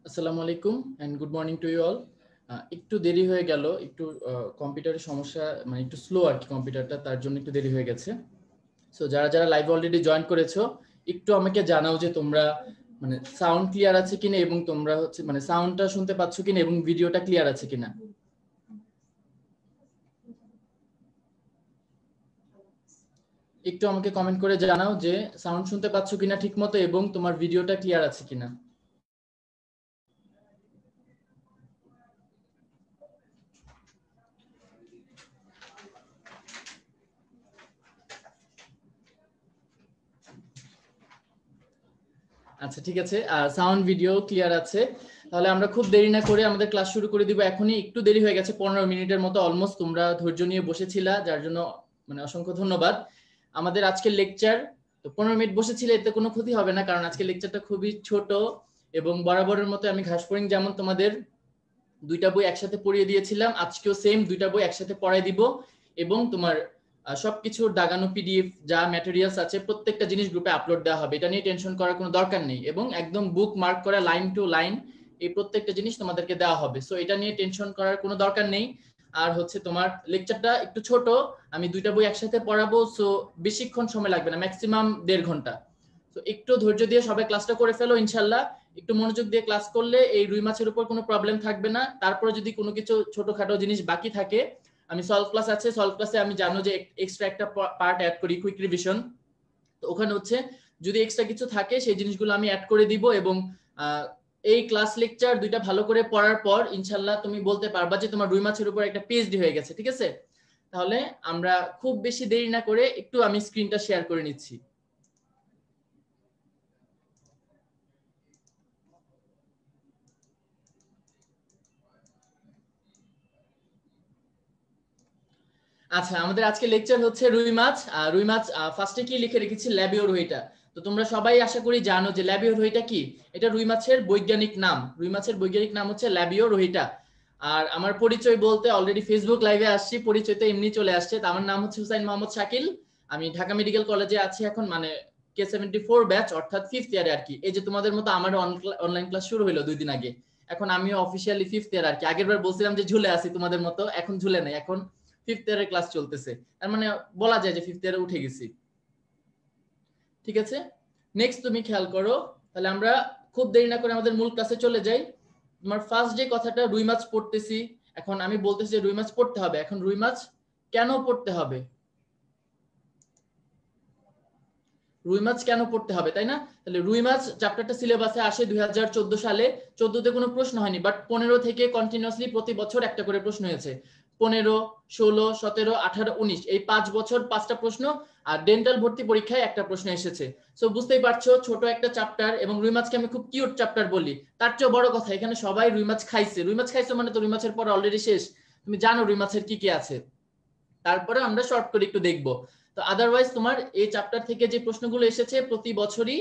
আসসালামু আলাইকুম and good morning to you all. একটু দেরি হয়ে গেল, একটু কম্পিউটারের সমস্যা, মানে একটু স্লো আর কি কম্পিউটারটা, তার জন্য একটু দেরি হয়ে গেছে। সো যারা যারা লাইভ অলরেডি জয়েন করেছো একটু আমাকে জানাও যে তোমরা মানে সাউন্ড ক্লিয়ার আছে কিনা এবং তোমরা হচ্ছে মানে সাউন্ডটা শুনতে পাচ্ছ কিনা এবং ভিডিওটা ক্লিয়ার আছে কিনা। একটু আমাকে কমেন্ট করে জানাও যে সাউন্ড শুনতে পাচ্ছ কিনা ঠিকমতো এবং তোমার ভিডিওটা ক্লিয়ার আছে কিনা। আচ্ছা ঠিক আছে, সাউন্ড ভিডিও ক্লিয়ার আছে। তাহলে আমরা খুব দেরি না করে আমাদের ক্লাস শুরু করে দিব। এখনই একটু দেরি হয়ে গেছে, 15 মিনিটের মতো অলমোস্ট। তোমরা ধৈর্য নিয়ে বসেছিলা, যার জন্য মানে অসংখ্য ধন্যবাদ। আমাদের আজকের লেকচার, তো 15 মিনিট বসেছিলে এতে কোনো ক্ষতি হবে না, কারণ আজকের লেকচারটা খুবই ছোট এবং বরাবরের মতো আমি ঘাসফড়িং যেমন তোমাদের দুইটা বই একসাথে পড়িয়ে দিয়েছিলাম, আজকেও সেম দুইটা বই একসাথে পড়াই দিব এবং তোমার সবকিছু দাগানো পিডিএফ যা ম্যাটেরিয়ালস আছে প্রত্যেকটা জিনিস গ্রুপে আপলোড দেওয়া হবে। এটা নিয়ে টেনশন করার কোনো দরকার নেই এবং একদম বুক মার্ক করা লাইন টু লাইন এই প্রত্যেকটা জিনিস তোমাদেরকে দেওয়া হবে। সো এটা নিয়ে টেনশন করার কোনো দরকার নেই। আর হচ্ছে তোমার লেকচারটা একটু ছোট, আমি দুইটা বই একসাথে পড়াবো, সো বেশিক্ষণ সময় লাগবে না, ম্যাক্সিমাম 1.5 ঘন্টা। তো একটু ধৈর্য দিয়ে সবাই ক্লাসটা করে ফেলো ইনশাল্লাহ। একটু মনোযোগ দিয়ে ক্লাস করলে এই রুই মাছের উপর কোনো প্রবলেম থাকবে না। তারপরে যদি কোনো কিছু ছোটখাটো জিনিস বাকি থাকে, আমি সলভ ক্লাস আছে, সলভ ক্লাসে আমি জানো যে এক্সট্রা একটা পার্ট অ্যাড করি, কুইক রিভিশন। তো ওখানে হচ্ছে যদি এক্সট্রা কিছু থাকে সেই জিনিসগুলো আমি অ্যাড করে দিব এবং এই ক্লাস লেকচার দুইটা ভালো করে পড়ার পর ইনশাল্লাহ তুমি বলতে পারবা যে তোমার রুই মাছের উপর একটা পিএইচডি হয়ে গেছে। ঠিক আছে, তাহলে আমরা খুব বেশি দেরি না করে একটু আমি স্ক্রিনটা শেয়ার করে নিচ্ছি। আচ্ছা, আমাদের আজকে লেকচার হচ্ছে রুই মাছ। রুই মাছ ফার্স্টে কি লিখে রেখেছি, ল্যাবিও রুইটা। তো তোমরা সবাই আশা করি জানো যে ল্যাবিও রুইটা কি। এটা রুই মাছের বৈজ্ঞানিক নাম, রুই মাছের বৈজ্ঞানিক নাম হচ্ছে ল্যাবিও রুইটা। আর আমার পরিচয় বলতে অলরেডি ফেসবুক লাইভে আসছি, পরিচয় তো এমনি চলে আসছে। তো আমার নাম হচ্ছে হুসাইন মোহাম্মদ শাকিল, আমি ঢাকা মেডিকেল কলেজে আছি এখন, মানে K74 ব্যাচ, অর্থাৎ 5th ইয়ারে আর কি। এই যে তোমাদের মতো আমার অনলাইন ক্লাস শুরু হলো 2 দিন আগে, এখন আমিও অফিসিয়ালি 5th ইয়ার আর কি। আগের বার বলছিলাম যে ঝুলে আছি তোমাদের মতো, এখন ঝুলে নাই, এখন 5th ইয়ারের ক্লাস চলতেছে। তার মানে বলা যায় যে 5th ইয়ারে উঠে গেছি। ঠিক আছে, নেক্সট তুমি খেয়াল করো। তাহলে আমরা খুব দেরি না করে আমাদের মূল ক্লাসে চলে যাই। তোমার ফার্স্ট যে কথাটা, রুই মাছ পড়তেছি। এখন আমি বলতেছি যে রুই মাছ পড়তে হবে। এখন রুই মাছ কেন পড়তে হবে, রুই মাছ কেন পড়তে হবে, তাই না? তাহলে রুই মাছ চ্যাপ্টারটা সিলেবাসে আসে 2014 সালে। 14তে কোনো প্রশ্ন হয়নি, বাট 15 থেকে কন্টিনিউয়াসলি প্রতি বছর একটা করে প্রশ্ন হয়েছে। 15, 16, 17, 18, 19 এই 5 বছর 5টা প্রশ্ন। আর ডেন্টাল ভর্তি পরীক্ষায় একটা প্রশ্ন এসেছে। সো বুঝতেই পারছো ছোট একটা চ্যাপ্টার, এবং রুই মাছকে আমি খুব কিউট চ্যাপ্টার বলি। তার চেয়ে বড় কথা, এখানে সবাই রুই মাছ খাইছে। রুই মাছ খাইছে মানে তো রুই মাছের পর অলরেডি শেষ। তুমি জানো রুই মাছের কি কি আছে, তারপরে আমরা শর্ট করে একটু দেখবো। তো আদারওয়াইজ তোমার এই চ্যাপ্টার থেকে যে প্রশ্নগুলো এসেছে প্রতি বছরই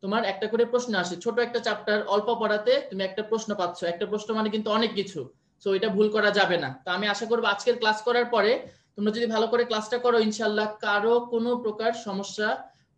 তোমার একটা করে প্রশ্ন আসে। ছোট একটা চ্যাপ্টার, অল্প পড়াতে তুমি একটা প্রশ্ন পাচ্ছ। একটা প্রশ্ন মানে কিন্তু অনেক কিছু, সো এটা ভুল করা যাবে না। তো আমি আশা করবো আজকের ক্লাস করার পরে তোমরা যদি ভালো করে ক্লাসটা করো ইনশাল্লাহ কারো কোনো প্রকার সমস্যা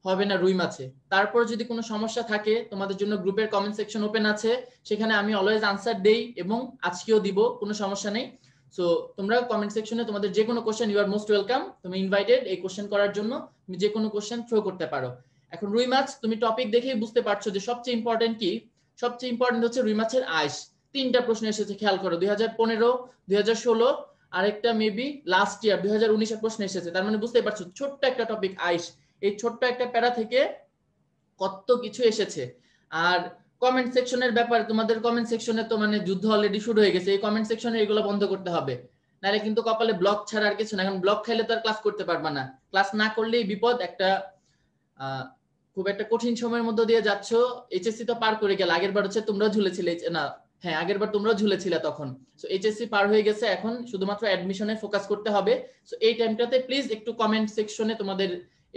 হবে না রুই মাছে। তারপর যদি কোনো সমস্যা থাকে তোমাদের জন্য গ্রুপের কমেন্ট সেকশন ওপেন আছে, সেখানে আমি অলওয়েজ আনসার দেই এবং আজকেও দিব, কোনো সমস্যা নেই। সো তোমরা কমেন্ট সেকশনে তোমাদের যে কোনো question, you are most welcome, তুমি ইনভাইটেড এই কোশ্চেন করার জন্য। তুমি যে কোনো কোশ্চেন থ্রো করতে পারো। এখন রুই মাছ তুমি টপিক দেখেই বুঝতে পারছো যে সবচেয়ে ইম্পর্টেন্ট কি। সবচেয়ে ইম্পর্টেন্ট হচ্ছে রুই মাছের আইস। 3টা প্রশ্ন এসেছে, খেয়াল করো। 2015, 2016, আরেকটা মেবি লাস্ট ইয়ার 2019 এর প্রশ্ন এসেছে। তার মানে বুঝতেই পারছো ছোট্ট একটা টপিক আইস, এই ছোট্ট একটা প্যারা থেকে কত কিছু এসেছে। আর কমেন্ট সেকশনের ব্যাপারে, তোমাদের কমেন্ট সেকশনে তো মানে যুদ্ধ অলরেডি শুরু হয়ে গেছে। এই কমেন্ট সেকশনে এগুলো বন্ধ করতে হবে, নাহলে কিন্তু কপালে ব্লক ছাড়া আর কিছু না। এখন ব্লক খাইলে তো আর ক্লাস করতে পারবা না। ক্লাস না করলেই বিপদ। একটা খুব একটা কঠিন সময়ের মধ্যে দিয়ে যাচ্ছ। এইচএসসি তো পার করে গেল, আগের বার হচ্ছে তোমরা ঝুলেছিলে না, হ্যাঁ আগের বার তোমরা ঝুলেছিলে তখন। সো এইচএসসি পার হয়ে গেছে, এখন শুধুমাত্র অ্যাডমিশনে ফোকাস করতে হবে। সো এই টাইমটাতে প্লিজ একটু কমেন্ট সেকশনে তোমাদের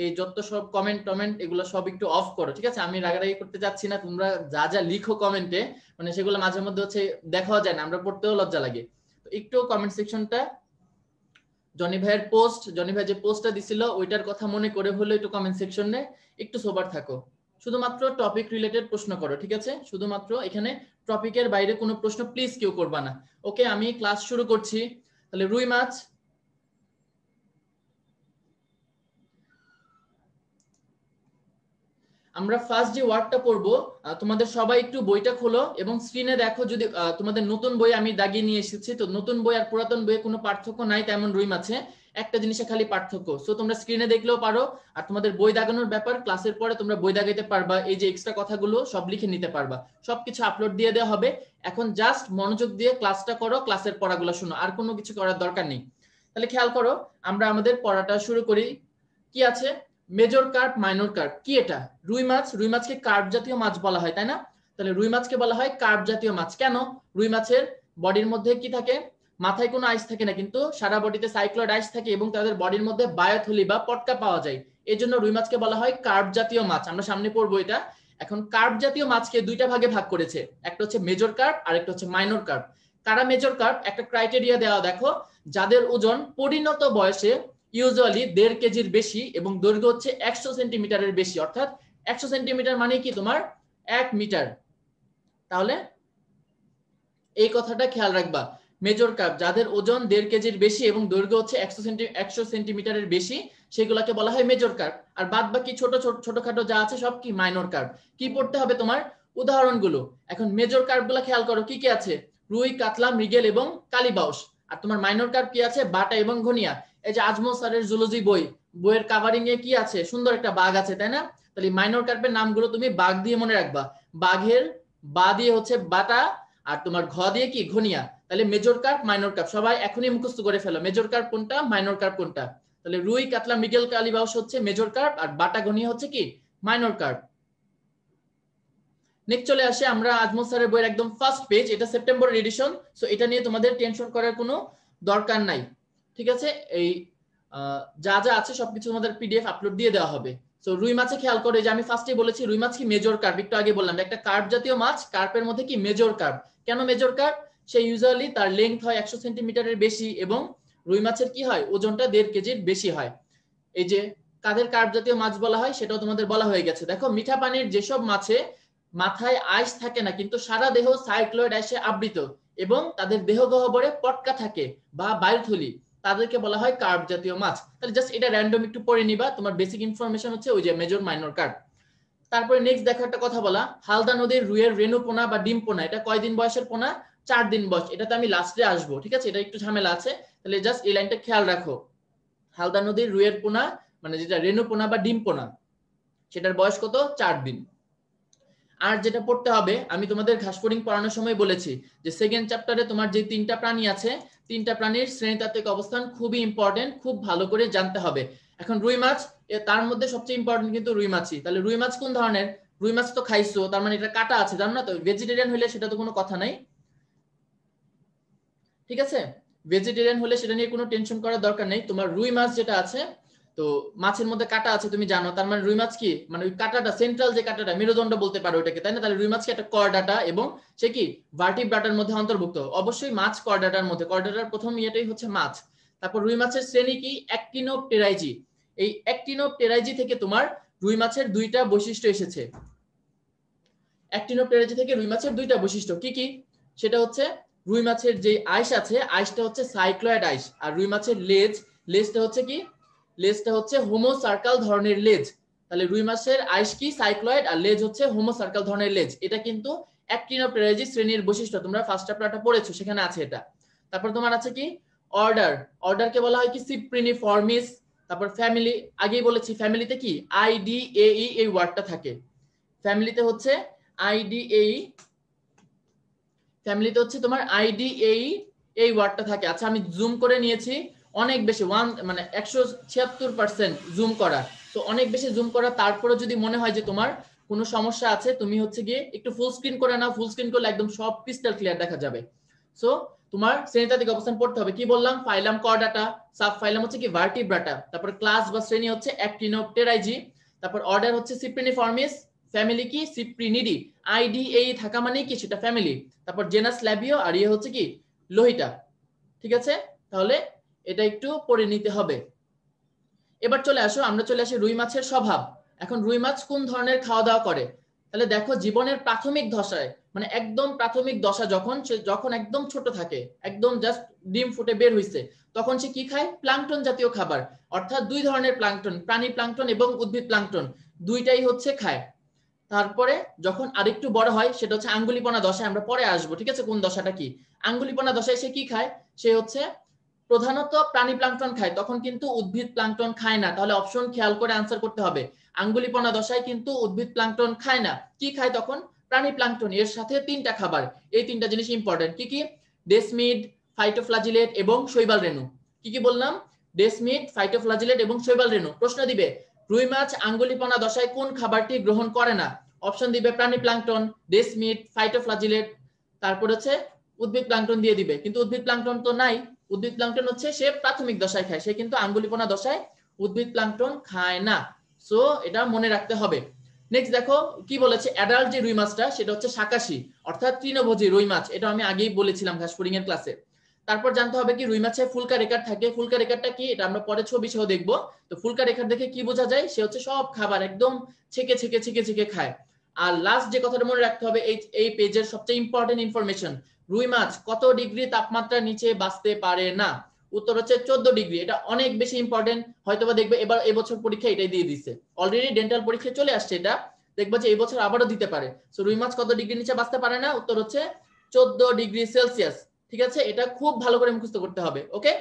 এই যত সব কমেন্ট টমেন্ট এগুলো সব একটু অফ করো, ঠিক আছে? আমি রাগারাগি করতে যাচ্ছি না, তোমরা যা যা লিখো কমেন্টে, মানে সেগুলো মাঝে মধ্যে হচ্ছে দেখাও যায় না, আমরা পড়তেও লজ্জা লাগে। তো একটু কমেন্ট সেকশনটা, জনি ভাইয়ের পোস্ট, জনি ভাই যে পোস্টটা দিছিল ওইটার কথা মনে করে হলো একটু কমেন্ট সেকশনে একটু সোবার থাকো। শুধুমাত্র টপিক রিলেটেড প্রশ্ন করো, ঠিক আছে? শুধুমাত্র এখানে টপিকের বাইরে কোনো প্রশ্ন প্লিজ কেউ করবা না। ওকে, আমি ক্লাস শুরু করছি। তাহলে রুই মাছ, আমরা ফার্স্ট যে ওয়ার্ডটা পড়বো, তোমাদের সবাই একটু বইটা খোলো এবং স্ক্রিনে দেখো। যদি তোমাদের নতুন বই আমি দাগিয়ে নিয়ে এসেছি, তো নতুন বই আর পুরাতন বইয়ে কোনো পার্থক্য নাই তেমন রুই মাছে, একটা জিনিসে খালি পার্থক্য। সো তোমরা স্ক্রিনে দেখলেও পারো, আর তোমাদের বই দাগানোর ব্যাপার, ক্লাসের পরে তোমরা বই দাগাইতে পারবা, এই যে এক্সট্রা কথাগুলো সব লিখে নিতে পারবা, সবকিছু আপলোড দিয়ে দেওয়া হবে। এখন জাস্ট মনোযোগ দিয়ে ক্লাসটা করো, ক্লাসের পড়াগুলো শোনো, আর কোনো কিছু করার দরকার নেই। তাহলে খেয়াল করো, আমরা আমাদের পড়াটা শুরু করি। কি আছে? Major carp, minor carp. কি এটা? রুই মাছ। রুই মাছকে কার্প জাতীয় মাছ বলা হয়, তাই না? তাহলে রুই মাছকে বলা হয় কার্প জাতীয় মাছ। কেন? রুই মাছের বডির মধ্যে কি থাকে? মাথায় কোনো আইস থাকে না, কিন্তু সারা বডিতে সাইক্লয়েড আইস থাকে এবং তাদের বডির মধ্যে বায়োথলি বা পটকা পাওয়া যায়। এই জন্য রুই মাছকে বলা হয় কার্প জাতীয় মাছ। আমরা সামনে পড়বো এটা। এখন কার্প জাতীয় মাছকে দুইটা ভাগে ভাগ করেছে, একটা হচ্ছে মেজর কার্প আর একটা হচ্ছে মাইনর কার্প। কারা মেজর কার্প? একটা ক্রাইটেরিয়া দেওয়া দেখো, যাদের ওজন পরিণত বয়সে ইউজুয়ালি 1.5 কেজির বেশি এবং দৈর্ঘ্য হচ্ছে 100 সেন্টিমিটারের বেশি, অর্থাৎ 100 সেন্টিমিটার মানে কি তোমার 1 মিটার। তাহলে এই কথাটা খেয়াল রাখবা, মেজর কার্প যাদের ওজন 1.5 কেজির বেশি এবং দৈর্ঘ্য হচ্ছে 100 সেন্টিমিটারের বেশি, সেগুলোকে বলা হয় মেজর কার্প। আর বাদ বাকি ছোটখাটো যা আছে সব কি? Minor carp. কি পড়তে হবে তোমার? উদাহরণগুলো। এখন মেজর কার্পগুলো খেয়াল করো, কি কি আছে? রুই, কাতলা, মৃগেল এবং কালীবাউস। আর তোমার মাইনর কার্প কি আছে? বাটা এবং ঘনিয়া। এই যে আজমল স্যারের জুলজি বইয়ের কাভারিং এ কি আছে? সুন্দর একটা বাঘ আছে, তাই না? তাহলে মাইনর কার্পের নামগুলো তুমি বাঘ দিয়ে মনে রাখবা। বাঘের বা দিয়ে হচ্ছে বাটা, আর তোমার ঘ দিয়ে কি? ঘনিয়া। তাহলে মেজর কার্প, মাইনর কার্প সবাই এখনই মুখস্থ করে ফেলো, মেজর কার্প কোনটা, মাইনর কার্প কোনটা। তাহলে রুই, কাতলা, মৃগেল, কালীবাউস হচ্ছে মেজর কার্প, আর বাটা, ঘনিয়া হচ্ছে কি? Minor carp. নেক্সট চলে আসে আমরা আজমল স্যারের বইয়ের একদম ফার্স্ট পেজ, এটা সেপ্টেম্বর এডিশন। সো এটা নিয়ে তোমাদের টেনশন করার কোনো দরকার নাই, ঠিক আছে? এই যা যা আছে সবকিছু তোমাদের পিডিএফ আপলোড দিয়ে দেওয়া হবে। সো রুই মাছে খেয়াল করে, যে আমি ফার্স্টে বলেছি রুই মাছ কি মেজর কার্প, একটু আগে বললাম একটা কার্প জাতীয় মাছ, কার্পের মধ্যে কি? Major carp. কেন মেজর কার্প? সে ইউজুয়ালি তার লেংথ হয় 100 সেন্টিমিটারের বেশি এবং রুই মাছের কি হয়? ওজনটা 1.5 কেজির বেশি হয়। এই যে কাদের কার্প জাতীয় মাছ বলা হয় সেটাও তোমাদের বলা হয়ে গেছে। দেখো, মিঠা পানির যেসব মাছে মাথায় আইস থাকে না কিন্তু সারা দেহ সাইক্লয়েড আইসে আবৃত এবং তাদের দেহ গহ্বরে পটকা থাকে বা বায়ুথলি, তাদেরকে বলা হয় কার্প জাতীয় মাছ। তাহলে জাস্ট এটা র্যান্ডম একটু পড়ে নিবা, তোমার বেসিক ইনফরমেশন হচ্ছে ওই যে মেজর, মাইনর কার্প। তারপরে নেক্সট দেখো একটা কথা বলা, হালদা নদীর রুইয়ের রেণু পোনা বা ডিম পোনা, এটা কয়দিন বয়সের পোনা? 4 দিন বয়স। এটাতে আমি লাস্টে আসবো, ঠিক আছে? এটা একটু ঝামেলা আছে, তাহলে জাস্ট এই লাইনটা খেয়াল রাখো। হালদা নদীর রুইয়ের পোনা মানে যেটা রেণু পোনা বা ডিম পোনা, সেটার বয়স কত? 4 দিন। আর যেটা পড়তে হবে, আমি তোমাদের ঘাসফড়িং পড়ানোর সময় বলেছি যে সেকেন্ড চ্যাপ্টারে তোমার যে 3টা প্রাণী আছে, 3টা প্রাণীর শ্রেণীতাত্ত্বিক অবস্থান খুবই ইম্পর্টেন্ট, খুব ভালো করে জানতে হবে। এখন রুই মাছ, তার মধ্যে সবচেয়ে ইম্পর্টেন্ট কিন্তু রুই মাছই। তাহলে রুই মাছ কোন ধরনের? রুই মাছ তো খাইছো, তার মানে এটা কাটা আছে, জানো না? তো ভেজিটেরিয়ান হলে সেটা তো কোনো কথা নাই, ঠিক আছে? ভেজিটেরিয়ান হলে সেটা নিয়ে কোনো টেনশন করার দরকার নেই। তোমার রুই মাছ যেটা আছে, তো মাছের মধ্যে কাটা আছে তুমি জানো, তার মানে রুই মাছ কি? মানে ওই কাটাটা, সেন্ট্রাল যে কাটাটা, মেরুদণ্ড বলতে পারো ওটাকে, তাই না? তাহলে রুই মাছ কি? একটা কর্ডাটা এবং সে কি? ভার্টিব্রাটার মধ্যে অন্তর্ভুক্ত। অবশ্যই মাছ কর্ডাটার মধ্যে, কর্ডাটার প্রথম ইয়েটাই হচ্ছে মাছ। তারপর রুই মাছের শ্রেণী কি? অ্যাক্টিনোপটেরাইজি। এই অ্যাক্টিনোপটেরাইজি থেকে তোমার রুই মাছের 2টা বৈশিষ্ট্য এসেছে। অ্যাক্টিনোপটেরাইজি থেকে রুই মাছের 2টা বৈশিষ্ট্য কি কি? সেটা হচ্ছে রুই মাছের যে আইস আছে, আইসটা হচ্ছে সাইক্লয়েড আইস। আর রুই মাছের লেজটা হচ্ছে কি? লেজটা হচ্ছে হোমো সার্কাল ধরনের লেজ। তাহলে রুই মাছের আইস কি? সাইক্লয়েড, আর লেজ হচ্ছে হোমো সার্কাল ধরনের লেজ। এটা কিন্তু অ্যাক্টিনোপটেরাইজি শ্রেণীর বৈশিষ্ট্য, তোমরা ফার্স্ট চ্যাপ্টারটা পড়েছো, সেখানে আছে এটা। তারপর তোমার আছে কি? অর্ডারকে বলা হয় কি? সিপ্রিনিফর্মিস। তারপর ফ্যামিলি, আগেই বলেছি ফ্যামিলিতে কি? আইডিএই এই ওয়ার্ডটা থাকে। ফ্যামিলিতে হচ্ছে আইডিএই, ফ্যামিলিতে হচ্ছে তোমার আইডিএই এই ওয়ার্ডটা থাকে। আচ্ছা, আমি জুম করে নিয়েছি অনেক বেশি, মানে 176% জুম করা, তো অনেক বেশি জুম করা। তারপরে যদি মনে হয় যে তোমার কোনো সমস্যা আছে, তুমি হচ্ছে গিয়ে একটু ফুল স্ক্রিন করে নাও। ফুল স্ক্রিন করলে একদম সব ক্রিস্টাল ক্লিয়ার দেখা যাবে। সো তোমার শ্রেণীতাত্ত্বিক অবস্থান পড়তে হবে। কি বললাম? ফাইলাম কর্ডাটা, সাব ফাইলাম হচ্ছে কি? ভার্টিব্রাটা। তারপর ক্লাস বা শ্রেণী হচ্ছে অ্যাক্টিনোপটেরাইজি। তারপর অর্ডার হচ্ছে সিপ্রিনিফর্মিস। ফ্যামিলি কি? সিপ্রিনিডি। আইডিএই থাকা মানে কি? সেটা ফ্যামিলি। তারপর জেনাস ল্যাবিও, আর ইয়ে হচ্ছে কি? লোহিটা, ঠিক আছে? তাহলে এটা একটু পড়ে নিতে হবে। এবার চলে আসো, আমরা চলে আসি রুই মাছের স্বভাব। এখন রুই মাছ কোন ধরনের খাওয়া দাওয়া করে? তাহলে দেখো, জীবনের প্রাথমিক দশায় মানে একদম প্রাথমিক দশা যখন সে যখন একদম ছোট থাকে, একদম জাস্ট ডিম ফুটে বের হইছে, তখন সে কি খায়? প্লাঙ্কটন জাতীয় খাবার, অর্থাৎ দুই ধরনের প্লাঙ্কটন, প্রাণী প্লাঙ্কটন এবং উদ্ভিদ প্লাঙ্কটন, দুইটাই হচ্ছে খায়। তারপরে যখন আরেকটু বড় হয় সেটা হচ্ছে আঙ্গুলিপনা দশায়, আমরা পরে আসবো, ঠিক আছে, কোন দশাটা কি। আঙ্গুলিপনা দশায় সে কি খায়? সে হচ্ছে প্রধানত প্রাণী প্লাঙ্কটন খায়, তখন কিন্তু উদ্ভিদ প্লাঙ্কটন খায় না। তাহলে অপশন খেয়াল করে আনসার করতে হবে। আঙ্গুলিপনা দশায় কিন্তু উদ্ভিদ প্লাঙ্কটন খায় না, কি খায় তখন? প্রাণী প্লাঙ্কটন। এর সাথে তিনটা খাবার, এই তিনটা জিনিস ইম্পর্টেন্ট। কি কি? ডেসমিড, ফাইটোফ্লাজিলেট এবং শৈবাল রেণু। কি কি বললাম? ডেসমিড, ফাইটোফ্লাজিলেট এবং শৈবাল রেণু। প্রশ্ন দিবে রুই মাছ আঙ্গুলিপনা দশায় কোন খাবারটি গ্রহণ করে না? অপশন দিবে প্রাণী প্লাঙ্কটন, ডেসমিড, ফাইটোফ্লাজিলেট, তারপর হচ্ছে উদ্ভিদ প্লাঙ্কটন দিয়ে দিবে। কিন্তু উদ্ভিদ প্লাঙ্কটন তো নাই, উদ্ভিদ প্লাঙ্কটন হচ্ছে সে প্রাথমিক দশায় খায়, সে কিন্তু আঙ্গুলিপনা দশায় উদ্ভিদ প্লাঙ্কটন খায় না। সো এটা মনে রাখতে হবে। নেক্সট দেখো কি বলেছে, অ্যাডাল্ট যে রুই মাছটা সেটা হচ্ছে শাকাশি, অর্থাৎ তৃণভোজী রুই মাছ। এটা আমি আগেই বলেছিলাম ঘাসফড়িং এর ক্লাসে। তারপর জানতে হবে কি রুই মাছে ফুলকা রেখার থাকে। ফুলকা রেখাটা কি এটা আমরা পরে ছবি সহ দেখবো। তো ফুলকা রেখার দেখে কি বোঝা যায়? সে হচ্ছে সব খাবার একদম ছেকে ছেকে ছেকে ছেকে খায়। আর লাস্ট যে কথাটা মনে রাখতে হবে, এই পেজের সবচেয়ে ইম্পর্টেন্ট ইনফরমেশন, রুই মাছ কত ডিগ্রি তাপমাত্রার নিচে বাঁচতে পারে না? উত্তর হচ্ছে 14 ডিগ্রি। এটা অনেক বেশি ইম্পর্টেন্ট, হয়তোবা দেখবে এবার এবছর পরীক্ষা এটাই দিয়ে দিচ্ছে, অলরেডি ডেন্টাল পরীক্ষায় চলে আসছে এটা, দেখবা যে এই বছর আবারও দিতে পারে। সো রুই মাছ কত ডিগ্রি নিচে বাঁচতে পারে না? উত্তর হচ্ছে 14 ডিগ্রি সেলসিয়াস। ঠিক আছে, এটা খুব ভালো করে মুখস্থ করতে হবে। ওকে,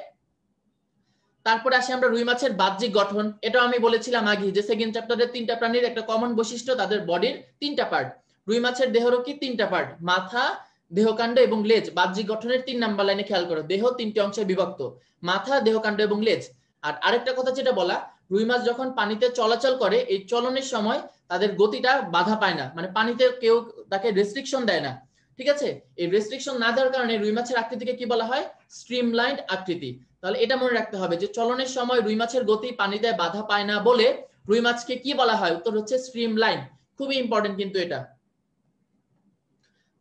তারপরে আসি আমরা রুই মাছের বাহ্যিক গঠন। এটা আমি বলেছিলাম আগে যে সেকেন্ড চ্যাপ্টারের তিনটা প্রাণীর একটা কমন বৈশিষ্ট্য, তাদের বডির তিনটা পার্ট। রুই মাছের দেহেরও কি তিনটা পার্ট, মাথা, দেহকাণ্ড এবং লেজ। বাহ্যিক গঠনের 3 নাম্বার লাইনে খেয়াল করো, দেহ 3টি অংশে বিভক্ত, মাথা, দেহকাণ্ড এবং লেজ। আর আরেকটা কথা যেটা বলা, রুই মাছ যখন পানিতে চলাচল করে, এই চলনের সময় তাদের গতিটা বাধা পায় না, মানে পানিতে কেউ তাকে রেস্ট্রিকশন দেয় না। ঠিক আছে, এই রেস্ট্রিকশন না দেওয়ার কারণে রুই মাছের আকৃতিকে কি বলা হয়? স্ট্রিমলাইনড আকৃতি। তাহলে এটা মনে রাখতে হবে যে চলনের সময় রুই মাছের গতি পানিতে বাধা পায় না বলে রুই মাছকে কি বলা হয়? উত্তর হচ্ছে স্ট্রিমলাইন। খুবই ইম্পর্টেন্ট কিন্তু এটা।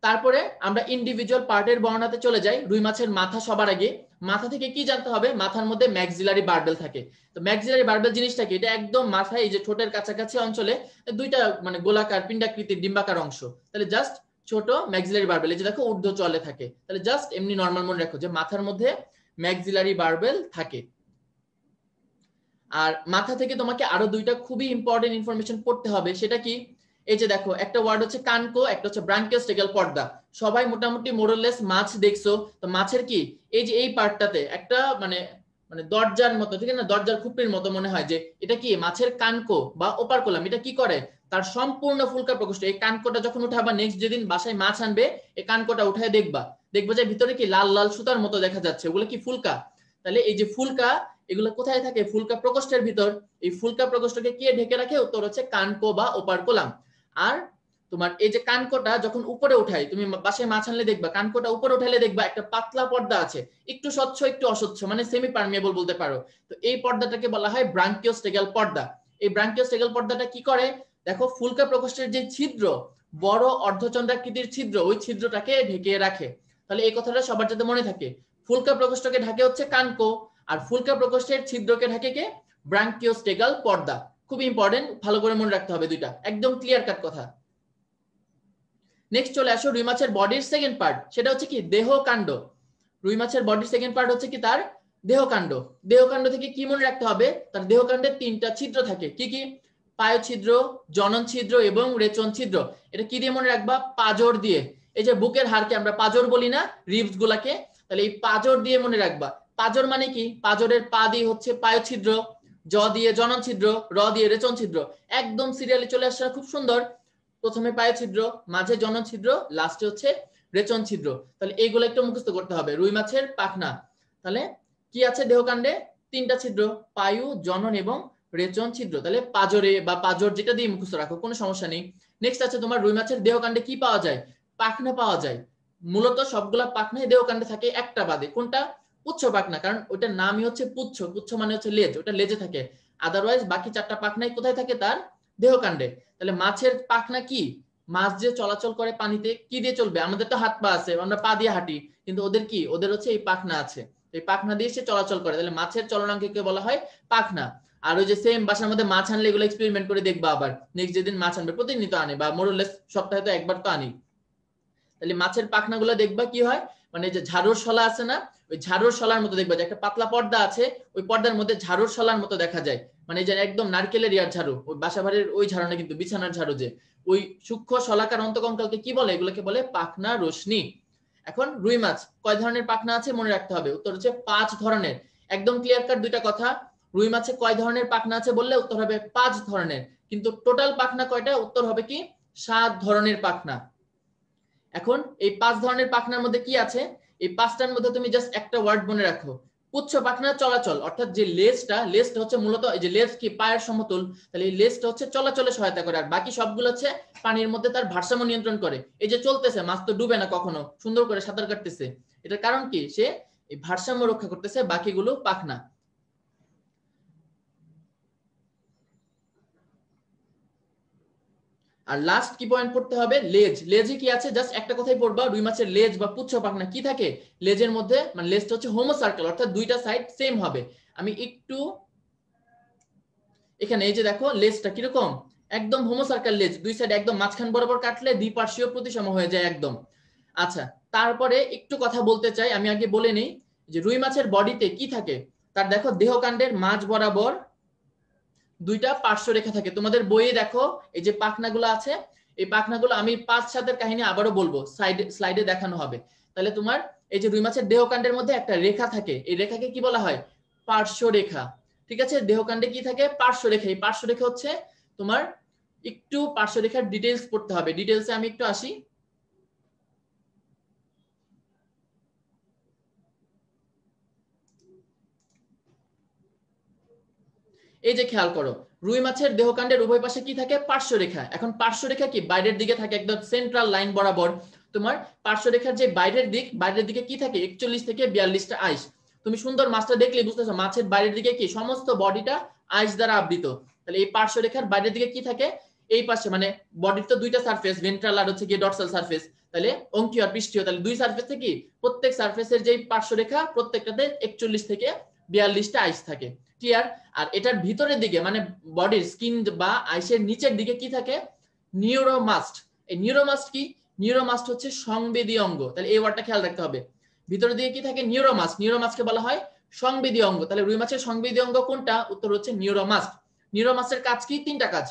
তারপরে আমরা ইন্ডিভিজুয়াল পার্টের বর্ণনাতে চলে যাই। রুই মাছের মাথা সবার আগে। মাথা থেকে কি জানতে হবে? মাথার মধ্যে ম্যাক্সিলারি বার্বেল থাকে। তো ম্যাক্সিলারি বার্বেল জিনিসটা কি? এটা একদম মাথায় এই যে ঠোঁটের কাছাকাছি অঞ্চলে দুইটা মানে গোলাকার পিণ্ডাকৃতির ডিম্বাকার অংশ। তাহলে জাস্ট ছোট ম্যাক্সিলারি বার্বেল, এই যে দেখো ঊর্ধ্ব চলে থাকে। তাহলে জাস্ট এমনি নরমাল মনে রাখো যে মাথার মধ্যে ম্যাক্সিলারি বার্বেল থাকে। আর মাথা থেকে তোমাকে আরো দুইটা খুবই ইম্পর্টেন্ট ইনফরমেশন পড়তে হবে। সেটা কি? এই যে দেখো একটা ওয়ার্ড হচ্ছে কানকো, একটা হচ্ছে ব্রাঙ্কিওস্টেগাল পর্দা। সবাই মোটামুটি মোরলেস মাছ দেখছো। তো মাছের কি এই যে এই পার্টটাতে একটা মানে মানে দরজার মতো, ঠিক আছে না, দরজার খুপড়ির মতো মনে হয় যে এটা কি মাছের কানকো বা ওপারকুলাম। এটা কি করে? তার সম্পূর্ণ ফুলকা প্রকোষ্ঠ, এই কানকোটা যখন উঠাবা, নেক্সট যেদিন বাসায় মাছ আনবে এই কানকোটা উঠায় দেখবা, দেখবা যে ভিতরে কি লাল লাল সুতার মতো দেখা যাচ্ছে, ওগুলো কি ফুলকা। তাহলে এই যে ফুলকা, এগুলো কোথায় থাকে? ফুলকা প্রকোষ্ঠের ভিতর। এই ফুলকা প্রকোষ্ঠকে কে ঢেকে রাখে? উত্তর হচ্ছে কানকো বা ওপারকুলাম। আর তোমার এই যে কানকোটা যখন উপরে উঠাই, তুমি বাসায় মাছ আনলে দেখবা কানকোটা উপরে উঠাইলে দেখবা একটা পাতলা পর্দা আছে, একটু স্বচ্ছ একটু অস্বচ্ছ, মানে সেমি পারমিয়েবল বলতে পারো। তো এই পর্দাটাকে বলা হয় ব্রাঙ্কিওস্টেগাল পর্দা। এই ব্রাঙ্কিওস্টেগাল পর্দাটা কি করে? দেখো ফুলকা প্রকোষ্ঠের যে ছিদ্র, বড় অর্ধচন্দ্রাকৃতির ছিদ্র, ওই ছিদ্রটাকে ঢেকে রাখে। তাহলে এই কথাটা সবার যাতে মনে থাকে, ফুলকা প্রকোষ্ঠকে ঢাকে হচ্ছে কানকো, আর ফুলকা প্রকোষ্ঠের ছিদ্রকে ঢাকে কে? ব্রাঙ্কিওস্টেগাল পর্দা। খুব ইম্পর্টেন্ট, ভালো করে মনে রাখতে হবে দুইটা, একদম ক্লিয়ার কাট কথা। নেক্সট চলে আসো রুই মাছের বডির সেকেন্ড পার্ট, সেটা হচ্ছে কি? দেহকাণ্ড। রুই মাছের বডির সেকেন্ড পার্ট হচ্ছে কি? তার দেহকাণ্ড। দেহকাণ্ড থেকে কি মনে রাখতে হবে? তার দেহকাণ্ডের 3টা ছিদ্র থাকে। কি কি? পায় ছিদ্র, জনন ছিদ্র এবং রেচন ছিদ্র। এটা কি দিয়ে মনে রাখবা? পাজর দিয়ে। এই যে বুকের হাড়কে আমরা পাজর বলি না, রিবস গুলাকে, তাহলে এই পাজর দিয়ে মনে রাখবা। পাজর মানে কি? পাজরের পা দিয়ে হচ্ছে পায় ছিদ্র, জ দিয়ে জনন ছিদ্র, র দিয়ে রেচন ছিদ্র। একদম সিরিয়ালি চলে আসছে, খুব সুন্দর। প্রথমে পায় ছিদ্র, মাঝে জনন ছিদ্র, লাস্টে হচ্ছে রেচন ছিদ্র। তাহলে এইগুলো একটু মুখস্থ করতে হবে। রুই মাছের পাখনা, তাহলে কি আছে দেহকাণ্ডে? 3টা ছিদ্র, পায়ু, জনন এবং রেচন ছিদ্র। তাহলে পাজরে বা পাজর যেটা দিয়ে মুখস্থ রাখো, কোনো সমস্যা নেই। নেক্সট আছে তোমার রুই মাছের দেহকাণ্ডে কি পাওয়া যায়? পাখনা পাওয়া যায়। মূলত সবগুলা পাখনাই দেহকাণ্ডে থাকে, একটা বাদে। কোনটা? পুচ্ছ পাখনা, কারণ ওইটার নামই হচ্ছে পুচ্ছ। পুচ্ছ মানে হচ্ছে লেজ, ওটা লেজে থাকে। আদারওয়াইজ বাকি 4টা পাখনাই কোথায় থাকে? তার দেহকাণ্ডে। তাহলে মাছের পাখনা কি? মাছ যে চলাচল করে পানিতে কি দিয়ে চলবে? আমাদের তো হাত পা আছে, আমরা পা দিয়ে হাঁটি, কিন্তু ওদের কি? ওদের হচ্ছে এই পাখনা আছে, এই পাখনা দিয়ে সে চলাচল করে। তাহলে মাছের চলনাঙ্গকে বলা হয় পাখনা। আর ওই যে সেম বাসার মধ্যে মাছ আনলে এগুলো এক্সপেরিমেন্ট করে দেখবা, আবার নেক্সট যেদিন মাছ আনবে, প্রতিদিন তো আনে বা মোরলেস সপ্তাহে তো একবার তো আনি। তাহলে মাছের পাখনাগুলো দেখবা কি হয়, মানে যে ঝাড়ুর শলা আছে না, ওই ঝাড়ুর শলার মতো দেখবা যে একটা পাতলা পর্দা আছে, ওই পর্দার মধ্যে ঝাড়ুর শলার মতো দেখা যায়, মানে যে একদম নারকেলের ইয়ার ঝাড়ু, ওই বাসাবাড়ির ওই ঝাড়ু না কিন্তু বিছানার ঝাড়ু, যে ওই সূক্ষ্ম শলাকার অন্তকঙ্কালকে কি বলে, এগুলোকে বলে পাখনা রশ্মি। এখন রুই মাছ কয় ধরনের পাখনা আছে মনে রাখতে হবে, উত্তর হচ্ছে 5 ধরনের। একদম ক্লিয়ার কাট দুইটা কথা, রুই মাছে কয় ধরনের পাখনা আছে বললে উত্তর হবে 5 ধরনের, কিন্তু টোটাল পাখনা কয়টা, উত্তর হবে কি 7 ধরনের পাখনা। এখন এই 5 ধরনের পাখনার মধ্যে কি আছে, এই 5টার মধ্যে তুমি জাস্ট একটা ওয়ার্ড মনে রাখো, পুচ্ছ পাখনা চলাচল, অর্থাৎ যে লেজটা হচ্ছে মূলত এই যে লেজ কি পায়ের সমতুল, তাহলে এই লেজটা হচ্ছে চলাচলে সহায়তা করে, আর বাকি সবগুলো হচ্ছে পানির মধ্যে তার ভারসাম্য নিয়ন্ত্রণ করে। এই যে চলতেছে, মাছ তো ডুবে না কখনো, সুন্দর করে সাঁতার কাটতেছে, এটার কারণ কি, সে এই ভারসাম্য রক্ষা করতেছে, বাকিগুলো পাখনা। আর লাস্ট কি পয়েন্ট পড়তে হবে, লেজে কি আছে, জাস্ট একটা কথাই পড়বা, রুই মাছের লেজ বা পুচ্ছ পাখনা কি থাকে, লেজের মধ্যে মানে লেজটা হচ্ছে হোমো সার্কেল, অর্থাৎ দুইটা সাইড সেম হবে। আমি একটু এখানে এই যে দেখো লেজটা কিরকম, একদম হোমো সার্কেল লেজ, দুই সাইড একদম মাঝখান বরাবর কাটলে দ্বিপার্শ্বীয় প্রতিসম হয়ে যায় একদম। আচ্ছা, তারপরে একটু কথা বলতে চাই, আমি আগে বলে নেই যে রুই মাছের বডিতে কি থাকে, তার দেখো দেহকাণ্ডের মাঝ বরাবর দুইটা পার্শ্ব রেখা থাকে, তোমাদের বইয়ে দেখো এই যে পাখনাগুলো আছে, এই পাখনাগুলো আমি 5-7 এর কাহিনী আবারও বলবো, স্লাইডে দেখানো হবে। তাহলে তোমার এই যে রুই মাছের দেহকাণ্ডের মধ্যে একটা রেখা থাকে, এই রেখাকে কি বলা হয়, পার্শ্ব রেখা। ঠিক আছে, দেহকাণ্ডে কি থাকে, পার্শ্ব রেখা। এই পার্শ্ব রেখা হচ্ছে তোমার, একটু পার্শ্ব রেখার ডিটেইলস পড়তে হবে, ডিটেইলসে আমি একটু আসি। এই যে খেয়াল করো, রুই মাছের দেহকাণ্ডের উভয় পাশে কি থাকে, পার্শ্ব রেখা। এখন পার্শ্ব রেখা কি বাইরের দিকে থাকে, একদম সেন্ট্রাল লাইন বরাবর। তোমার পার্শ্ব রেখার যে বাইরের দিকে কি থাকে, 41 থেকে 42টা আইস। তুমি সুন্দর মাছটা দেখলে বুঝতেছো, মাছের বাইরের দিকে কি সমস্ত বডিটা আইস দ্বারা আবৃত। তাহলে এই পার্শ্ব রেখার বাইরের দিকে কি থাকে, এই পাশে মানে বডির তো দুইটা সারফেস, ভেন্ট্রাল আর হচ্ছে গিয়ে ডরসাল সারফেস, তাহলে অঙ্কীয় আর পৃষ্ঠীয়, তাহলে দুই সারফেসে কি প্রত্যেক সারফেসের যে পার্শ্ব রেখা প্রত্যেকটাতে 41 থেকে 42টা আইস থাকে। ক্লিয়ার? আর এটার ভিতরের দিকে মানে বডির স্কিন বা আইসের নিচের দিকে কি থাকে, নিউরোমাস্ট। এই নিউরোমাস্ট কি, নিউরোমাস্ট হচ্ছে সংবেদী অঙ্গ, তাহলে এই ওয়ার্ডটা খেয়াল রাখতে হবে। ভিতরের দিকে কি থাকে, নিউরোমাস্ট, নিউরোমাস্টকে বলা হয় সংবেদী অঙ্গ। তাহলে রুই মাছের সংবেদী অঙ্গ কোনটা, উত্তর হচ্ছে নিউরোমাস্ট। নিউরোমাস্টের কাজ কি, 3টা কাজ,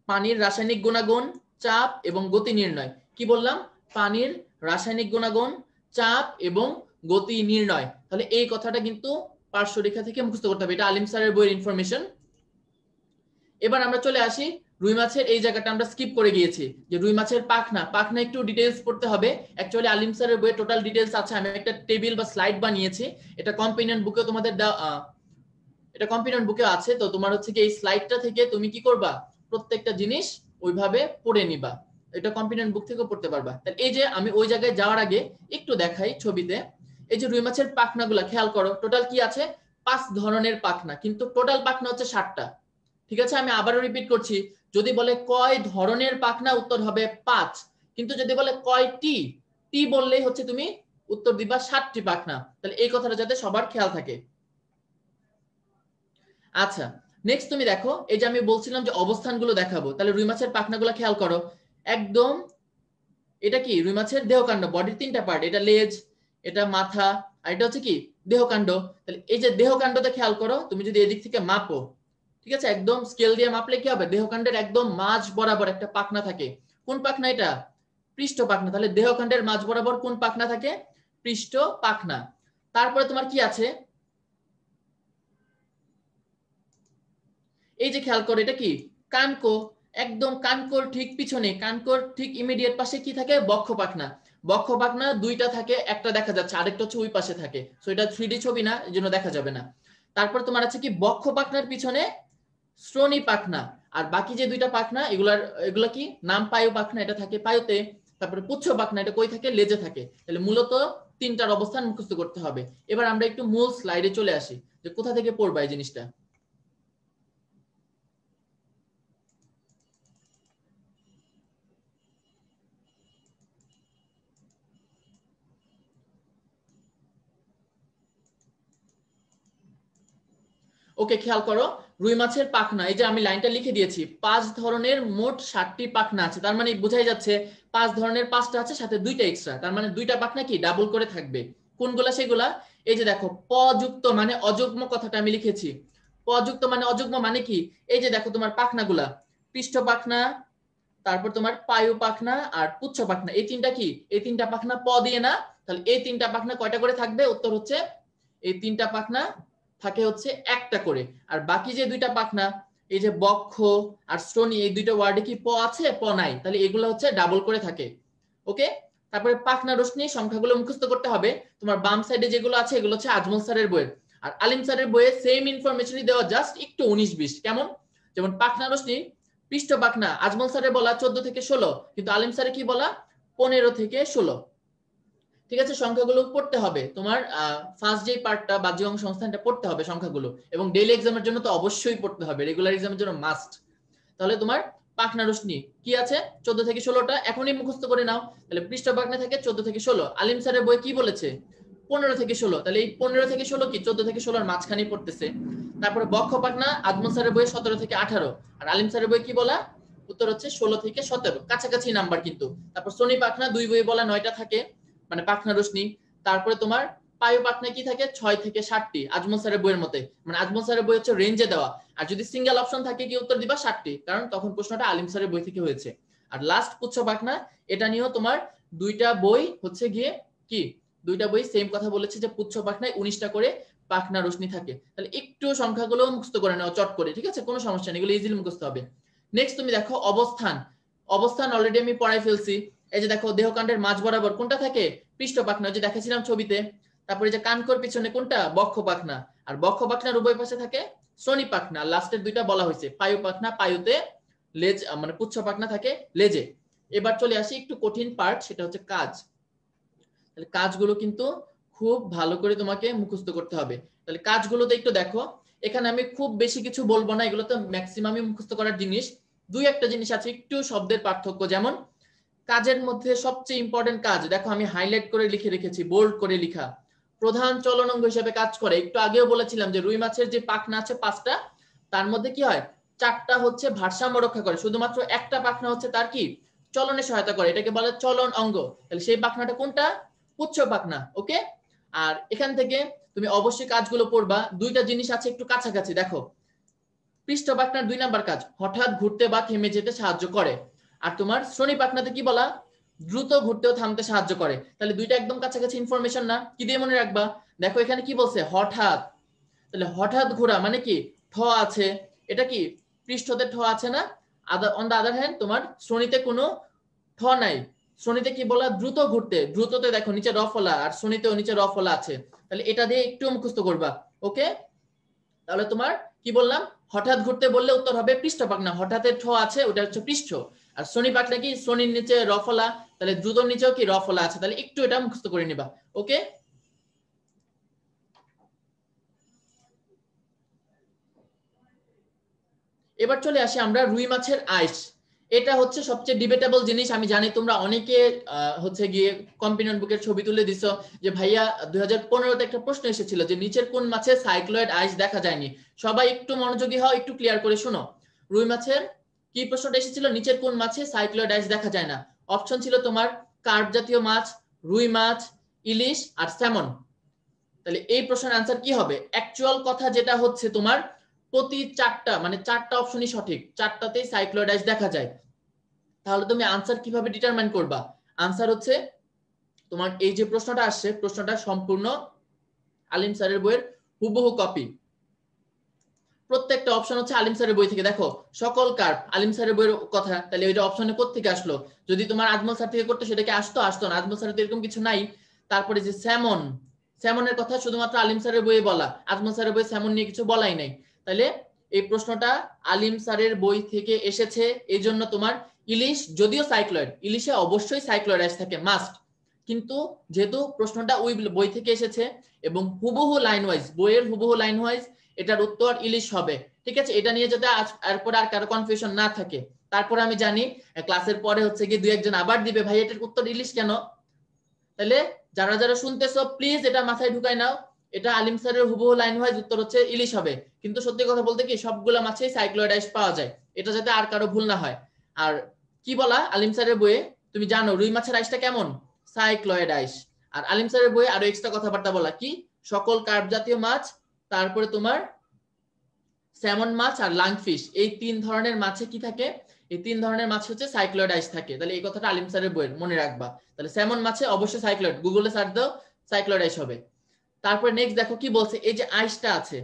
পানির রাসায়নিক গুণাগুণ, চাপ এবং গতি নির্ণয়। কি বললাম, পানির রাসায়নিক গুণাগুণ, চাপ এবং গতি নির্ণয়। তাহলে এই কথাটা কিন্তু পার্শ্ব রেখা থেকে মুখস্থ করতে হবে, এটা আলিম স্যারের বইয়ের ইনফরমেশন। এবার আমরা চলে আসি, রুই মাছের এই জায়গাটা আমরা স্কিপ করে গিয়েছি, যে রুই মাছের পাখনা একটু ডিটেইলস পড়তে হবে। অ্যাকচুয়ালি আলিম স্যারের বইয়ে টোটাল ডিটেইলস আছে, আমি একটা টেবিল বা স্লাইড বানিয়েছি, এটা কম্পেনিয়ন বুকে তোমাদের এটা কম্পেনিয়ন বুকে আছে। তো তোমার হচ্ছে কি এই স্লাইডটা থেকে তুমি কি করবা, প্রত্যেকটা জিনিস ওইভাবে পড়ে নিবা, এটা কম্পেনিয়ন বুক থেকে পড়তে পারবা। তাহলে এই যে আমি ওই জায়গায় যাওয়ার আগে একটু দেখাই ছবিতে, এই যে রুই মাছের পাখনাগুলো খেয়াল করো, টোটাল কি আছে, 5 ধরনের পাখনা, কিন্তু টোটাল পাখনা হচ্ছে 7টা। ঠিক আছে, আমি আবারও রিপিট করছি, যদি বলে কয় ধরনের পাখনা, উত্তর হবে 5, কিন্তু যদি বলে কয়টি, টি বললেই হচ্ছে তুমি উত্তর দিবা 7টি পাখনা। তাহলে এই কথাটা যাতে সবার খেয়াল থাকে। আচ্ছা, নেক্সট তুমি দেখো, এই যে আমি বলছিলাম যে অবস্থানগুলো দেখাবো, তাহলে রুই মাছের পাখনাগুলো খেয়াল করো, একদম এটা কি রুই মাছের দেহকাণ্ড, বডির 3টা পার্ট, এটা লেজ, এটা মাথা, আর এটা হচ্ছে কি দেহকাণ্ড। তাহলে এই যে দেহকাণ্ডতে খেয়াল করো, তুমি যদি এদিক থেকে মাপো, ঠিক আছে, একদম স্কেল দিয়ে মাপলে কি হবে, দেহকাণ্ডের একদম মাঝ বরাবর একটা পাখনা থাকে। কোন পাখনা এটা, পৃষ্ঠ পাখনা। তাহলে দেহকাণ্ডের মাঝ বরাবর কোন পাখনা থাকে, পৃষ্ঠ পাখনা। তারপরে তোমার কি আছে, এই যে খেয়াল করো, এটা কি কানকো, একদম কানকোর ঠিক পিছনে, কানকোর ঠিক ইমিডিয়েট পাশে কি থাকে, বক্ষ পাখনা। বক্ষ পাখনা দুইটা থাকে, একটা দেখা যাচ্ছে, আরেকটা হচ্ছে ওই পাশে থাকে, সো এটা 3D ছবি না, এই জন্য দেখা যাবে না। তারপর তোমার আছে কি বক্ষ পাখনার পিছনে শ্রোণী পাখনা, আর বাকি যে দুইটা পাখনা এগুলা কি নাম পায়ু পাখনা, এটা থাকে পায়ুতে। তারপরে পুচ্ছ পাখনা, এটা কই থাকে, লেজে থাকে। তাহলে মূলত 3টার অবস্থান মুখস্থ করতে হবে। এবার আমরা একটু মূল স্লাইডে চলে আসি, যে কোথা থেকে পড়বা এই জিনিসটা। ওকে, খেয়াল করো, রুই মাছের পাখনা, এই যে আমি লাইনটা লিখে দিয়েছি, 5 ধরনের মোট 60টি পাখনা আছে, তার মানে বোঝাই যাচ্ছে 5 ধরনের 5টা আছে, সাথে 2টা এক্সট্রা, তার মানে 2টা পাখনা কি ডাবল করে থাকবে। কোনগুলা সেগুলা? এই যে দেখো পযুক্ত মানে অযুগ্ম কথাটা আমি লিখেছি। পযুক্ত মানে অযুগ্ম মানে কি? এই যে দেখো তোমার পাখনাগুলা, পৃষ্ঠ পাখনা, তারপর তোমার পায়ু পাখনা আর পুচ্ছ পাখনা, এই তিনটা কি? এই তিনটা পাখনা প দিয়ে না, তাহলে এই তিনটা পাখনা কয়টা করে থাকবে? উত্তর হচ্ছে এই তিনটা পাখনা থাকে হচ্ছে একটা করে। আর বাকি যে 2টা পাখনা, এই যে বক্ষ আর শ্রোণী, এই 2টা ওয়ার্ডে কি প আছে? প নাই, তাহলে এগুলো হচ্ছে ডাবল করে থাকে। ওকে, তারপরে পাখনা রশ্মি সংখ্যাগুলো মুখস্থ করতে হবে। তোমার বাম সাইডে যেগুলো আছে এগুলো হচ্ছে আজমল স্যারের বইয়ের, আর আলিম স্যারের বইয়ে সেম ইনফরমেশনই দেওয়া, জাস্ট একটু 19-20। কেমন? যেমন পাখনা রশ্মি পৃষ্ঠ পাখনা আজমল স্যারের বলা 14 থেকে 16, কিন্তু আলিম স্যারে কি বলা? 15 থেকে 16। ঠিক আছে, সংখ্যাগুলো পড়তে হবে তোমার। ফার্স্ট যে পার্টটা বা যে অংশ সংস্থানটা পড়তে হবে সংখ্যাগুলো, এবং ডেইলি এক্সামের জন্য তো অবশ্যই পড়তে হবে, রেগুলার এক্সামের জন্য মাস্ট। তাহলে তোমার পাখনা রশ্মি কি আছে? 14 থেকে 16টা এখনই মুখস্থ করে নাও। তাহলে পৃষ্ঠ পাখনা থেকে 14 থেকে 16, আলিম স্যারের বই কি বলেছে? 15 থেকে 16, তাহলে এই 15 থেকে 16 কি 14 থেকে 16 এর মাঝখানেই পড়তেছে। তারপরে বক্ষ পাখনা আজমল স্যারের বই 17 থেকে 18, আর আলিম স্যারের বই কি বলা? উত্তর হচ্ছে 16 থেকে 17, কাছাকাছি নাম্বার কিন্তু। তারপর শনি পাখনা দুই বই বলা 9টা থাকে, মানে পাখনা রশ্মি। তারপরে তোমার পায়ু পাখনা কি থাকে? 6 থেকে 7টি, আজমল স্যারের বইয়ের মতে, মানে আজমল স্যারের বই হচ্ছে রেঞ্জে দেওয়া। আর যদি সিঙ্গেল অপশন থাকে কি উত্তর দিবা 7টি, কারণ তখন প্রশ্নটা আলিম স্যারের বই থেকে হয়েছে। আর লাস্ট পুচ্ছ পাখনা, এটা নিয়েও তোমার 2টা বই হচ্ছে গিয়ে কি, 2টা বই সেম কথা বলেছে যে পুচ্ছ পাখনায় 19টা করে পাখনা রশ্মি থাকে। তাহলে একটু সংখ্যাগুলো মুখস্থ করে নাও চট করে, ঠিক আছে, কোনো সমস্যা নেই, এগুলো ইজিলি মুখস্থ হবে। নেক্সট তুমি দেখো অবস্থান। অবস্থান অলরেডি আমি পড়াই ফেলছি। এই যে দেখো দেহকাণ্ডের মাঝ বরাবর কোনটা থাকে? পৃষ্ঠ পাখনা, যে দেখাছিলাম ছবিতে। তারপরে যে কানকর পিছনে কোনটা? বক্ষ পাখনা। আর বক্ষ পাখনার উভয় পাশে থাকে শনি পাখনা। লাস্টের 2টা বলা হয়েছে পায়ু পাখনা, পায়ুতে লেজ মানে পুচ্ছ পাখনা থাকে লেজে। এবার চলে আসি একটু কঠিন পার্ট, সেটা হচ্ছে কাজ। তাহলে কাজগুলো কিন্তু খুব ভালো করে তোমাকে মুখস্থ করতে হবে। তাহলে কাজগুলোতে একটু দেখো, এখানে আমি খুব বেশি কিছু বলবো না, এগুলো তো ম্যাক্সিমামই মুখস্থ করার জিনিস। 2-1টা জিনিস আছে একটু শব্দের পার্থক্য। যেমন কাজের মধ্যে সবচেয়ে ইম্পর্টেন্ট কাজ, দেখো আমি হাইলাইট করে লিখে রেখেছি, বোল্ড করে লিখা, প্রধান চলনাঙ্গ হিসেবে কাজ করে। একটু আগেও বলেছিলাম যে রুই মাছের যে পাখনা আছে 5টা, তার মধ্যে কি হয়? 4টা হচ্ছে ভারসাম্য রক্ষা করে, শুধুমাত্র একটা পাখনা হচ্ছে তার কি চলনে সহায়তা করে, এটাকে বলে চলন অঙ্গ। তাহলে সেই পাখনাটা কোনটা? পুচ্ছ পাখনা। ওকে, আর এখান থেকে তুমি অবশ্যই কাজগুলো পড়বা। 2টা জিনিস আছে একটু কাছাকাছি, দেখো পৃষ্ঠ পাখনার 2 নাম্বার কাজ হঠাৎ ঘুরতে বা থেমে যেতে সাহায্য করে, আর তোমার শনি পাখনাতে কি বলা? দ্রুত ঘুরতেও থামতে সাহায্য করে। তাহলে 2টা একদম কাছাকাছি ইনফরমেশন না? কি দিয়ে মনে রাখবা? দেখো এখানে কি বলছে? হঠাৎ। তাহলে হঠাৎ ঘোরা মানে কি? ঠ আছে, এটা কি পৃষ্ঠতে ঠ আছে না? অন দা আদার হ্যান্ড তোমার শ্রোণীতে কোনো ঠ নাই। শ্রোণীতে কি বলা? দ্রুত ঘুরতে, দ্রুততে দেখো নিচে র ফলা, আর শ্রোণীতেও নিচে র ফলা আছে। তাহলে এটা দিয়ে একটু মুখস্থ করবা। ওকে, তাহলে তোমার কি বললাম? হঠাৎ ঘুরতে বললে উত্তর হবে পৃষ্ঠ পাখনা, হঠাৎের ঠ আছে ওটা হচ্ছে পৃষ্ঠ। আর শনি পাখনা কি? শনির নিচে র ফলা, তাহলে দ্রুতর নিচেও কি র ফলা আছে, তাহলে একটু এটা মুখস্থ করে নিবা। ওকে, এবার চলে আসি আমরা রুই মাছের আইস। এটা হচ্ছে সবচেয়ে ডিবেটেবল জিনিস। আমি জানি তোমরা অনেকে হচ্ছে গিয়ে কম্পিনিয়ন বুকের ছবি তুলে দিছো যে ভাইয়া 2015তে একটা প্রশ্ন এসেছিল যে নিচের কোন মাছে সাইক্লয়েড আইস দেখা যায়নি। সবাই একটু মনোযোগী হও, একটু ক্লিয়ার করে শুনো। রুই মাছের কি প্রশ্নটা এসেছিল? নিচের কোন মাছে সাইক্লয়েড আইস দেখা যায় না? অপশন ছিল তোমার কার্প জাতীয় মাছ, রুই মাছ, ইলিশ আর স্যামন। তাহলে এই প্রশ্নের আনসার কি হবে? অ্যাকচুয়াল কথা যেটা হচ্ছে তোমার প্রতি 4টা মানে 4টা অপশনই সঠিক, 4টাতেই সাইক্লয়েড আইস দেখা যায়। তাহলে তুমি আনসার কিভাবে ডিটারমাইন করবা? আনসার হচ্ছে তোমার এই যে প্রশ্নটা আসছে, প্রশ্নটা সম্পূর্ণ আলিম স্যারের বইয়ের হুবহু কপি। প্রত্যেকটা অপশন হচ্ছে আলিম স্যারের বই থেকে। দেখো সকল কার্প আলিম স্যারের বইয়ের কথা, তাহলে ওইটা অপশনে কোত্থেকে আসলো? যদি তোমার আজমল স্যার থেকে করতে সেটাকে আসতো না, আজমল স্যারের তো এরকম কিছু নাই। তারপরে যে স্যামন, স্যামনের কথা শুধুমাত্র আলিম স্যারের বইয়ে বলা, আজমল স্যারের বই স্যামন নিয়ে কিছু বলাই নাই। তাহলে এই প্রশ্নটা আলিম স্যারের বই থেকে এসেছে। এই জন্য তোমার ইলিশ যদিও সাইক্লয়েড, ইলিশে অবশ্যই সাইক্লয়েড আইস থাকে মাস্ট, কিন্তু যেহেতু প্রশ্নটা ওই বই থেকে এসেছে এবং হুবহু লাইন ওয়াইজ, বইয়ের হুবহু লাইন ওয়াইজ এটার উত্তর ইলিশ হবে। ঠিক আছে, এটা নিয়ে যাতে এরপর আর কারো কনফিউশন না থাকে। তারপর আমি জানি ক্লাসের পরে হচ্ছে কি 2-1 জন আবার দিবে ভাই এটার উত্তর ইলিশ কেন। তাহলে যারা যারা শুনতেছো প্লিজ এটা মাথায় ঢুকাই নাও, এটা আলিম স্যারের হুবহু লাইন ওয়াইজ উত্তর হচ্ছে ইলিশ হবে, কিন্তু সত্যি কথা বলতে কি সবগুলা মাছেই সাইক্লয়েড আইস পাওয়া যায়, এটা যাতে আর কারো ভুল না হয়। আর কি বলা আলিম স্যারের বইয়ে তুমি জানো রুই মাছের আইসটা কেমন, সাইক্লয়েড আইস। আর আলিম স্যারের বইয়ে আরো এক্সট্রা কথাবার্তা বলা কি সকল কার্প জাতীয় মাছ, তারপরে তোমার স্যামন মাছ আর লাংফিশ, এই 3 ধরনের মাছে কি থাকে, এই 3 ধরনের মাছ হচ্ছে সাইক্লয়েড আইস থাকে। তাহলে এই কথাটা আলিম স্যারের বইয়ের মনে রাখবা। তাহলে স্যামন মাছে অবশ্যই সাইক্লয়েড, গুগলে সার্চ দাও সাইক্লয়েড আইস হবে। তারপর নেক্সট দেখো কি বলছে, এই যে আইসটা আছে,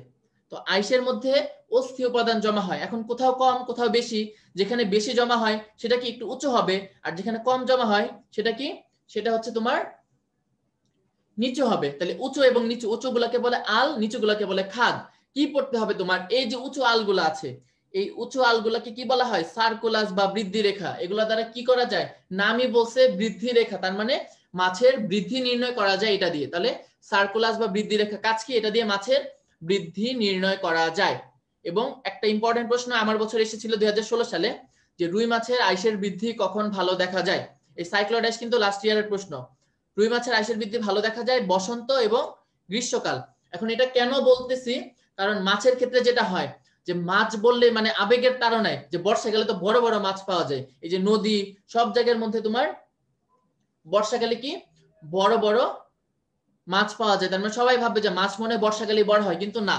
তো আইসের মধ্যে অস্থি উপাদান জমা হয়, এখন কোথাও কম কোথাও বেশি, যেখানে বেশি জমা হয় সেটা কি একটু উঁচু হবে, আর যেখানে কম জমা হয় সেটা কি, সেটা হচ্ছে তোমার নিচু হবে। তাহলে উঁচু এবং নিচু, উঁচু গুলাকে বলে আল, নিচু গুলাকে বলে খাদ। কি পড়তে হবে তোমার, এই যে উঁচু আলগুলা আছে, এই উঁচু আলগুলাকে কি বলা হয়, সার্কুলাস বা বৃদ্ধি রেখা। এগুলা দ্বারা কি করা যায়, নামই বলছে বৃদ্ধি রেখা, তার মানে মাছের বৃদ্ধি নির্ণয় করা যায় এটা দিয়ে। তাহলে সার্কুলাস বা বৃদ্ধি রেখা কাজ কি, এটা দিয়ে মাছের বৃদ্ধি নির্ণয় করা যায়। এবং একটা ইম্পর্টেন্ট প্রশ্ন আমার বছর এসেছিল 2016 সালে, যে রুই মাছের আইসের বৃদ্ধি কখন ভালো দেখা যায়। এই সাইক্লয়েড আইস কিন্তু লাস্ট ইয়ারের প্রশ্ন। রুই মাছের আইসের বৃদ্ধি ভালো দেখা যায় বসন্ত এবং গ্রীষ্মকাল। এখন এটা কেন বলতেছি, কারণ মাছের ক্ষেত্রে যেটা হয় যে মাছ বললে মানে আবেগের তাড়নায়, যে বর্ষাকালে তো বড় বড় মাছ পাওয়া যায়, এই যে নদী সব জায়গার মধ্যে তোমার বর্ষাকালে কি বড় বড় মাছ পাওয়া যায়, তার মানে সবাই ভাববে যে মাছ মনে বর্ষাকালে বড় হয়, কিন্তু না।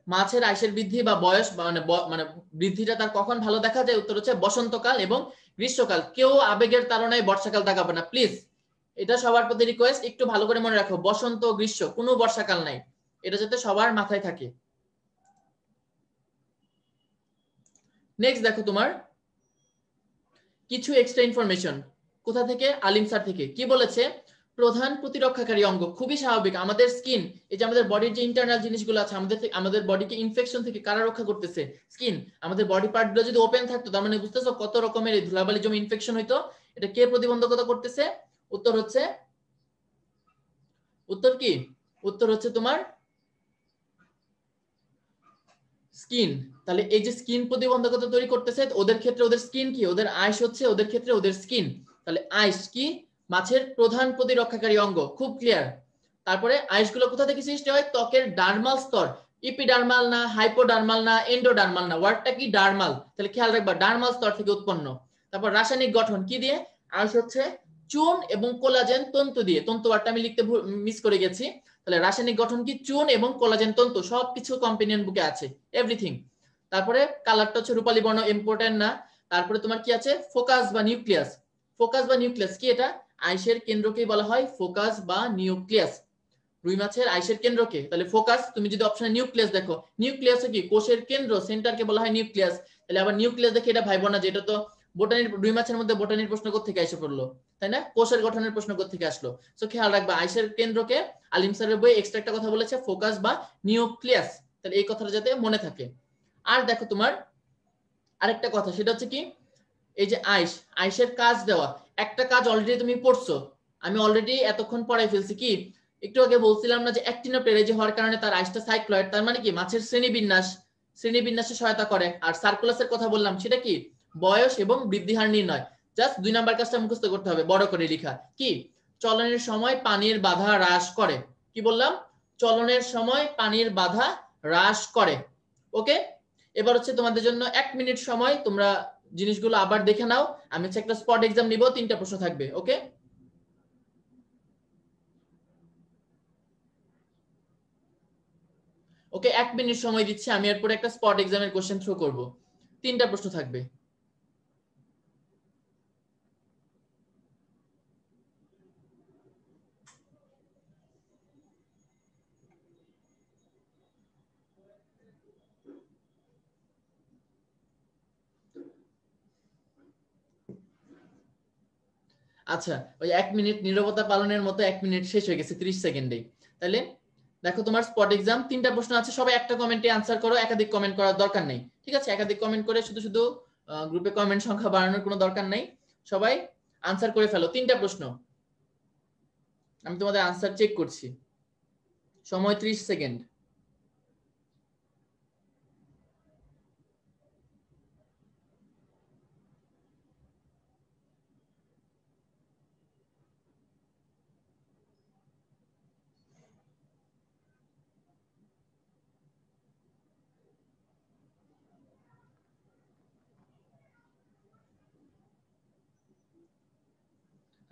মাছের আইসের বৃদ্ধি বা বয়স মানে বৃদ্ধিটা তার কখন ভালো দেখা যায়, উত্তর হচ্ছে বসন্তকাল এবং গ্রীষ্মকাল। কেউ আবেগের তাড়নায় বর্ষাকাল তাকাবে না প্লিজ, এটা সবার প্রতি রিকোয়েস্ট, একটু ভালো করে মনে রাখো বসন্ত গ্রীষ্ম, কোনো বর্ষাকাল নাই, এটা যাতে সবার মাথায় থাকে। নেক্সট দেখো তোমার কিছু এক্সট্রা ইনফরমেশন কোথা থেকে, আলিম স্যার থেকে। কি বলেছে, প্রধান প্রতিরক্ষাকারী অঙ্গ, খুবই স্বাভাবিক, আমাদের স্কিন, এই যে আমাদের বডির যে ইন্টারনাল জিনিসগুলো আছে, আমাদের বডিকে ইনফেকশন থেকে কারা রক্ষা করতেছে, স্কিন। আমাদের বডি পার্টগুলো যদি ওপেন থাকতো, তার মানে বুঝতেছো কত রকমের ধুলাবালি জমে ইনফেকশন হইতো, এটা কে প্রতিবন্ধকতা করতেছে, উত্তর হচ্ছে, উত্তর কি, উত্তর হচ্ছে তোমার স্কিন। তাহলে এই যে স্কিন প্রতিবন্ধকতা তৈরি করতেছে, ওদের ক্ষেত্রে ওদের স্কিন কি, ওদের আইস হচ্ছে ওদের ক্ষেত্রে ওদের স্কিন। তাহলে আইস কি, মাছের প্রধান প্রতিরক্ষাকারী অঙ্গ, খুব ক্লিয়ার। তারপরে আইসগুলো কোথা থেকে সৃষ্টি হয়, ত্বকের ডার্মাল স্তর, ইপিডার্মাল না, হাইপোডার্মাল না, এন্ডোডার্মাল না, ওয়ার্ডটা কি ডার্মাল, তাহলে খেয়াল রাখবা ডার্মাল স্তর থেকে উৎপন্ন। তারপর রাসায়নিক গঠন কি দিয়ে, আইস হচ্ছে চুন এবং কোলাজেন তন্তু দিয়ে, তন্তু ওয়ার্ডটা আমি লিখতে মিস করে গেছি। তাহলে রাসায়নিক গঠন কি চুন এবং কোলাজেন তন্তু, সবকিছু কম্পেনিয়ন বুকে আছে, এভরিথিং। তারপরে কালারটা হচ্ছে রূপালী বর্ণ, ইম্পর্টেন্ট না। তারপরে তোমার কি আছে, ফোকাস বা নিউক্লিয়াস। ফোকাস বা নিউক্লিয়াস কি, এটা আইসের কেন্দ্রকে বলা হয় ফোকাস বা নিউক্লিয়াস। রুই মাছের আইসের কেন্দ্রকে, তাহলে ফোকাস, তুমি যদি অপশনে নিউক্লিয়াস দেখো, নিউক্লিয়াস কি কোষের কেন্দ্র, সেন্টারকে বলা হয় নিউক্লিয়াস। তাহলে আবার নিউক্লিয়াস দেখে এটা ভাইবো না যে এটা তো বোটানির, রুই মাছের মধ্যে বোটানির প্রশ্ন থেকে এসে পড়লো, তাই না, কোষের গঠনের প্রশ্ন থেকে আসলো। সো খেয়াল রাখবা আইসের কেন্দ্রকে আলিম স্যারের বই এক্সট্রা একটা কথা বলেছে ফোকাস বা নিউক্লিয়াস, তাহলে এই কথাটা যাতে মনে থাকে। আর দেখো তোমার আরেকটা কথা, সেটা হচ্ছে কি, এই যে আইস, আইসের কাজ দেওয়া, একটা কাজ অলরেডি তুমি পড়ছো, আমি অলরেডি এতক্ষণ পড়াই ফেলছি। কি, একটু আগে বলছিলাম না যে অ্যাক্টিনোপ্লেরেজি হওয়ার কারণে তার আইসটা সাইক্লয়েড, তার মানে কি মাছের শ্রেণীবিন্যাসে সহায়তা করে। আর সার্কুলাসের কথা বললাম, সেটা কি বয়স এবং বৃদ্ধি হার নির্ণয়। জাস্ট 2 নাম্বার কাজটা মুখস্থ করতে হবে, বড় করে লেখা কি, চলনের সময় পানির বাধা হ্রাস করে। কি বললাম, চলনের সময় পানির বাধা হ্রাস করে। ওকে, এবার হচ্ছে তোমাদের জন্য 1 মিনিট সময়, তোমরা জিনিসগুলো আবার দেখে নাও। আমি হচ্ছে একটা স্পট এক্সাম নিব, 3টা প্রশ্ন থাকবে। ওকে, ওকে 1 মিনিট সময় দিচ্ছি, আমি এরপর একটা স্পট এক্সামের কোশ্চেন থ্রো করব, 3টা প্রশ্ন থাকবে। আচ্ছা, ওই 1 মিনিট নীরবতা পালনের মতো 1 মিনিট শেষ হয়ে গেছে 30 সেকেন্ডে। তাহলে দেখো তোমার স্পট এক্সাম, 3টা প্রশ্ন আছে, সবাই একটা কমেন্টে আনসার করো, একাধিক কমেন্ট করার দরকার নেই, ঠিক আছে, একাধিক কমেন্ট করে শুধু শুধু গ্রুপে কমেন্ট সংখ্যা বাড়ানোর কোনো দরকার নেই, সবাই আনসার করে ফেলো। 3টা প্রশ্ন, আমি তোমাদের আনসার চেক করছি, সময় 30 সেকেন্ড।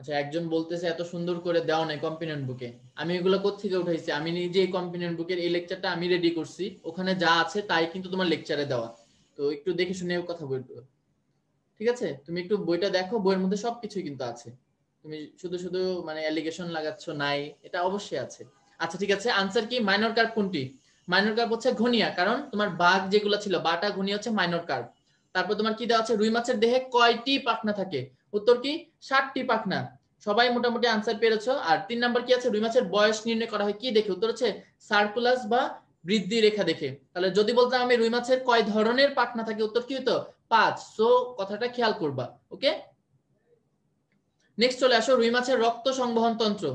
আচ্ছা, একজন বলতেছে এত সুন্দর করে দেওয়া নাই কম্পিনেন্ট বুকে। আমি এগুলো কোত্থেকে উঠাইছি? আমি নিজে কম্পিনেন্ট বুকের এই লেকচারটা আমি রেডি করছি, ওখানে যা আছে তাই কিন্তু তোমার লেকচারে দেওয়া। তো একটু দেখে শুনে কথা বলবো, ঠিক আছে? তুমি একটু বইটা দেখো, বইয়ের মধ্যে সবকিছুই কিন্তু আছে। তুমি শুধু শুধু মানে অ্যালিগেশন লাগাচ্ছ নাই, এটা অবশ্যই আছে। আচ্ছা ঠিক আছে, আনসার কি? মাইনর কার্ভ কোনটি? মাইনর কার্ভ হচ্ছে ঘনিয়া, কারণ তোমার বাঘ যেগুলো ছিল বাটা ঘনিয়া হচ্ছে মাইনর কার্ভ। তারপর তোমার কি দেওয়া আছে? রুই মাছের দেহে কয়টি পাখনা থাকে? উত্তর কি? 60টি পাখনা। সবাই মোটামুটি আনসার পেরেছো। আর 3 নাম্বার কি আছে? রুই মাছের বয়স নির্ণয় করা হয় কি দেখে? উত্তর হচ্ছে সার্কুলাস বা বৃদ্ধি রেখা দেখে। তাহলে যদি বলতাম আমি রুই মাছের কয় ধরনের পাখনা থাকে, উত্তর কি হতো? 5। সো কথাটা খেয়াল করবা। ওকে, নেক্সট চলে আসো, রুই মাছের রক্ত সংবহন তন্ত্র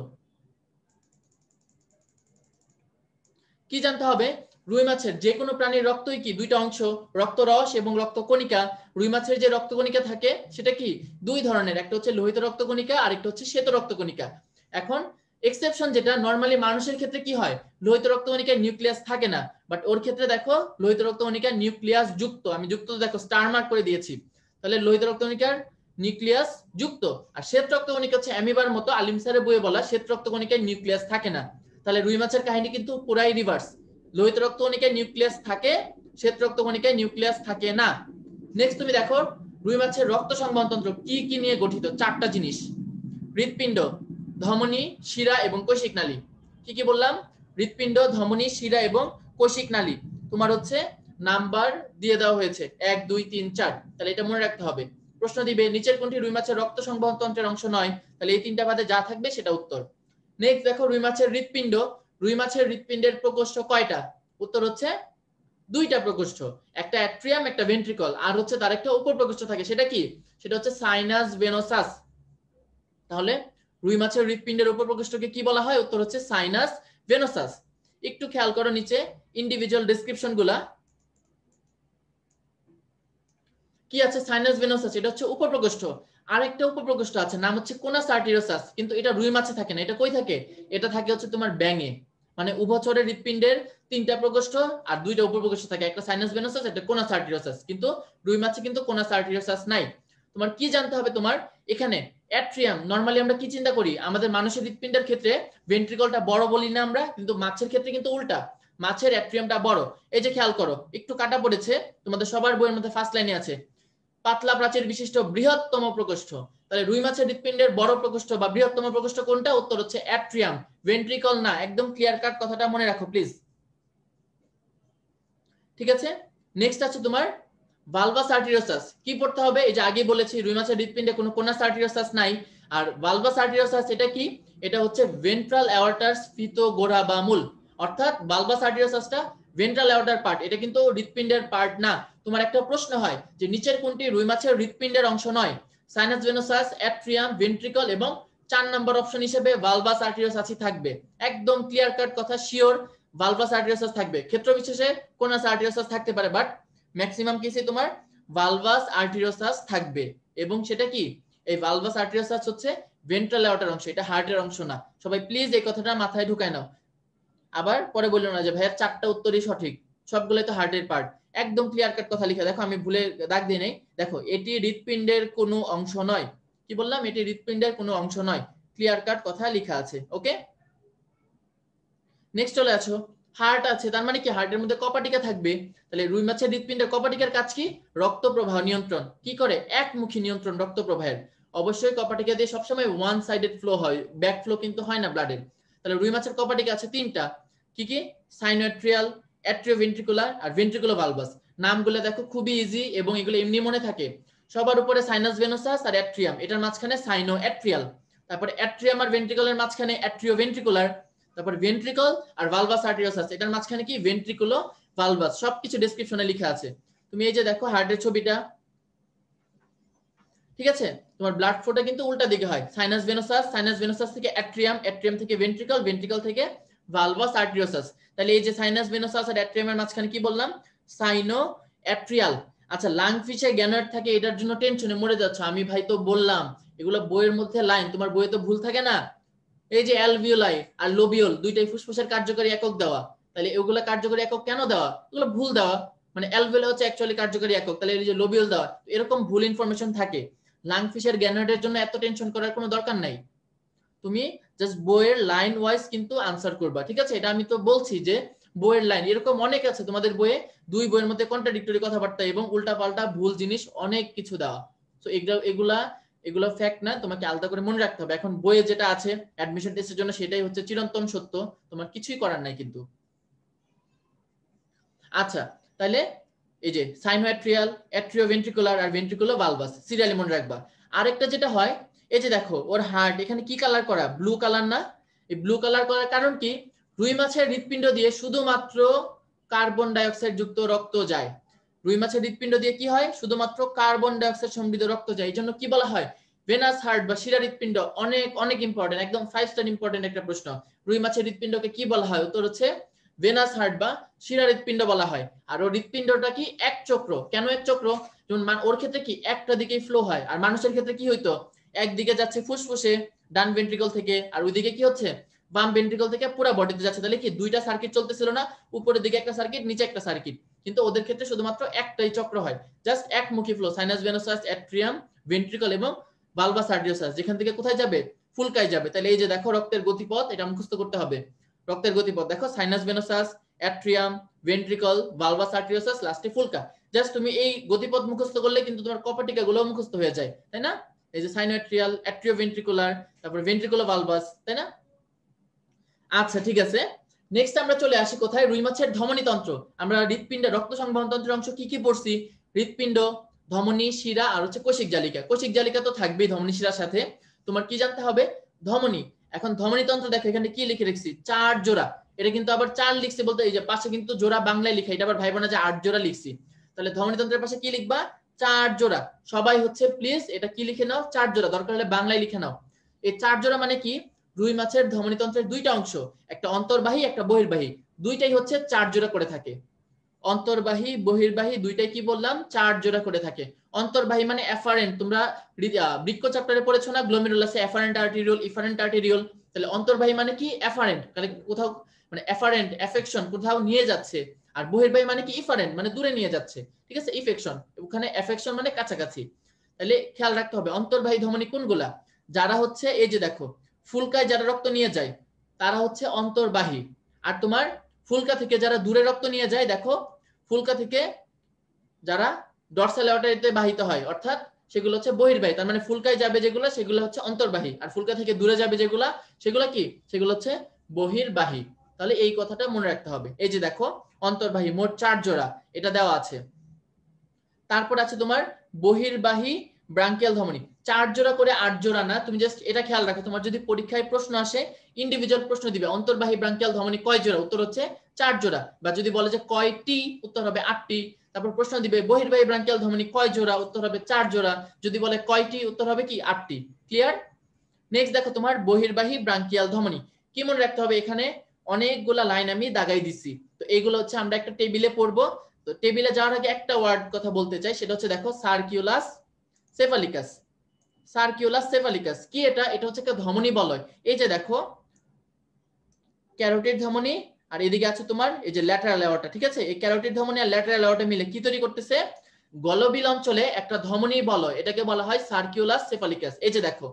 কি জানতে হবে? রুই মাছের যে কোনো প্রাণীর রক্তই কি দুইটা অংশ, রক্তরস এবং রক্তকণিকা। রুই মাছের যে রক্তকণিকা থাকে সেটা কি দুই ধরনের, একটা হচ্ছে লোহিত রক্তকণিকা আর একটা হচ্ছে শ্বেত রক্তকণিকা। এখন এক্সেপশন যেটা, নরমালি মানুষের ক্ষেত্রে কি হয়, লোহিত রক্তকণিকায় নিউক্লিয়াস থাকে না, বাট ওর ক্ষেত্রে দেখো লোহিত রক্তকণিকার নিউক্লিয়াস যুক্ত। আমি যুক্ত দেখো স্টার মার্ক করে দিয়েছি। তাহলে লোহিত রক্তকণিকার নিউক্লিয়াস যুক্ত। আর শ্বেত রক্তকণিকা হচ্ছে অ্যামিবার মতো, আলিম স্যারের বইয়ে বলা শ্বেত রক্তকণিকায় নিউক্লিয়াস থাকে না। তাহলে রুই মাছের কাহিনী কিন্তু পুরাই রিভার্স, লোহিত রক্তকণিকায় নিউক্লিয়াস থাকে, শ্বেত রক্তকণিকায় নিউক্লিয়াস থাকে না। নেক্সট তুমি দেখো, রুই মাছের রক্ত সংবহন তন্ত্র কি কি নিয়ে গঠিত? 4টা জিনিস, হৃৎপিণ্ড, ধমনী, শিরা এবং কৈশিক নালী। কি কি বললাম? হৃৎপিণ্ড, ধমনী, শিরা এবং কৈশিক নালী। তোমার হচ্ছে নাম্বার দিয়ে দেওয়া হয়েছে 1 2 3 4। তাহলে এটা মনে রাখতে হবে। প্রশ্ন দিবে নিচের কোনটি রুই মাছের রক্ত সংবহন তন্ত্রের অংশ নয়? তাহলে এই 3টা বাদে যা থাকবে সেটা উত্তর। নেক্সট দেখো, রুই মাছের হৃৎপিণ্ড, রুই মাছের হৃৎপিণ্ডের প্রকোষ্ঠ কয়টা? উত্তর হচ্ছে 2টা প্রকোষ্ঠ, একটা অ্যাট্রিয়াম একটা ভেন্ট্রিকল, আর হচ্ছে তার একটা উপর প্রকোষ্ঠ থাকে, সেটা কি? সেটা হচ্ছে সাইনাস ভেনোসাস। তাহলে রুই মাছের হৃৎপিণ্ডের উপর প্রকোষ্ঠকে কি বলা হয়? উত্তর হচ্ছে সাইনাস ভেনোসাস। একটু খেয়াল করো নিচে ইন্ডিভিজুয়াল ডেসক্রিপশন গুলা কি আছে। সাইনাস ভেনোসাস এটা হচ্ছে উপর প্রকোষ্ঠ। আরেকটা উপর প্রকোষ্ঠ আছে, নাম হচ্ছে কোনাস আর্টেরিওসাস, কিন্তু এটা রুই মাছে থাকে না। এটা কই থাকে? এটা থাকে হচ্ছে তোমার ব্যাঙে। মানে উভচরের হৃৎপিণ্ডের 3টা প্রকোষ্ঠ আর 2টা উপর প্রকোষ্ঠ থাকে, একটা সাইনাস ভেনোসাস একটা কোনাস আর্টেরিওসাস, কিন্তু রুই মাছে কিন্তু কোনাস আর্টেরিওসাস নাই। তোমার কি জানতে হবে? তোমার এখানে অ্যাট্রিয়াম, নরমালি আমরা কি চিন্তা করি, আমাদের মানুষের হৃৎপিণ্ডের ক্ষেত্রে ভেন্ট্রিকলটা বড় বলি না আমরা, কিন্তু মাছের ক্ষেত্রে কিন্তু উল্টা, মাছের অ্যাট্রিয়ামটা বড়। এই যে খেয়াল করো, একটু কাটা পড়েছে, তোমাদের সবার বইয়ের মধ্যে ফার্স্ট লাইনে আছে পাতলা প্রাচীর বিশিষ্ট বৃহত্তম প্রকোষ্ঠ। তাহলে রুই মাছের হৃৎপিণ্ডের বড় প্রকোষ্ঠ বা বৃহত্তম প্রকোষ্ঠ কোনটা? উত্তর হচ্ছে অ্যাট্রিয়াম, ভেন্ট্রিকল না। একদম ক্লিয়ার কাট কথাটা মনে রাখো প্লিজ, ঠিক আছে? নেক্সট আছে তোমার ভালভাস আর্টেরিওসাস। কি পড়তে হবে? এই যে আগে বলেছি রুই মাছের হৃৎপিণ্ডে কোনো কোনাস আর্টেরিওসাস নাই। আর ভালভাস আর্টেরিওসাস এটা কি? এটা হচ্ছে ভেন্ট্রাল অ্যাওর্টার স্ফীত গোড়া বা মূল। অর্থাৎ ভালভাস আর্টেরিওসাসটা ভেন্ট্রাল অ্যাওর্টার পার্ট, এটা কিন্তু হৃৎপিণ্ডের পার্ট না। তোমার একটা প্রশ্ন হয় যে নিচের কোনটি রুই মাছের হৃৎপিণ্ডের অংশ নয়? সাইনাস ভেনোসাস, অ্যাট্রিয়াম, ভেন্ট্রিকল এবং 4 নম্বর অপশন হিসেবে ভালভাস আর্টেরিওসাসই থাকবে। একদম ক্লিয়ার কাট কথা, শিওর ভালভাস আর্টেরিওসাস থাকবে। ক্ষেত্র বিশেষে কোনাস আর্টেরিওসাস থাকতে পারে, বাট ম্যাক্সিমাম কেসে তোমার ভালভাস আর্টেরিওসাস থাকবে। এবং সেটা কি? এই ভালভাস আর্টেরিওসাস হচ্ছে ভেন্ট্রাল অ্যাওর্টার অংশ, এটা হার্টের অংশ না। সবাই প্লিজ এই কথাটা মাথায় ঢুকায় নাও, আবার পরে বললো না যে ভাইয়া 4টা উত্তরই সঠিক, সবগুলোই তো হার্টের পার্ট। একদম ক্লিয়ার কাট কথা লিখা দেখো, আমি ভুলে দাগ দিয়ে নেই। দেখো, এটি হৃৎপিণ্ডের কোনো অংশ নয়। কি বললাম? এটি হৃৎপিণ্ডের কোনো অংশ নয়, ক্লিয়ার কাট কথা লেখা আছে। ওকে, নেক্সট চলে আসো, হার্ট আছে, তার মানে কি হার্টের মধ্যে কপাটিকা থাকবে। তাহলে রুই মাছের হৃৎপিণ্ডের কপাটিকার কাজ কি? রক্ত প্রবাহ নিয়ন্ত্রণ। কি করে? একমুখী নিয়ন্ত্রণ রক্ত প্রবাহের। অবশ্যই কপাটিকা দিয়ে সবসময় ওয়ান সাইডেড ফ্লো হয়, ব্যাক ফ্লো কিন্তু হয় না ব্লাডের। তাহলে রুই মাছের কপাটিকা আছে 3টা। কি কি? সাইনোএট্রিয়াল, অ্যাট্রিওভেন্ট্রিকুলার আর ভেন্ট্রিকুলোভালভাস। নামগুলো দেখো খুবই ইজি এবং এগুলো এমনি মনে থাকে। সবার উপরে সাইনাস ভেনোসাস আর অ্যাট্রিয়াম, এটার মাঝখানে সাইনোএট্রিয়াল। তারপরে অ্যাট্রিয়াম আর ভেন্ট্রিকলের মাঝখানে অ্যাট্রিওভেন্ট্রিকুলার। তারপর ভেন্ট্রিকল আর ভালভাস আর্টেরিওসাস, এটার মাঝখানে কি? ভেন্ট্রিকুলো ভালভাস। সবকিছু ডেসক্রিপশনে লেখা আছে। তুমি এই যে দেখো হার্টের ছবিটা, ঠিক আছে? তোমার ব্লাড ফ্লোটা কিন্তু উল্টা দিকে হয়, সাইনাস ভেনোসাস, সাইনাস ভেনোসাস থেকে অ্যাট্রিয়াম, অ্যাট্রিয়াম থেকে ভেন্ট্রিকল, ভেন্ট্রিকল থেকে ভালভাস আর্টেরিওসাস। তাহলে এই যে সাইনাস ভেনোসাস আর অ্যাট্রিয়ামের মাঝখানে কি বললাম? সাইনো অ্যাট্রিয়াল। আচ্ছা, লাং ফিশে গ্যানোয়েড থাকে, এটার জন্য টেনশনে মরে যাচ্ছ। আমি ভাই তো বললাম এগুলো বইয়ের মধ্যে লাইন, তোমার বইয়ে তো ভুল থাকে না। এই যে অ্যালভিওলাই আর লোবিওল দুইটাই ফুসফুসের কার্যকরী একক দেওয়া। তাহলে এগুলো কার্যকরী একক কেন দেওয়া? এগুলো ভুল দেওয়া। মানে অ্যালভিওলাই হচ্ছে অ্যাকচুয়ালি কার্যকরী একক, তাহলে এই যে লোবিওল দেওয়া, এরকম ভুল ইনফরমেশন থাকে। লাংফিশের গ্যানোয়েডের জন্য এত টেনশন করার কোনো দরকার নাই, তুমি জাস্ট বইয়ের লাইন ওয়াইজ কিন্তু আনসার করবা, ঠিক আছে? এটা আমি তো বলছি যে বইয়ের লাইন, এরকম অনেক আছে তোমাদের বইয়ে, দুই বইয়ের মধ্যে কন্ট্রাডিক্টরি কথাবার্তা এবং উল্টাপাল্টা ভুল জিনিস অনেক কিছু দেওয়া। তো এগুলা এগুলো ফ্যাক্ট না, তোমাকে আলাদা করে মনে রাখতে হবে। এখন বইয়ে যেটা আছে অ্যাডমিশন টেস্টের জন্য সেটাই হচ্ছে চিরন্তন সত্য, তোমার কিছুই করার নাই কিন্তু। আচ্ছা, তাহলে এই যে সাইনোঅ্যাট্রিয়াল, অ্যাট্রিওভেন্ট্রিকুলার আর ভেন্ট্রিকুলোভালভাস সিরিয়ালি মনে রাখবা। আরেকটা যেটা হয়, এই যে দেখো ওর হার্ট এখানে কি কালার করা, ব্লু কালার না? এই ব্লু কালার করার কারণ কি? রুই মাছের হৃৎপিণ্ড দিয়ে শুধুমাত্র কার্বন ডাইঅক্সাইড যুক্ত রক্ত যায়। রুই মাছের হৃৎপিণ্ড দিয়ে কি হয়? শুধুমাত্র কার্বন ডাইঅক্সাইড সমৃদ্ধ রক্ত যায়। এই জন্য কি বলা হয় ভেনাস হার্ট বা শিরা হৃৎপিণ্ড। অনেক অনেক ইম্পর্টেন্ট, একদম 5 স্টার ইম্পর্টেন্ট একটা প্রশ্ন। রুই মাছের হৃৎপিণ্ডকে কি বলা হয়? উত্তর হচ্ছে ভেনাস হার্ট বা শিরা হৃৎপিণ্ড বলা হয়। আর ওর হৃৎপিণ্ডটা কি এক চক্র। কেন এক চক্র? যেমন ওর ক্ষেত্রে কি একটা দিকেই ফ্লো হয়, আর মানুষের ক্ষেত্রে কি হইতো একদিকে যাচ্ছে ফুসফুসে ডান ভেন্ট্রিকল থেকে, আর ওইদিকে কি হচ্ছে বাম ভেন্ট্রিকল থেকে পুরো বডিতে যাচ্ছে। তাহলে কি দুইটা সার্কিট চলতেছিল না? উপরের দিকে একটা সার্কিট, নিচে একটা সার্কিট। কিন্তু ওদের ক্ষেত্রে শুধুমাত্র একটাই চক্র হয়, জাস্ট একমুখী flow. Sinus venosus, atrium, ventricle এবং ভালভাস আর্টেরিওসাস, যেখান থেকে কোথায় যাবে? ফুলকায় যাবে। তাহলে এই যে দেখো রক্তের গতিপথ, এটা মুখস্থ করতে হবে। রক্তের গতিপথ দেখো sinus venosus, atrium, ventricle, bulbus arteriosus, লাস্টে ফুলকা। জাস্ট তুমি এই গতিপথ মুখস্থ করলে কিন্তু তোমার কপাটিকা গুলো মুখস্থ হয়ে যায়, তাই না? এই যে সাইনোঅ্যাট্রিয়াল, অ্যাট্রিওভেন্ট্রিকুলার, তারপর ভেন্ট্রিকুলোভালভাস, তাই না? আচ্ছা ঠিক আছে, নেক্সট আমরা চলে আসি কোথায়? রুই মাছের ধমনীতন্ত্র। আমরা হৃৎপিণ্ডের রক্ত সংবহন তন্ত্রের অংশ কি কি পড়ছি? হৃৎপিণ্ড, ধমনী, শিরা আর হচ্ছে কোষিক জালিকা। কোষিক জালিকা তো থাকবেই ধমনী শিরার সাথে। তোমার কি জানতে হবে? ধমনী। এখন ধমনীতন্ত্র দেখো এখানে কি লিখে রেখেছি, 4 জোড়া। এটা কিন্তু আবার 4 লিখছি বলতে এই যে পাশে কিন্তু জোড়া বাংলায় লিখা, এটা আবার ভাইবো না যে 8 জোড়া লিখছি। তাহলে ধমনীতন্ত্রের পাশে কি লিখবা? 4 জোড়া। সবাই হচ্ছে প্লিজ এটা কি লিখে নাও, 4 জোড়া, দরকার হলে বাংলায় লিখে নাও। এই 4 জোড়া মানে কি? রুই মাছের ধমনীতন্ত্রের দুইটা অংশ, একটা অন্তর্বাহী একটা বহির্বাহী, দুইটাই হচ্ছে 4 জোড়া করে থাকে। অন্তর্বাহী বহির্বাহী দুইটাই কি বললাম? 4 জোড়া করে থাকে। অন্তর্বাহী মানে এফারেন্ট, তোমরা বৃক্ক চ্যাপ্টারে পড়েছো না গ্লোমেরুলাসে এফারেন্ট আর্টেরিওল, ইফারেন্ট আর্টেরিওল। তাহলে অন্তর্বাহী মানে কি? এফারেন্ট, তাহলে কোথাও মানে এফারেন্ট এফেকশন কোথাও নিয়ে যাচ্ছে। আর বহির্বাহী মানে কি? ইফারেন্ট মানে দূরে নিয়ে যাচ্ছে, ঠিক আছে? ইফেকশন, ওখানে এফেকশন মানে কাছাকাছি। তাহলে খেয়াল রাখতে হবে অন্তর্বাহী ধমনী কোনগুলা? যারা হচ্ছে এই যে দেখো ফুলকায় যারা রক্ত নিয়ে যায় তারা হচ্ছে অন্তর্বাহী। আর তোমার ফুলকা থেকে যারা দূরে রক্ত নিয়ে যায়, দেখো ফুলকা থেকে যারা ডরসাল অ্যার্টারিতে বাহিত হয় অর্থাৎ সেগুলো হচ্ছে বহির্বাহী। তার মানে ফুলকায় যাবে যেগুলো সেগুলো হচ্ছে অন্তর্বাহী, আর ফুলকা থেকে দূরে যাবে যেগুলা সেগুলো কি? সেগুলো হচ্ছে বহির্বাহী। তাহলে এই কথাটা মনে রাখতে হবে। এই যে দেখো অন্তর্বাহী মোট 4 জোড়া, এটা দেওয়া আছে। তারপর আছে তোমার বহির্বাহী ব্রাঙ্কিয়াল ধমনী, 4 জোড়া করে 8 জোড়া না। তুমি জাস্ট এটা খেয়াল রাখো, তোমার যদি পরীক্ষায় প্রশ্ন আসে ইন্ডিভিজুয়াল প্রশ্ন দিবে অন্তর্বাহী ব্রাঙ্কিয়াল ধমনী কয় জোড়া, উত্তর হচ্ছে 4 জোড়া। বা যদি বলে যে কয়টি, উত্তর হবে 8টি। তারপর প্রশ্ন দিবে বহির্বাহী ব্রাঙ্কিয়াল ধমনী কয় জোড়া, উত্তর হবে 4 জোড়া। যদি বলে কয়টি, উত্তর হবে কি 8টি। ক্লিয়ার? নেক্সট দেখো তোমার বহির্বাহী ব্রাঙ্কিয়াল ধমনী কি মনে রাখতে হবে? এখানে অনেকগুলা লাইন আমি দাগাই দিছি, তো এইগুলো হচ্ছে আমরা একটা টেবিলে পড়বো। তো টেবিলে যাওয়ার আগে একটা ওয়ার্ড কথা বলতে চাই, সেটা হচ্ছে দেখো সার্কিউলাস সেফালিকাস। সার্কিউলাস সেফালিকাস কি? এটা এটা হচ্ছে একটা ধমনী বলয়। এই যে দেখো ক্যারোটিড ধমনী, আর এদিকে আছে তোমার এই যে ল্যাটারাল অ্যাওর্টা, ঠিক আছে? এই ক্যারোটিড ধমনী আর ল্যাটারাল অ্যাওর্টা মিলে কি তৈরি করতেছে? গলবিল অঞ্চলে একটা ধমনী বলয়, এটাকে বলা হয় সার্কিউলাস সেফালিকাস। এই যে দেখো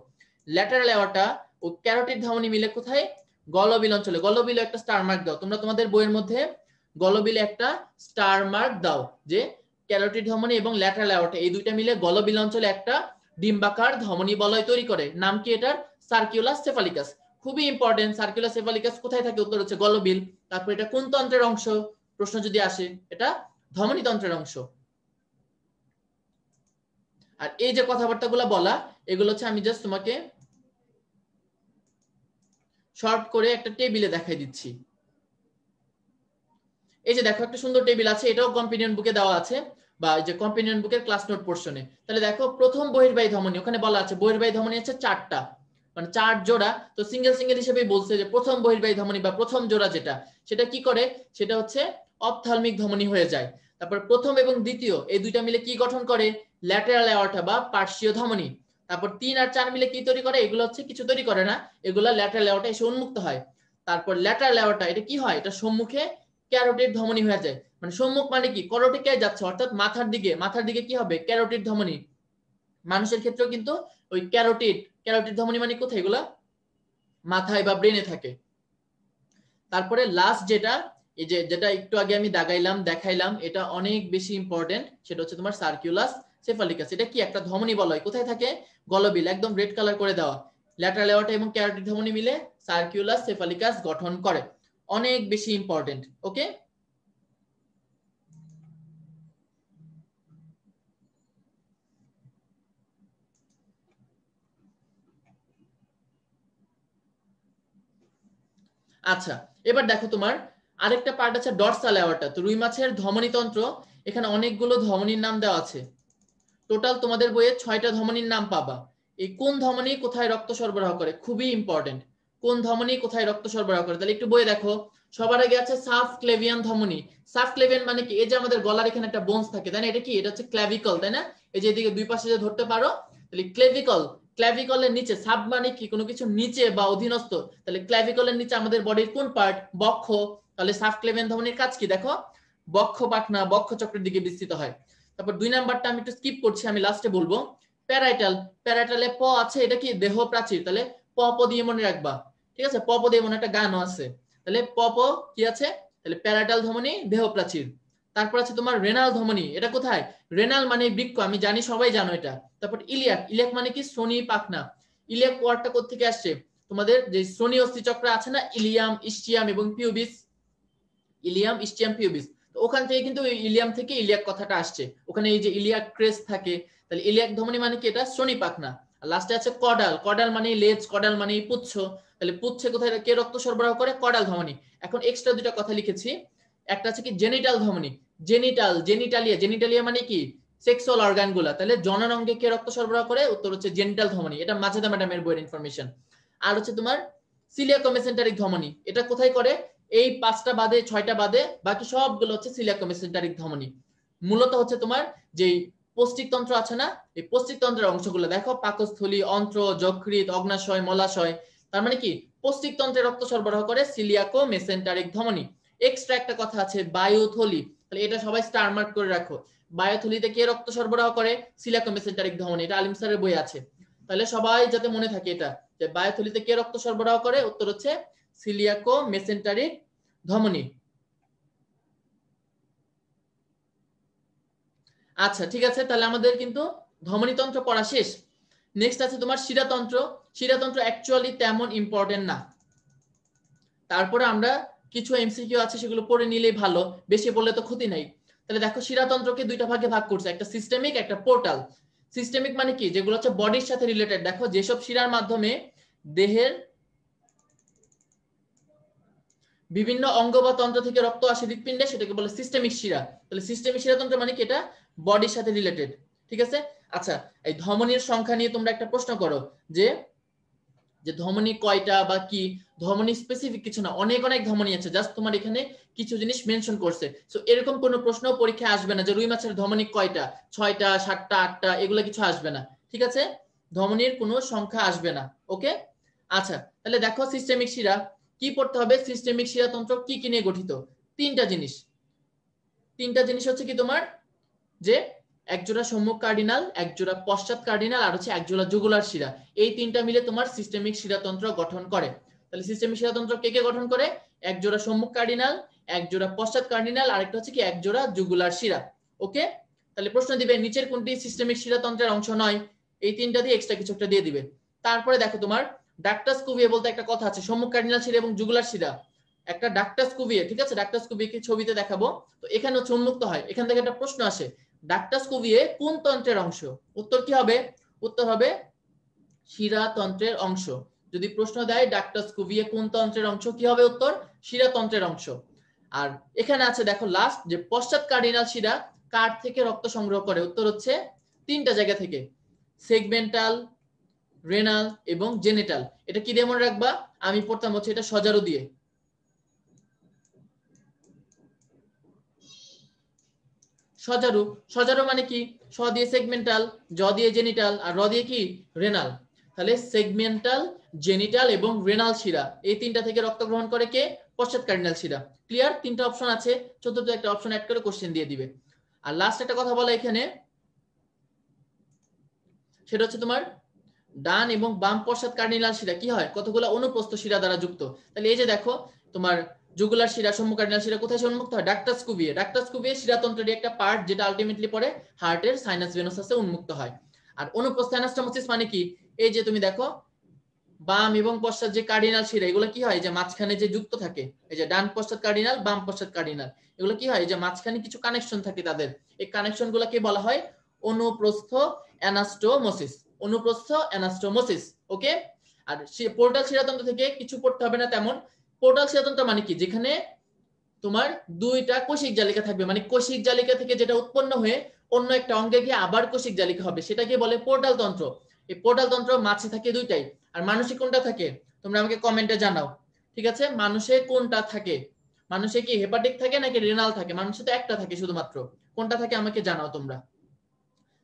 ল্যাটারাল অ্যাওর্টা ও ক্যারোটিড ধমনী মিলে কোথায়? গলবিল অঞ্চলে। গলবিলে একটা স্টার মার্ক দাও, তোমরা তোমাদের বইয়ের মধ্যে গলবিলে একটা স্টার মার্ক দাও যে ক্যারোটিড ধমনী এবং ল্যাটারাল অ্যাওর্টা এই দুইটা মিলে গলবিল অঞ্চলে একটা ডিম্বাকার ধমনী বলয় তৈরি করে। নাম কি এটার? সার্কিউলাস সেফালিকাস। খুবই ইম্পর্টেন্ট। সার্কুলার সেফালিকাস কোথায় থাকে? উত্তর হচ্ছে গলবিল। তারপর এটা কোন তন্ত্রের অংশ? প্রশ্ন যদি আসে এটা ধমনী তন্ত্রের অংশ। আর এই যে কথাবার্তাগুলো বলা এগুলো হচ্ছে আমি জাস্ট তোমাকে শর্ট করে একটা টেবিলে দেখাই দিচ্ছি। এই যে দেখো একটা সুন্দর টেবিল আছে, এটাও কম্পিনিয়ন বুকে দেওয়া আছে বা এই যে কম্পিনিয়ন বুকের ক্লাস নোট পোরশনে। তাহলে দেখো প্রথম বহির্বাহী ধমনী, ওখানে বলা আছে বহির্বাহী ধমনী হচ্ছে 4টা, মানে 4 জোড়া। তো সিঙ্গেল সিঙ্গেল হিসেবে বলছে যে প্রথম বহির্বাহী ধমনী বা প্রথম জোড়া যেটা, সেটা কি করে? সেটা হচ্ছে অপথ্যালমিক ধমনী হয়ে যায়। তারপর প্রথম এবং দ্বিতীয় এই দুইটা মিলে কি গঠন করে? ল্যাটেরাল অ্যাওর্টা বা পার্শ্বীয় ধমনী। তারপর 3 আর 4 মিলে কি তৈরি করে? এগুলো হচ্ছে কিছু তৈরি করে না, এগুলা ল্যাটেরাল অ্যাওর্টা এসে উন্মুক্ত হয়। তারপর ল্যাটারাল অ্যাওর্টা এটা কি হয়? এটা সম্মুখে ক্যারোটিড ধমনী হয়ে যায়। মানে সম্মুখ মানে কি? করোটিকায় যাচ্ছে অর্থাৎ মাথার দিকে, মাথার দিকে কি হবে? ক্যারোটিড ধমনী। মানুষের ক্ষেত্রেও কিন্তু ওই ক্যারোটিড ধমনী মানে কোথায়, এগুলা মাথায় বা ব্রেনে থাকে। তারপরে লাস্ট যেটা, এই যেটা একটু আগে আমি দাগাইলাম দেখাইলাম, এটা অনেক বেশি ইম্পর্টেন্ট, সেটা হচ্ছে তোমার সার্কিউলাস সেফালিকাস। এটা কি একটা ধমনী বলয়, কোথায় থাকে, গলবিল, একদম রেড কালার করে দেওয়া। ল্যাটারাল এওর্টা এবং ক্যারোটিড ধমনী মিলে সার্কিউলাস সেফালিকাস গঠন করে, অনেক বেশি ইম্পর্টেন্ট। ওকে, আচ্ছা এবার দেখো তোমার আরেকটা পার্ট আছে ডরসাল এওর্টা। তো রুই মাছের ধমনী তন্ত্র, এখানে অনেকগুলো ধমনীর নাম দেওয়া আছে। টোটাল তোমাদের বইয়ে 6টা ধমনীর নাম পাবা। এই কোন ধমনী কোথায় রক্ত সরবরাহ করে, খুবই ইম্পর্টেন্ট, কোন ধমনী কোথায় রক্ত সরবরাহ করে। তাহলে একটু বইয়ে দেখো, সবার আগে আছে সাবক্লেভিয়ান ধমনী। সাবক্লেভিয়ান মানে কি, এই যে আমাদের গলার এখানে একটা বোনস থাকে তাই না, এটা কি, এটা হচ্ছে ক্ল্যাভিকল তাই না, এই যে এদিকে দুই পাশে যে ধরতে পারো, তাহলে ক্লেভিকল, ক্ল্যাভিকলের নিচে, সাব মানে কি কোনো কিছু নিচে বা অধীনস্থ, তাহলে ক্ল্যাভিকলের নিচে আমাদের বডির কোন পার্ট, বক্ষ। তাহলে সাবক্লেভিয়ান ধমনীর কাজ কি দেখো, বক্ষ পাখনা, বক্ষ চক্রের দিকে বিস্তৃত হয়। তারপর 2 নাম্বারটা আমি একটু স্কিপ করছি, আমি লাস্টে বলবো। প্যারাইটাল, প্যারাইটালে প আছে, এটা কি দেহ প্রাচীর, তাহলে প প দিয়ে মনে রাখবা, ঠিক আছে, প প দিয়ে মনে একটা গানও আছে, তাহলে প প কি আছে, তাহলে প্যারাইটাল ধমনী দেহ প্রাচীর। তারপর আছে তোমার রেনাল ধমনী, এটা কোথায়, রেনাল মানে বৃক্ক, আমি জানি সবাই জানো এটা। তারপর ইলিয়াক, ইলিয়াক মানে কি শ্রোণী পাখনা। ইলিয়াক ওয়ার্ডটা কোথা থেকে আসছে, তোমাদের যে শ্রোণী অস্থি চক্র আছে না, ইলিয়াম, ইস্টিয়াম এবং পিউবিস, ইলিয়াম, ইস্টিয়াম, পিউবিস, ওখান থেকে কিন্তু ইলিয়াম থেকে ইলিয়াক কথাটা আসছে, ওখানে এই যে ইলিয়াক ক্রেস্ট থাকে। তাহলে ইলিয়াক ধমনী মানে কি, এটা শ্রোণী পাখনা। আর লাস্টে আছে কডাল, কডাল মানে লেজ, কডাল মানে পুচ্ছ, তাহলে পুচ্ছে কোথায় কে রক্ত সরবরাহ করে, কডাল ধমনী। এখন এক্সট্রা দুটো কথা লিখেছি, একটা আছে কি জেনিটাল ধমনী, জেনিটাল, জেনিটালিয়া, জেনিটালিয়া মানে কি সেক্সুয়াল অর্গান গুলা, তাহলে জননাঙ্গে কে রক্ত সরবরাহ করে, উত্তর হচ্ছে জেনিটাল ধমনী, এটা মাজেদা ম্যাডামের বইয়ের ইনফরমেশন। আর হচ্ছে তোমার সিলিয়াকো মেসেন্টারিক ধমনী, এটা কোথায় করে, এই 5টা বাদে 6টা বাদে বাকি সবগুলো হচ্ছে সিলিয়াকো মেসেন্টারিক ধমনী। মূলত হচ্ছে তোমার যেই পৌষ্টিক তন্ত্র আছে না, এই পৌষ্টিক তন্ত্রের অংশগুলো দেখো, পাকস্থলী, অন্ত্র, যকৃৎ, অগ্নাশয়, মলাশয়, তার মানে কি পৌষ্টিক তন্ত্রে রক্ত সরবরাহ করে সিলিয়াকো মেসেন্টারিক ধমনী। এক্সট্রা একটা কথা আছে বায়ুথলি, তাহলে এটা সবাই স্টার মার্ক করে রাখো, বায়ুথলিতে কে রক্ত সরবরাহ করে, সিলিয়াকো মেসেন্টারিক ধমনী, এটা আলিম স্যারের বই আছে, তাহলে সবাই যাতে মনে থাকে এটা, যে বায়ুথলিতে কে রক্ত সরবরাহ করে, উত্তর হচ্ছে সিলিয়াকো মেসেন্টারিক ধমনী। আচ্ছা ঠিক আছে, তাহলে আমাদের কিন্তু ধমনীতন্ত্র পড়া শেষ। নেক্সট আছে তোমার শিরাতন্ত্র। শিরাতন্ত্র অ্যাকচুয়ালি তেমন ইম্পর্টেন্ট না, তারপরে আমরা কিছু এমসিকিউ আছে সেগুলো পড়ে নিলেই ভালো, বেশি পড়লে তো ক্ষতি নাই। তাহলে দেখো শিরাতন্ত্রকে 2টা ভাগে ভাগ করছে, একটা সিস্টেমিক, একটা পোর্টাল। সিস্টেমিক মানে কি, যেগুলো হচ্ছে বডির সাথে রিলেটেড, দেখো যেসব শিরার মাধ্যমে দেহের বিভিন্ন অঙ্গ বা তন্ত্র থেকে রক্ত আসে হৃৎপিণ্ডে, সেটাকে বলে সিস্টেমিক শিরা। তাহলে সিস্টেমিক শিরাতন্ত্র মানে কি, এটা বডির সাথে রিলেটেড, ঠিক আছে। আচ্ছা এই ধমনীর সংখ্যা নিয়ে তোমরা একটা প্রশ্ন করো, যে যে ধমনী কয়টা বা কি, ধমনী স্পেসিফিক কিছু না, অনেক অনেক ধমনী আছে, জাস্ট তোমার এখানে কিছু জিনিস মেনশন করছে। সো এরকম কোনো প্রশ্ন পরীক্ষায় আসবে না যে রুই মাছের ধমনী কয়টা, 6টা, 7টা, 8টা, এগুলো কিছু আসবে না, ঠিক আছে, ধমনীর কোনো সংখ্যা আসবে না। ওকে, আচ্ছা তাহলে দেখো সিস্টেমিক শিরা কি পড়তে হবে, সিস্টেমিক শিরাতন্ত্র কি কি নিয়ে গঠিত, 3টা জিনিস। 3টা জিনিস হচ্ছে কি তোমার, যে একজোড়া সম্মুখ কার্ডিনাল, একজোড়া পশ্চাৎ কার্ডিনাল, আর হচ্ছে একজোড়া জুগুলার শিরা, এই 3টা মিলে তোমার সিস্টেমিক শিরাতন্ত্র গঠন করে। তাহলে সিস্টেমিক শিরাতন্ত্র কে কে গঠন করে, একজোড়া সম্মুখ কার্ডিনাল, একজোড়া পশ্চাৎ কার্ডিনাল, আরেকটা হচ্ছে কি একজোড়া জুগুলার শিরা। ওকে, তাহলে প্রশ্ন দিবে নিচের কোনটি সিস্টেমিক শিরাতন্ত্রের অংশ নয়, এই 3টা দিয়ে এক্সট্রা কিছু একটা দিয়ে দিবে। তারপরে দেখো তোমার ডাক্টাস কুভিয়ে বলতে একটা কথা আছে, সম্মুখ কার্ডিনাল শিরা এবং জুগুলার শিরা, একটা ডাক্টাস কুভিয়ে, ঠিক আছে, ডাক্টাস কুভিকে ছবিতে দেখাবো, তো এখানে হচ্ছে উন্মুক্ত হয়, এখান থেকে একটা প্রশ্ন আসে, ডাক্টাস কুভিয়ে কোন তন্ত্রের অংশ, উত্তর কি হবে, উত্তর হবে শিরাতন্ত্রের অংশ। যদি প্রশ্ন দেয় ডাক্টাস কুভিয়ে কোন তন্ত্রের অংশ, কি হবে উত্তর, শিরাতন্ত্রের অংশ। আর এখানে আছে দেখো লাস্ট, যে পশ্চাৎ কার্ডিনাল শিরা কার থেকে রক্ত সংগ্রহ করে, উত্তর হচ্ছে 3টা জায়গা থেকে, সেগমেন্টাল, রেনাল এবং জেনিটাল। এটা কি দিয়ে মনে রাখবা, আমি পড়তাম হচ্ছে এটা সজারু দিয়ে, সজারু, সজারু মানে কি, স দিয়ে সেগমেন্টাল, জ দিয়ে জেনিটাল, আর র দিয়ে কি রেনাল। তাহলে সেগমেন্টাল, জেনিটাল এবং রেনাল শিরা, এই 3টা থেকে রক্ত গ্রহণ করে কে, পশ্চাৎ কার্ডিনাল শিরা। ক্লিয়ার, 3টা অপশন আছে, চতুর্থ একটা অপশন অ্যাড করে কোশ্চেন দিয়ে দিবে। আর লাস্ট একটা কথা বলা এখানে, সেটা হচ্ছে তোমার ডান এবং বাম পশ্চাৎ কার্ডিনাল শিরা কি হয়, কতগুলো অনুপ্রস্থ শিরা দ্বারা যুক্ত। তাহলে এই যে দেখো তোমার জুগুলার শিরা, সম্মুখ কার্ডিনাল শিরা কোথায় এসে উন্মুক্ত হয়, ডাক্টাস কুভিয়ে। ডাক্টাস কুভিয়ে শিরাতন্ত্রের একটা পার্ট যেটা আলটিমেটলি পরে হার্টের সাইনাস ভেনাসাসে উন্মুক্ত হয়। আর অনুপ্রস্থ অ্যানাস্টোমোসিস মানে কি, এই যে তুমি দেখো বাম এবং পশ্চাৎ যে কার্ডিনাল শিরা এগুলো কি হয়, যে মাঝখানে যে যুক্ত থাকে, এই যে ডান পশ্চাৎ কার্ডিনাল বাম পশ্চাৎ কার্ডিনাল, এগুলো কি হয় যে মাঝখানে কিছু কানেকশন থাকে তাদের, এই কানেকশন গুলোকে বলা হয় অনুপ্রস্থ অ্যানাস্টোমোসিস। অনুপ্রস্থ অ্যানাস্টোমোসিস, ওকে। আর পোর্টাল শিরাতন্ত্র থেকে কিছু পড়তে হবে না তেমন। পোর্টাল শিরাতন্ত্র মানে কি, যেখানে তোমার দুইটা কোষিক জালিকা থাকবে, মানে কোষিক জালিকা থেকে যেটা উৎপন্ন হয়ে অন্য একটা অঙ্গে গিয়ে আবার কোষিক জালিকা হবে, সেটাকে বলে পোর্টাল তন্ত্র। এই পোর্টাল তন্ত্র মাছে থাকে দুইটাই। আর মানুষে কোনটা থাকে তোমরা আমাকে কমেন্টে জানাও, ঠিক আছে? মানুষে কোনটা থাকে, মানুষে কি হেপাটিক থাকে নাকি রেনাল থাকে? মানুষে তো একটা থাকে শুধুমাত্র, কোনটা থাকে আমাকে জানাও তোমরা।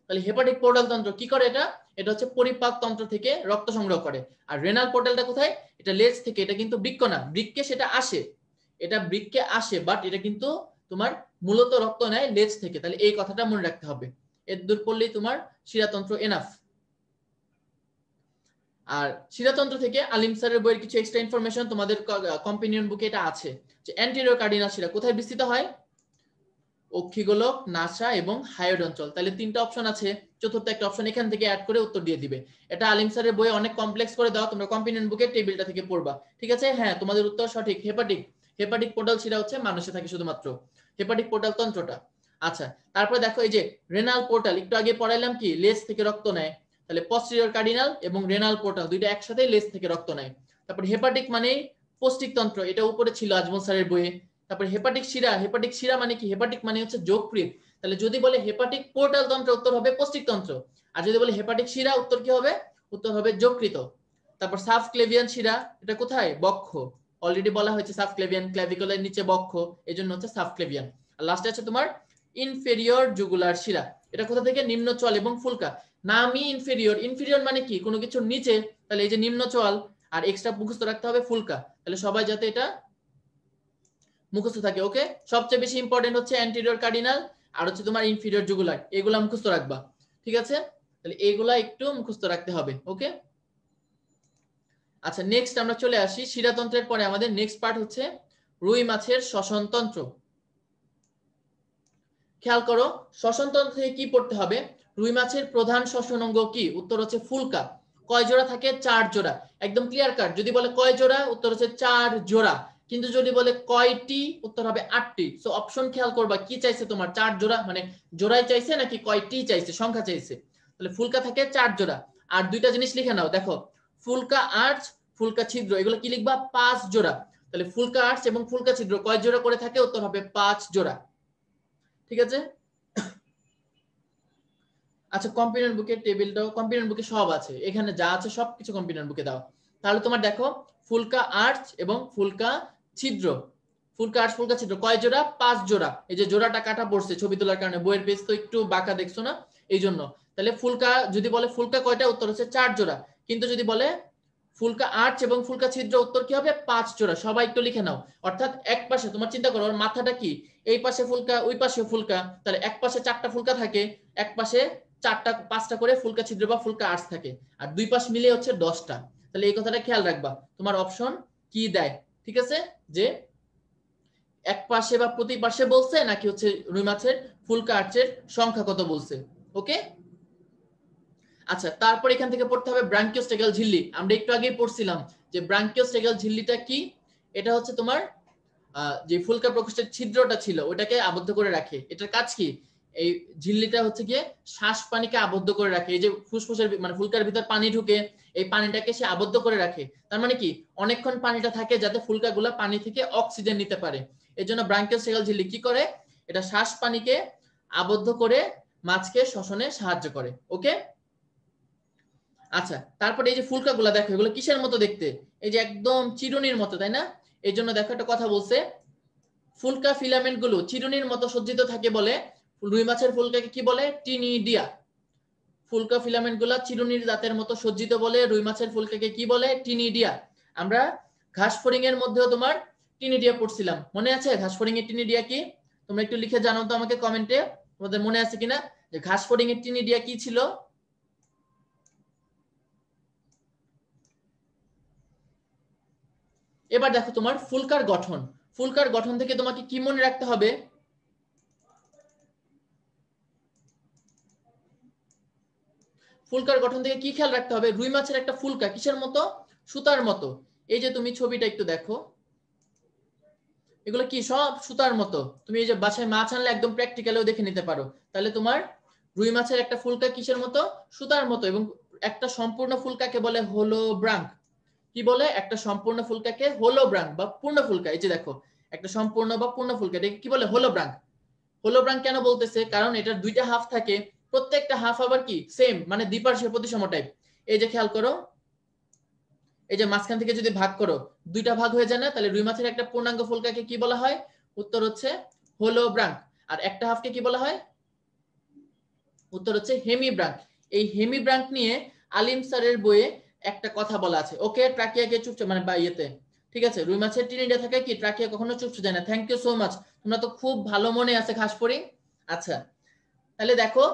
তাহলে হেপাটিক পোর্টাল তন্ত্র কি করে, এটা হচ্ছে পরিপাক তন্ত্র থেকে রক্ত সংগ্রহ করে। আর রেনাল পোর্টালটা কোথায়, এটা লেজ থেকে, এটা কিন্তু বৃক্ক না, বৃক্কে সেটা আসে, এটা বৃক্কে আসে, বাট এটা কিন্তু তোমার মূলত রক্ত নেয় লেজ থেকে। তাহলে এই কথাটা মনে রাখতে হবে, এর দূর পড়লেই তোমার শিরাতন্ত্র এনাফ। আর শিরাতন্ত্র থেকে আলিম স্যারের বইয়ের কিছু এক্সট্রা ইনফরমেশন তোমাদের কম্পেনিয়ন বুকে এটা আছে, যে অ্যান্টেরিয়র কার্ডিনাল শিরা কোথায় বিস্তৃত হয়, অক্ষিগোলক, নাসা এবং হায়োড অঞ্চল। তাহলে তিনটা অপশন আছে, চতুর্থ একটা অপশন এখান থেকে অ্যাড করে উত্তর দিয়ে দিবে। এটা আলিম স্যারের বইয়ে অনেক কমপ্লেক্স করে দাও, তোমরা কম্পেনিয়ন বুকে টেবিলটা থেকে পড়বা, ঠিক আছে? হ্যাঁ, তোমাদের উত্তর সঠিক, হেপাটিক। হেপাটিক পোর্টাল শিরা হচ্ছে মানুষে থাকে শুধুমাত্র, হেপাটিক পোর্টাল তন্ত্রটা। আচ্ছা, তারপরে দেখো এই যে রেনাল পোর্টাল, একটু আগে পড়াইলাম কি লেজ থেকে রক্ত নেয়, তাহলে পস্টেরিয়র কার্ডিনাল এবং রেনাল পোর্টাল দুইটা একসাথে লেজ থেকে রক্ত নেয়। তারপর হেপাটিক মানে পৌষ্টিক তন্ত্র, এটা উপরে ছিল আজমল স্যারের বইয়ে। তারপর হেপাটিক শিরা, হেপাটিক শিরা মানে কি, হেপাটিক মানে হচ্ছে যকৃৎ। তাহলে যদি বলে হেপাটিক পোর্টাল তন্ত্র, উত্তর হবে পৌষ্টিক তন্ত্র। আর যদি বলে হেপাটিক শিরা, উত্তর কি হবে, উত্তর হবে যকৃৎ। তারপর সাবক্লেভিয়ান শিরা, এটা কোথায়, বক্ষ। অলরেডি বলা হয়েছে সাবক্লেভিয়ান, ক্ল্যাভিকুলার নিচে বক্ষ, এজন্য হচ্ছে সাবক্লেভিয়ান। আর লাস্টে আছে তোমার ইনফেরিয়র জুগুলার শিরা, এটা কোথা থেকে, নিম্ন চোয়াল এবং ফুলকা। নামই ইনফেরিয়র, ইনফেরিয়র মানে কি কোনো কিছুর নিচে, তাহলে এই যে নিম্ন চোয়াল, আর এক্সট্রা মুখস্থ রাখতে হবে ফুলকা। তাহলে সবাই যাতে এটা মুখস্থ থাকে, ওকে। সবচেয়ে বেশি ইম্পর্টেন্ট হচ্ছে অ্যান্টেরিয়র কার্ডিনাল আর হচ্ছে তোমার ইনফেরিয়র জুগুলার, এগুলা মুখস্থ রাখবা, ঠিক আছে? তাহলে এগুলা একটু মুখস্থ রাখতে হবে, ওকে। আচ্ছা, নেক্সট আমরা চলে আসি শিরাতন্ত্রের পরে আমাদের নেক্সট পার্ট হচ্ছে রুই মাছের শ্বসন তন্ত্র। খেয়াল করো, শ্বসন তন্ত্র থেকে কি পড়তে হবে, রুই মাছের প্রধান শ্বসন অঙ্গ কি, উত্তর হচ্ছে ফুলকা। কয় জোড়া থাকে, 4 জোড়া, একদম ক্লিয়ার কাট। যদি বলে কয় জোড়া, উত্তর হচ্ছে 4 জোড়া। কিন্তু যদি বলে কয়টি, উত্তর হবে 8টি। সো অপশন খেয়াল করবা, কি চাইছে তোমার, 4 জোড়া মানে জোড়াই চাইছে নাকি কয়টি চাইছে, সংখ্যা চাইছে। তাহলে ফুলকা থাকে 4 জোড়া। আর দুইটা জিনিস লিখে নাও, দেখো ফুলকা আর্চ, ফুলকা ছিদ্র, এগুলো কি লিখবা, 5 জোড়া। তাহলে ফুলকা আর্চ এবং ফুলকা ছিদ্র কয় জোড়া করে থাকে, উত্তর হবে 5 জোড়া, ঠিক আছে? আচ্ছা, কম্পিউটার বুকের টেবিলটাও, কম্পিউটার বুকে সব আছে, এখানে যা আছে সবকিছু কম্পিউটার বুকে দাও। তাহলে তোমার দেখো ফুলকা আর্চ এবং ফুলকা ছিদ্র, ফুলকা আর্চ ফুলকা ছিদ্র কয় জোড়া, 5 জোড়া। এই যে জোড়াটা কাটা পড়ছে ছবি তোলার কারণে, বইয়ের পেজ তো একটু বাঁকা দেখছো না, এই জন্য। তাহলে ফুলকা, যদি বলে ফুলকা কয়টা, উত্তর হচ্ছে 4 জোড়া। কিন্তু যদি বলে ফুলকা আর্চ এবং ফুলকা ছিদ্র, উত্তর কি হবে, 5 জোড়া। সবাই একটু লিখে নাও। অর্থাৎ এক পাশে তোমার চিন্তা করো, ওর মাথাটা কি, এই পাশে ফুলকা ওই পাশে ফুলকা, তাহলে এক পাশে 4টা ফুলকা থাকে, এক পাশে 4টা 5টা করে ফুলকা ছিদ্র বা ফুলকা আর্চ থাকে, আর দুই পাশ মিলে হচ্ছে 10টা। তাহলে এই কথাটা খেয়াল রাখবা, তোমার অপশন কি দেয়, ঠিক আছে? যে এক পাশে বা প্রতি পাশে বলছে নাকি হচ্ছে রুই মাছের ফুলকা আর্চের সংখ্যা কত বলছে, ওকে। আচ্ছা, তারপর এখান থেকে পড়তে হবে ব্রাঙ্কিওস্টেগাল ঝিল্লি। আমরা একটু আগেই পড়ছিলাম যে ব্রাঙ্কিওস্টেগাল ঝিল্লিটা কি, এটা হচ্ছে তোমার যে ফুলকা প্রকোষ্ঠের ছিদ্রটা ছিল ওটাকে আবদ্ধ করে রাখে। এটার কাজ কি, এই ঝিল্লিটা হচ্ছে গিয়ে শ্বাস পানিকে আবদ্ধ করে রাখে। এই যে ফুসফুসের মানে ফুলকার ভিতর পানি ঢুকে, এই পানিটাকে সে আবদ্ধ করে রাখে। তার মানে কি, অনেকক্ষণ পানিটা থাকে যাতে ফুলকাগুলা পানি থেকে অক্সিজেন নিতে পারে। এই জন্য ব্রাঙ্কিওস্টেগাল ঝিল্লি কি করে, এটা শ্বাস পানিকে আবদ্ধ করে মাছকে শ্বসনে সাহায্য করে, ওকে। আচ্ছা, তারপরে এই যে ফুলকাগুলা দেখো, এগুলো কিসের মতো দেখতে, এই যে একদম চিরুনির মতো, তাই না? এই জন্য দেখো একটা কথা বলছে, ফুলকা ফিলামেন্ট গুলো চিরুনির মতো সজ্জিত থাকে বলে রুই মাছের ফুলকাকে কি বলে, টিনিডিয়া। ফুলকা ফিলামেন্ট গুলা চিরুনির দাঁতের মতো সজ্জিত বলে রুই মাছের ফুলকাকে কি বলে, টিনিডিয়া। আমরা ঘাসফড়িং এর মধ্যেও তোমার টিনিডিয়া পড়ছিলাম, মনে আছে ঘাসফড়িং এর টিনিডিয়া কি? তোমরা একটু লিখে জানাও তো আমাকে কমেন্টে, তোমাদের মনে আছে কিনা যে ঘাসফড়িং এর টিনিডিয়া কি ছিল। এবার দেখো তোমার ফুলকার গঠন। ফুলকার গঠন থেকে তোমাকে কি মনে রাখতে হবে? ফুলকার গঠন থেকে কি খেয়াল রাখতে হবে? রুই মাছের একটা ফুলকা কিসের মতো? সুতার মতো। এই যে তুমি ছবিটা একটু দেখো, এগুলো কি সব সুতার মতো। তুমি এই যে বাসায় মাছ আনলে একদম প্র্যাকটিক্যালেও দেখে নিতে পারো। তাহলে তোমার রুই মাছের একটা ফুলকা কিসের মতো? সুতার মতো। এবং একটা সম্পূর্ণ ফুলকাকে বলে হোলোব্রাঙ্ক। কি বলে? একটা সম্পূর্ণ ফুলকাকে হোলোব্রাঙ্ক বা পূর্ণ ফুলকা। এই যে দেখো, একটা সম্পূর্ণ বা পূর্ণ ফুলকা, এটাকে কি বলে? হোলোব্রাঙ্ক। হোলোব্রাঙ্ক কেন বলতেছে? কারণ এটার দুইটা হাফ থাকে, প্রত্যেকটা হাফ আবার কি সেম, মানে দ্বিপার্শ্বীয় প্রতিসম টাইপ। এই যে খেয়াল করো, এই যে মাঝখান থেকে যদি ভাগ করো, দুইটা ভাগ হয়ে যায় না? তাহলে রুই মাছের একটা পূর্ণাঙ্গ ফুলকাকে কি বলা হয়? উত্তর হচ্ছে হোলোব্রাঙ্ক। আর একটা হাফকে কি বলা হয়? উত্তর হচ্ছে হেমিব্রাঙ্ক। এই হেমিব্রাঙ্ক নিয়ে আলিম স্যারের বইয়ে একটা কথা বলা আছে। ওকে, ট্রাকিয়াকে চুপচাপ মানে বা ইয়েতে, ঠিক আছে, রুই মাছের টিনিডা থাকে কি, ট্রাকিয়া কখনো চুপচাপ যায় না। থ্যাংক ইউ সো মাচ, তোমরা তো খুব ভালো মনে আছে খাসপরি। আচ্ছা, তাহলে দেখো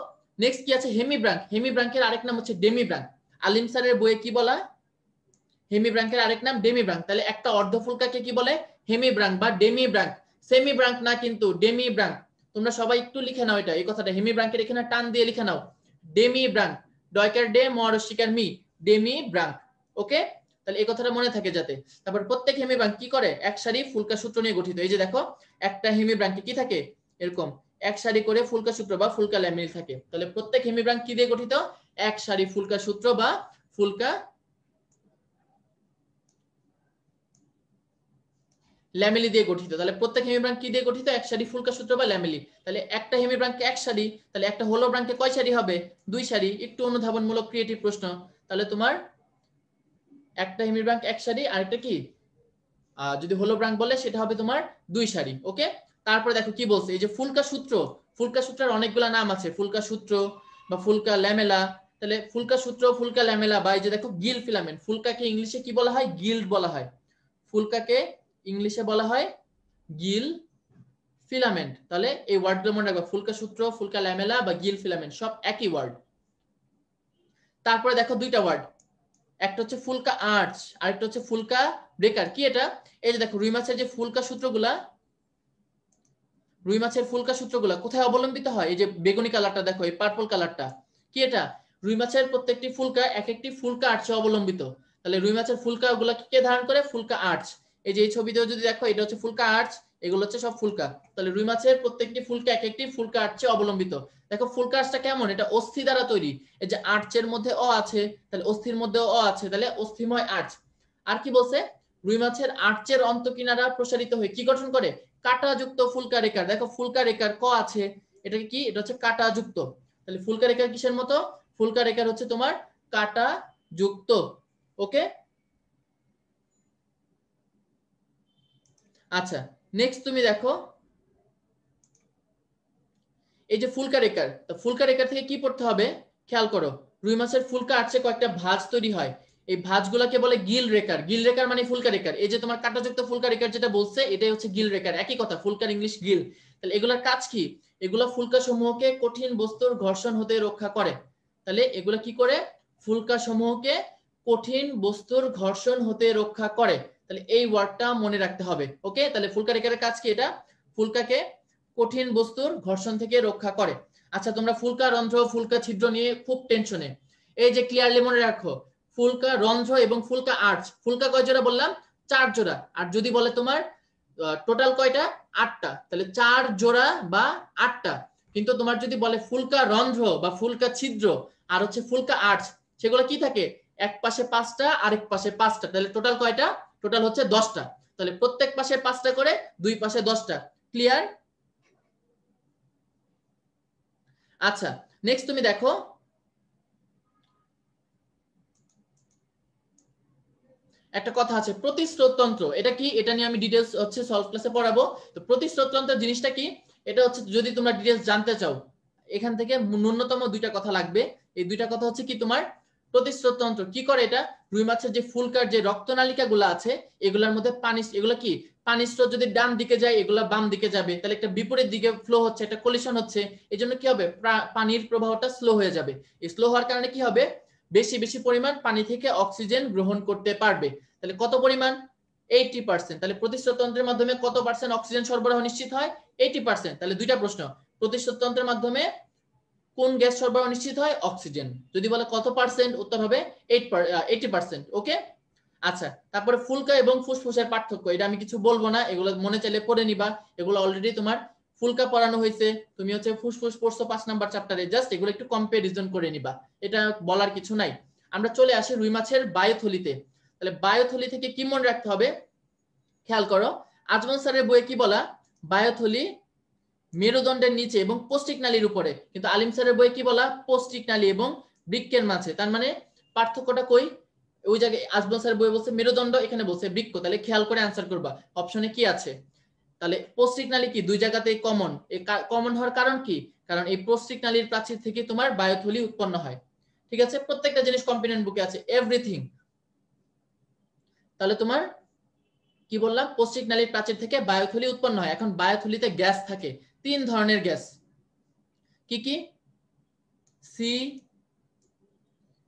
নেক্সট কি আছে? হেমিব্রাঙ্ক। হেমিব্রাঙ্কের আরেক নাম হচ্ছে ডেমিব্রাঙ্ক। আলিম স্যারের বইয়ে কি বলা? হেমিব্রাঙ্কের আরেক নাম ডেমিব্রাঙ্ক। তাহলে একটা অর্ধফুলকাকে কি বলে? হেমিব্রাঙ্ক বা ডেমিব্রাঙ্ক। সেমিব্রাঙ্ক না কিন্তু, ডেমিব্রাঙ্ক। তোমরা সবাই একটু লিখে নাও এটা, এই কথাটা হেমিব্রাঙ্কের এখানে টান দিয়ে লিখে নাও, ডেমিব্রাঙ্ক। ডয়কার ডে মরশিকার মি, ডেমিব্রাঙ্ক। ওকে, তাহলে এই কথাটা মনে থাকে যাতে। তারপর প্রত্যেক হেমিব্রাঙ্ক কি করে? এক সারি ফুলকা সূত্র নিয়ে গঠিত। এই যে দেখো, একটা হেমিব্রাঙ্কে কি থাকে? এরকম এক সারি করে ফুলকা সূত্র বা ফুলকা ল্যামিল থাকে। তাহলে প্রত্যেক হেমিব্রাঙ্ক কি দিয়ে গঠিত? এক সারি ফুলকা সূত্র বা ফুলকা ল্যামেলি দিয়ে গঠিত। তাহলে প্রত্যেক হেমিব্রাঙ্ক কি দিয়ে গঠিত? এক সারি ফুলকা সূত্র বা ল্যামেলি। তাহলে একটা হেমিব্রাঙ্কে এক সারি, তাহলে একটা হোলোব্রাঙ্কে কয় সারি হবে? দুই সারি। একটু অনুধাবনমূলক ক্রিয়েটিভ প্রশ্ন। তাহলে তোমার একটা হেমিব্রাঙ্ক এক সারি, আরেকটা কি যদি হোলোব্রাঙ্ক বলে সেটা হবে তোমার দুই সারি। ওকে, তারপরে দেখো কি বলছে, এই যে ফুলকা সূত্র। ফুলকা সূত্রের অনেকগুলা নাম আছে, ফুলকা সূত্র বা ফুলকা ল্যামেলা। তাহলে ফুলকা সূত্র, ফুলকা ল্যামেলা, বা এই যে দেখো গিল ফিলামেন্ট। ফুলকাকে ইংলিশে কি বলা হয়? গিল্ড বলা হয়। ফুলকাকে ইংলিশে বলা হয় গিল ফিলামেন্ট। তাহলে এই ওয়ার্ডগুলো মনে রাখবা, ফুলকা সূত্র, ফুলকা ল্যামেলা বা গিল ফিলামেন্ট, সব একই ওয়ার্ড। তারপরে দেখো দুইটা ওয়ার্ড, একটা হচ্ছে ফুলকা আর্চ, আরেকটা হচ্ছে ফুলকা ব্রেকার। কি এটা? এই যে দেখো রুই মাছের যে ফুলকা সূত্রগুলা, রুই মাছের ফুলকা সূত্রগুলা কোথায় অবলম্বিত হয়? এই যে বেগুনি কালারটা দেখো, এই পার্পল কালারটা, কি এটা? রুই মাছের প্রত্যেকটি ফুলকা এক একটি ফুলকা আর্চে অবলম্বিত। তাহলে রুই মাছের ফুলকা গুলা কে ধারণ করে? ফুলকা আর্চ। এই যে এই ছবিতেও যদি দেখো, এটা হচ্ছে ফুলকা আর্চ, এগুলো হচ্ছে সব ফুলকা। তাহলে রুই মাছের প্রত্যেকটি ফুলকা এক একটি ফুলকা আর্চে অবলম্বিত। দেখো ফুলকা আর্চটা কেমন? এটা অস্থি দ্বারা তৈরি। এই যে আর্চের মধ্যে অ আছে, তাহলে অস্থির মধ্যে অ আছে, তাহলে অস্থিময় আর্চ। আর কি বলছে? রুই মাছের আর্চের অন্তঃকিনারা প্রসারিত হয়ে কি গঠন করে? কাঁটাযুক্ত ফুলকা রেখার। দেখো ফুলকা রেখার ক আছে, এটা কি? এটা হচ্ছে কাঁটাযুক্ত। তাহলে ফুলকা রেখার কিসের মতো? ফুলকা রেখার হচ্ছে তোমার কাঁটা যুক্ত। ওকে, আচ্ছা, নেক্সট তুমি দেখো এই যে ফুলকা রেখার, ফুলকা রেখার থেকে কি পড়তে হবে? খেয়াল করো, রুই মাছের ফুলকা আর্চে কয়েকটা ভাঁজ তৈরি হয়। এই ভাঁজগুলোকে বলে গিল রেকার। গিল রেকার মানে ফুলকা রেকার। এই যে তোমার কাঁটাযুক্ত ফুলকা রেকার যেটা বলছে, এটাই হচ্ছে গিল রেকার। একই কথা, ফুলকার ইংলিশ গিল। তাহলে এগুলোর কাজ কি? এগুলো ফুলকা সমূহকে কঠিন বস্তুর ঘর্ষণ হতে রক্ষা করে। তাহলে এগুলো কি করে? ফুলকা সমূহকে কঠিন বস্তুর ঘর্ষণ হতে রক্ষা করে। তাহলে এই ওয়ার্ডটা মনে রাখতে হবে। ওকে, তাহলে ফুলকা রেকারের কাজ কি? এটা ফুলকাকে কঠিন বস্তুর ঘর্ষণ থেকে রক্ষা করে। আচ্ছা, তোমরা ফুলকা রন্ধ্র, ফুলকা ছিদ্র নিয়ে খুব টেনশনে। এই যে ক্লিয়ারলি মনে রাখো, ফুলকা রন্ধ্র এবং ফুলকা আর্চ। ফুলকা কয় জোড়া বললাম? 4 জোড়া। আর যদি বলে তোমার টোটাল কয়টা? 8টা। তাহলে 4 জোড়া বা 8টা। কিন্তু তোমার যদি বলে ফুলকা রন্ধ্র বা ফুলকা ছিদ্র আর হচ্ছে ফুলকা আর্চ, সেগুলো কি থাকে? এক পাশে 5টা, আরেক পাশে 5টা। তাহলে টোটাল কয়টা? টোটাল হচ্ছে 10টা। তাহলে প্রত্যেক পাশে 5টা করে, দুই পাশে 10টা। ক্লিয়ার? আচ্ছা, নেক্সট তুমি দেখো একটা কথা আছে, প্রতিস্রোততন্ত্র। এটা কি? এটা নিয়ে আমি ডিটেইলস হচ্ছে সলভ ক্লাসে পড়াবো। তো প্রতিস্রোততন্ত্র জিনিসটা কি? এটা হচ্ছে যদি তোমরা ডিটেইলস জানতে চাও, এখান থেকে ন্যূনতম দুইটা কথা লাগবে। এই দুইটা কথা হচ্ছে কি তোমার প্রতিস্রোততন্ত্র কি করে? এটা রুই মাছের যে ফুলকার যে রক্তনালিকা গুলো আছে, এগুলোর মধ্যে পানি, এগুলো কি পানি স্রোত যদি ডান দিকে যায়, এগুলো বাম দিকে যাবে। তাহলে একটা বিপরীত দিকে ফ্লো হচ্ছে, একটা কলিশন হচ্ছে। এই জন্য কি হবে? পানির প্রবাহটা স্লো হয়ে যাবে। এই স্লো হওয়ার কারণে কি হবে? বেশি বেশি পরিমাণ পানি থেকে অক্সিজেন গ্রহণ করতে পারবে। তাহলে কত পরিমাণ? 80%। তাহলে প্রতিস্রোততন্ত্রের মাধ্যমে কত পার্সেন্ট অক্সিজেন সরবরাহ নিশ্চিত হয়? 80%। তাহলে দুইটা প্রশ্ন, প্রতিস্রোততন্ত্রের মাধ্যমে কোন গ্যাস সরবরাহ নিশ্চিত হয়? অক্সিজেন। যদি বলে কত পার্সেন্ট, উত্তর হবে 80%। ওকে, আচ্ছা। তারপরে ফুলকা এবং ফুসফুসের পার্থক্য, এটা আমি কিছু বলবো না, এগুলো মনে চাইলে পড়ে নিবা। এগুলো অলরেডি তোমার ফুলকা পড়ানো হয়েছে, তুমি হচ্ছে ফুসফুস পড়ছো 5 নাম্বার চ্যাপ্টারে, জাস্ট এগুলো একটু কম্পারিজন করে নিবা, এটা বলার কিছু নাই। আমরা চলে আসি রুই মাছের বায়ুথলিতে। তাহলে বায়ুথলি থেকে কি মনে রাখতে হবে? খেয়াল করো, আজমল স্যারের বইয়ে কি বলা? বায়ুথলি মেরুদণ্ডের নিচে এবং পৌষ্টিক নালীর উপরে, কিন্তু আলিম স্যারের বইয়ে কি বলা? পৌষ্টিক নালী এবং বৃক্কের মাঝে। তার মানে পার্থক্যটা কই? ওই জায়গায় আজমল স্যারের বইয়ে বলছে মেরুদণ্ড, এখানে বলছে বৃক্ক। তাহলে খেয়াল করে অ্যান্সার করবা অপশনে কি আছে। তাহলে পৌষ্টিক নালী কি দুই জায়গাতেই কমন। এই কমন হওয়ার কারণ কি? কারণ এই পৌষ্টিক নালীর প্রাচীর থেকে তোমার বায়ুথলি উৎপন্ন হয়। ঠিক আছে, প্রত্যেকটা জিনিস কম্পোনেন্ট বুকে আছে, এভরিথিং। তাহলে তোমার কি বললাম? পৌষ্টিক নালীর প্রাচীর থেকে বায়ুথলি উৎপন্ন হয়। এখন বায়ুথলিতে গ্যাস থাকে, 3 ধরনের গ্যাস। কি কি? সি,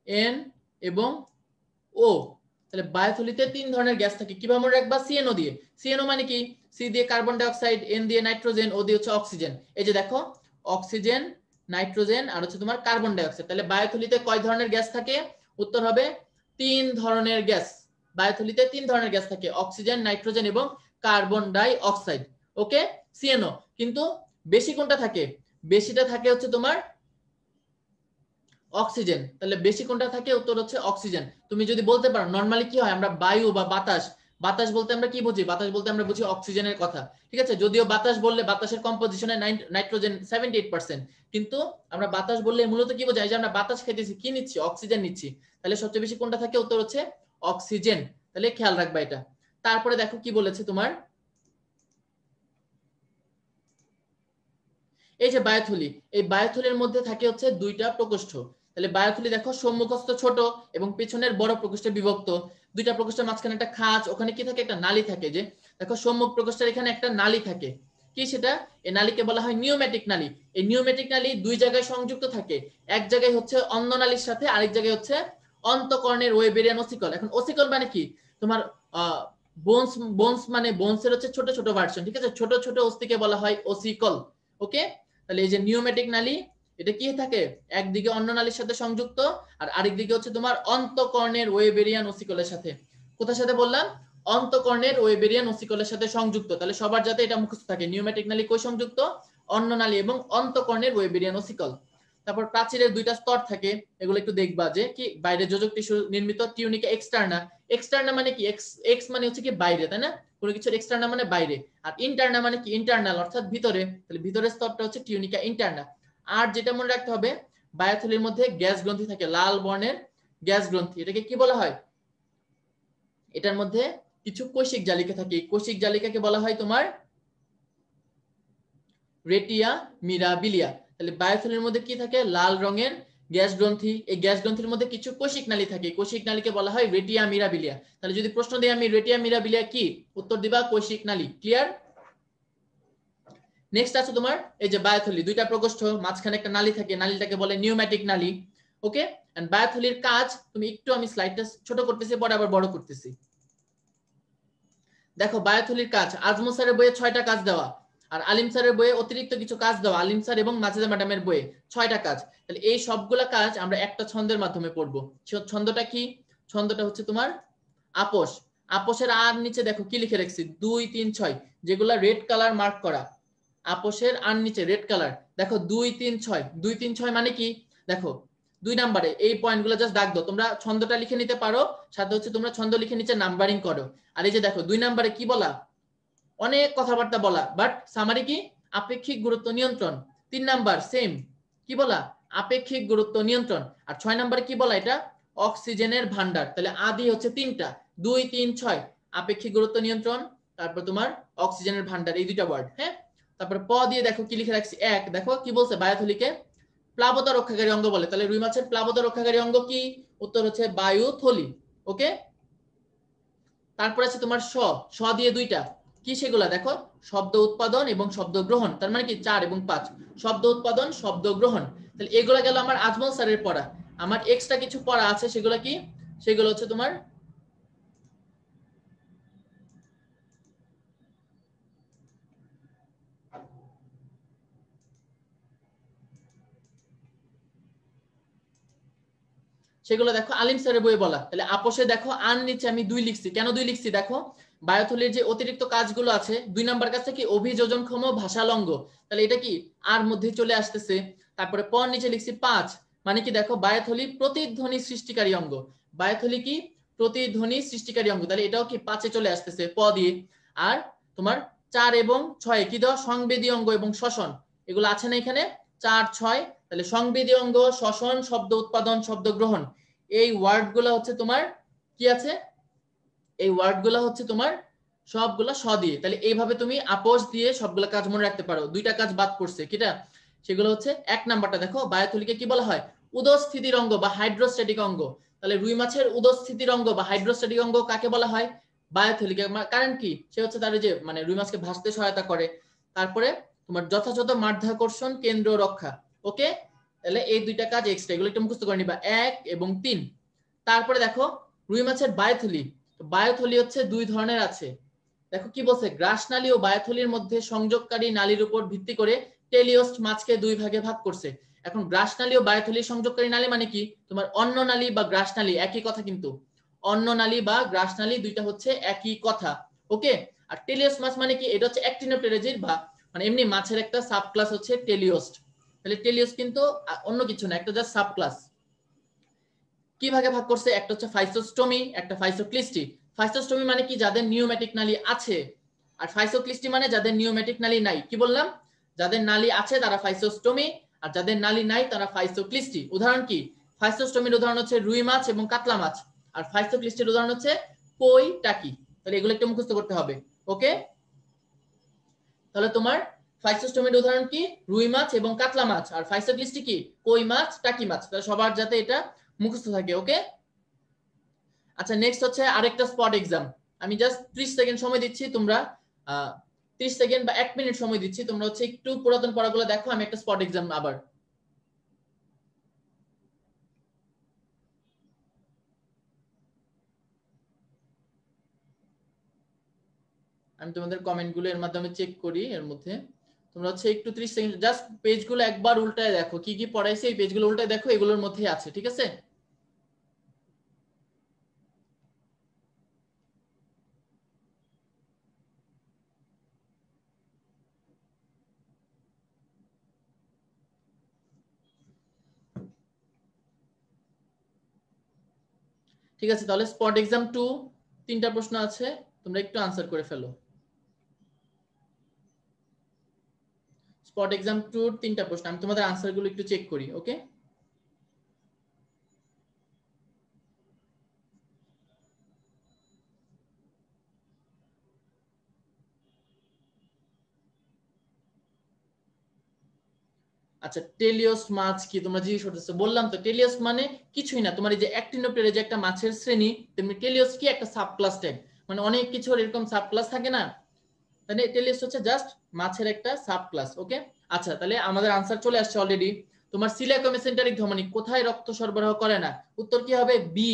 এন এবং ও। তাহলে বায়ুথলিতে 3 ধরনের গ্যাস থাকে, কিভাবে মনে রাখবা? সিএনও দিয়ে। সিএনও মানে কি? সি দিয়ে কার্বন ডাই অক্সাইড, এন দিয়ে নাইট্রোজেন, ও দিয়ে হচ্ছে অক্সিজেন। এই যে দেখো, অক্সিজেন, নাইট্রোজেন আর হচ্ছে তোমার কার্বন ডাই অক্সাইড। তাহলে বায়ুথলিতে কয় ধরনের গ্যাস থাকে? উত্তর হবে 3 ধরনের গ্যাস। বায়ুথলিতে 3 ধরনের গ্যাস থাকে, অক্সিজেন, নাইট্রোজেন এবং কার্বন ডাই অক্সাইড। ওকে, সিএনও। কিন্তু বেশি কোনটা থাকে? বেশিটা থাকে হচ্ছে তোমার অক্সিজেন। তাহলে বেশি কোনটা থাকে? উত্তর হচ্ছে অক্সিজেন। তুমি যদি বলতে পারো নরমালি কি হয়, আমরা বায়ু বা বাতাস, বাতাস বলতে আমরা কি বুঝি? বাতাস বলতে আমরা বুঝি অক্সিজেনের কথা। ঠিক আছে, যদিও বাতাস বললে বাতাসের কম্পোজিশনে নাইট্রোজেন 78%, কিন্তু আমরা বাতাস বললে মূলত কি বোঝায়? যে আমরা বাতাস খেতেছি, কি নিচ্ছি? অক্সিজেন নিচ্ছি। তাহলে সবচেয়ে বেশি কোনটা থাকে? উত্তর হচ্ছে অক্সিজেন। তাহলে খেয়াল রাখবা এটা। তারপরে দেখো কি বলেছে তোমার, এই যে বায়ুথলি, এই বায়ুথলির মধ্যে থাকে হচ্ছে 2টা প্রকোষ্ঠ। তাহলে বায়ুথলি দেখো সম্মুখস্থ ছোট এবং পেছনের বড় প্রকোষ্ঠে বিভক্ত। 2টা প্রকোষ্ঠের মাঝখানে একটা খাঁজ, ওখানে কি থাকে? একটা নালী থাকে। যে দেখো সম্মুখ প্রকোষ্ঠের এখানে একটা নালী থাকে, কি সেটা? এই নালীকে বলা হয় নিউমেটিক নালী। এই নিউমেটিক নালী 2 জায়গায় সংযুক্ত থাকে, এক জায়গায় হচ্ছে অন্য নালীর সাথে, আরেক জায়গায় হচ্ছে অন্তঃকর্ণের ওয়েবেরিয়ান ওসিকল। এখন ওসিকল মানে কি? তোমার বোনস, বোনস মানে বোনসের হচ্ছে ছোট ছোট ভার্সন। ঠিক আছে, ছোট ছোট অস্থিকে বলা হয় ওসিকল। ওকে, তাহলে এই যে নিউমেটিক নালী, এটা কি থাকে? একদিকে অন্য নালীর সাথে সংযুক্ত, আর আরেক দিকে হচ্ছে তোমার অন্তঃকর্ণের ওয়েবেরিয়ান ওসিকলের সাথে। কোথার সাথে বললাম? অন্তঃকর্ণের ওয়েবেরিয়ান ওসিকলের সাথে সংযুক্ত। তাহলে সবার যাতে এটা মুখস্থ থাকে, নিউমেটিক নালী কই সংযুক্ত? অন্য নালী এবং অন্তঃকর্ণের ওয়েবেরিয়ান ওসিকল। তারপর প্রাচীরের 2টা স্তর থাকে, এগুলো একটু দেখবা যে কি বাইরে যোজক টিস্যু নির্মিত টিউনিকা এক্সটার্না। এক্সটার্না মানে কি? এক্স মানে হচ্ছে কি বাইরে, তাই না? কোনো কিছুর এক্সটার্না মানে বাইরে, আর ইন্টারনা মানে কি? ইন্টারনাল, অর্থাৎ ভিতরে। তাহলে ভিতরের স্তরটা হচ্ছে টিউনিকা ইন্টারনা। আর যেটা মনে রাখতে হবে, বায়ুথলির মধ্যে গ্যাস গ্রন্থি থাকে, লাল বর্ণের গ্যাস গ্রন্থি। এটাকে কি বলা হয়? এটার মধ্যে কিছু কৈশিক জালিকা থাকে, কৈশিক জালিকাকে বলা হয় তোমার রেটিয়া মিরাবিলিয়া। তাহলে বায়ুথলির মধ্যে কি থাকে? লাল রঙের গ্যাস গ্রন্থি। এই গ্যাস গ্রন্থির মধ্যে কিছু কৈশিক নালী থাকে, কৈশিক নালীকে বলা হয় রেটিয়া মিরাবিলিয়া। তাহলে যদি প্রশ্ন দেই আমি রেটিয়া মিরাবিলিয়া কি, উত্তর দিবা কৈশিক নালী। ক্লিয়ার? নেক্সট আছে তোমার এই যে বায়ুথলি, 2টা প্রকোষ্ঠ, মাঝখানে একটা নালী থাকে, নালীটাকে বলে নিউমেটিক নালী। ওকে, এন্ড বায়ুথলির কাজ, তুমি একটু, আমি স্লাইডটা ছোট করতেছি, পরে আবার বড় করতেছি। দেখো বায়ুথলির কাজ, আজমল স্যারের বইয়ে 6টা কাজ দেওয়া, আর আলিম স্যারের বইয়ে অতিরিক্ত কিছু কাজ দেওয়া। আলিম স্যার এবং মাজেদা ম্যাডামের বইয়ে 6টা কাজ। তাহলে এই সবগুলা কাজ আমরা একটা ছন্দের মাধ্যমে পড়বো। ছন্দটা কি? ছন্দটা হচ্ছে তোমার আপোষ। আপোষের আর নিচে দেখো কি লিখে রাখছি? 2, 3, 6, যেগুলা রেড কালার মার্ক করা। আপোষের আর নিচে রেড কালার দেখো 2, 3, 6। 2, 3, 6 মানে কি? দেখো 2 নাম্বারে এই পয়েন্টগুলো জাস্ট দাগ দাও। তোমরা ছন্দটা লিখে নিতে পারো, সাথে হচ্ছে তোমরা ছন্দ লিখে নিচে নাম্বারিং করো। আর এই যে দেখো 2 নাম্বারে কি বলা? অনেক কথাবার্তা বলা, বাট সামারি কি? আপেক্ষিক গুরুত্ব নিয়ন্ত্রণ। 3 নাম্বার সেম, কি বলা? আপেক্ষিক গুরুত্ব নিয়ন্ত্রণ। আর 6 নাম্বারে কি বলা? এটা অক্সিজেনের ভান্ডার। তাহলে আদি হচ্ছে 3টা, 2, 3, 6, আপেক্ষিক গুরুত্ব নিয়ন্ত্রণ, তারপর তোমার অক্সিজেনের ভান্ডার, এই 2টা ওয়ার্ড। হ্যাঁ, তারপর প দিয়ে দেখো কি লিখে রাখছি 1। দেখো কি বলছে? বায়ুথলিকে প্লাবতা রক্ষাকারী অঙ্গ বলে। তাহলে রুই মাছের প্লাবতা রক্ষাকারী অঙ্গ কি? উত্তর হচ্ছে বায়ুথলি। ওকে, তারপর আছে তোমার স দিয়ে 2টা, কি সেগুলা? দেখো শব্দ উৎপাদন এবং শব্দ গ্রহণ। তার মানে কি 4 এবং 5, শব্দ উৎপাদন, শব্দ গ্রহণ। তাহলে এগুলা গেল আমার আজমল স্যারের পড়া। আমার এক্সট্রা কিছু পড়া আছে, সেগুলা কি? সেগুলো হচ্ছে তোমার সেগুলো দেখো আলিম স্যারের বইয়ে বলা। তাহলে আপোষে দেখো আন নিচে আমি 2 লিখছি, কেন 2 লিখছি দেখো, বায়োথলির যে অতিরিক্ত কাজগুলো আছে 2 নাম্বার কাজটা কি অভিযোজনক্ষম ভাষালঙ্গ, তাহলে এটা কি আর মধ্যে চলে আসতেছে। তারপরে প নিচে লিখছি 5, মানে কি দেখো বায়োথলি প্রতিধ্বনি সৃষ্টিকারী অঙ্গ, বায়োথলি কি প্রতিধ্বনি সৃষ্টিকারী অঙ্গ, তাহলে এটাও কি 5-এ চলে আসতেছে প দিয়ে। আর তোমার 4 এবং 6 কি দেওয়া সংবেদী অঙ্গ এবং শ্বসন, এগুলো আছে না এখানে 4, 6, তাহলে সংবেদী অঙ্গ, শ্বসন, শব্দ উৎপাদন, শব্দ গ্রহণ, এই ওয়ার্ডগুলো হচ্ছে তোমার কি আছে, এই ওয়ার্ডগুলো হচ্ছে তোমার সবগুলা স দিয়ে। তাহলে এইভাবে তুমি আপোষ দিয়ে সবগুলা কাজ মনে রাখতে পারো। 2টা কাজ বাদ পড়ছে কিটা, সেগুলো হচ্ছে 1 নাম্বারটা দেখো বায়োথলিকে কি বলা হয় উদস্থিতির অঙ্গ বা হাইড্রোস্ট্যাটিক অঙ্গ। তাহলে রুই মাছের উদস্থিতির অঙ্গ বা হাইড্রোস্ট্যাটিক অঙ্গ কাকে বলা হয়, বায়োথলিকে। কারণ কি সে হচ্ছে তার যে মানে রুই মাছকে ভাসতে সহায়তা করে। তারপরে তোমার যথাযথ মাধ্যাকর্ষণ কেন্দ্র রক্ষা, ওকে। তাহলে এই 2টা কাজ এক্সট্রা, এগুলো একটু মুখস্থ করে নিবা 1 এবং 3। তারপরে দেখো রুই মাছের বায়োথলি, বায়োথলি হচ্ছে 2 ধরনের আছে। দেখো কি বলছে, গ্রাসনালী ও বায়োথলির মধ্যে সংযোগকারী নালীর উপর ভিত্তি করে টেলিওস্ট মাছকে 2 ভাগে ভাগ করছে। এখন গ্রাসনালী ও বায়োথলির সংযোগকারী নালী মানে কি তোমার অন্ন নালী বা গ্রাসনালী, একই কথা কিন্তু, অন্ন নালী বা গ্রাসনালী 2টা হচ্ছে একই কথা, ওকে। আর টেলিওস্ট মাছ মানে কি, এটা হচ্ছে অ্যাক্টিনোপ্টেরিজিড বা মানে এমনি মাছের একটা সাব ক্লাস হচ্ছে টেলিওস্ট। তাহলে টেলিওস্ট কিন্তু অন্য কিছু না, একটা জাস্ট সাব ক্লাস। কি ভাগে ভাগ করছে, একটা হচ্ছে ফাইসোস্টোমি, একটা ফাইসোক্লিস্টি। ফাইসোস্টোমি মানে কি যাদের নিউমেটিক নালী আছে, আর ফাইসোক্লিস্টি মানে যাদের নিউমেটিক নালী নাই। কি বললাম, যাদের নালী আছে তারা ফাইসোস্টোমি, আর যাদের নালী নাই তারা ফাইসোক্লিস্টি। উদাহরণ কি, ফাইসোস্টোমির উদাহরণ হচ্ছে রুই মাছ এবং কাতলা মাছ, আর ফাইসোক্লিস্টির উদাহরণ হচ্ছে কই, টাকি। তাহলে এগুলো একটু মুখস্থ করতে হবে, ওকে। তাহলে তোমার ফাইসোস্টোমির উদাহরণ কি রুই মাছ এবং কাতলা মাছ, আর ফাইসোক্লিস্টি কি কই মাছ, টাকি মাছ। তাহলে সবার যাতে এটা মুখস্থ থাকে, ওকে। আচ্ছা নেক্সট হচ্ছে আরেকটা স্পট এক্সাম, আমি জাস্ট 30 সেকেন্ড সময় দিচ্ছি, তোমরা 30 সেকেন্ড বা 1 মিনিট সময় দিচ্ছি, তোমরা হচ্ছে একটু পুরাতন পড়াগুলো দেখো, আমি একটা স্পট এক্সাম আবার। আমি তোমাদের কমেন্টগুলো এর মাধ্যমে চেক করি, এর মধ্যে তোমরা হচ্ছে একটু 30 সেকেন্ড জাস্ট পেজগুলো একবার উল্টায় দেখো, কি কি পড়াইছে এই পেজগুলো উল্টায় দেখো, এগুলোর মধ্যেই আছে, ঠিক আছে। ঠিক আছে, তাহলে স্পট এক্সাম 2 3টা প্রশ্ন আছে, তোমরা একটু আনসার করে ফেলো। স্পট এক্সাম 2 3টা প্রশ্ন, আমি তোমাদের আনসারগুলো একটু চেক করি, ওকে। আচ্ছা টেলিওস মাছ কি তোমরা জিজ্ঞেস করতেছো, বললাম তো টেলিওস মানে কিছুই না, তোমার এই যে অ্যাক্টিনোপ্টেরা যে একটা মাছের শ্রেণী, তেমনি টেলিওস কি একটা সাব ক্লাস টাইপ, মানে অনেক কিছু এরকম সাব ক্লাস থাকে না, তাহলে টেলিওস হচ্ছে জাস্ট মাছের একটা সাব ক্লাস, ওকে। আচ্ছা তাহলে আমাদের আনসার চলে আসছে অলরেডি। তোমার সিলিয়াক মেসেন্টারিক ধমনী কোথায় রক্ত সরবরাহ করে না, উত্তর কি হবে বি,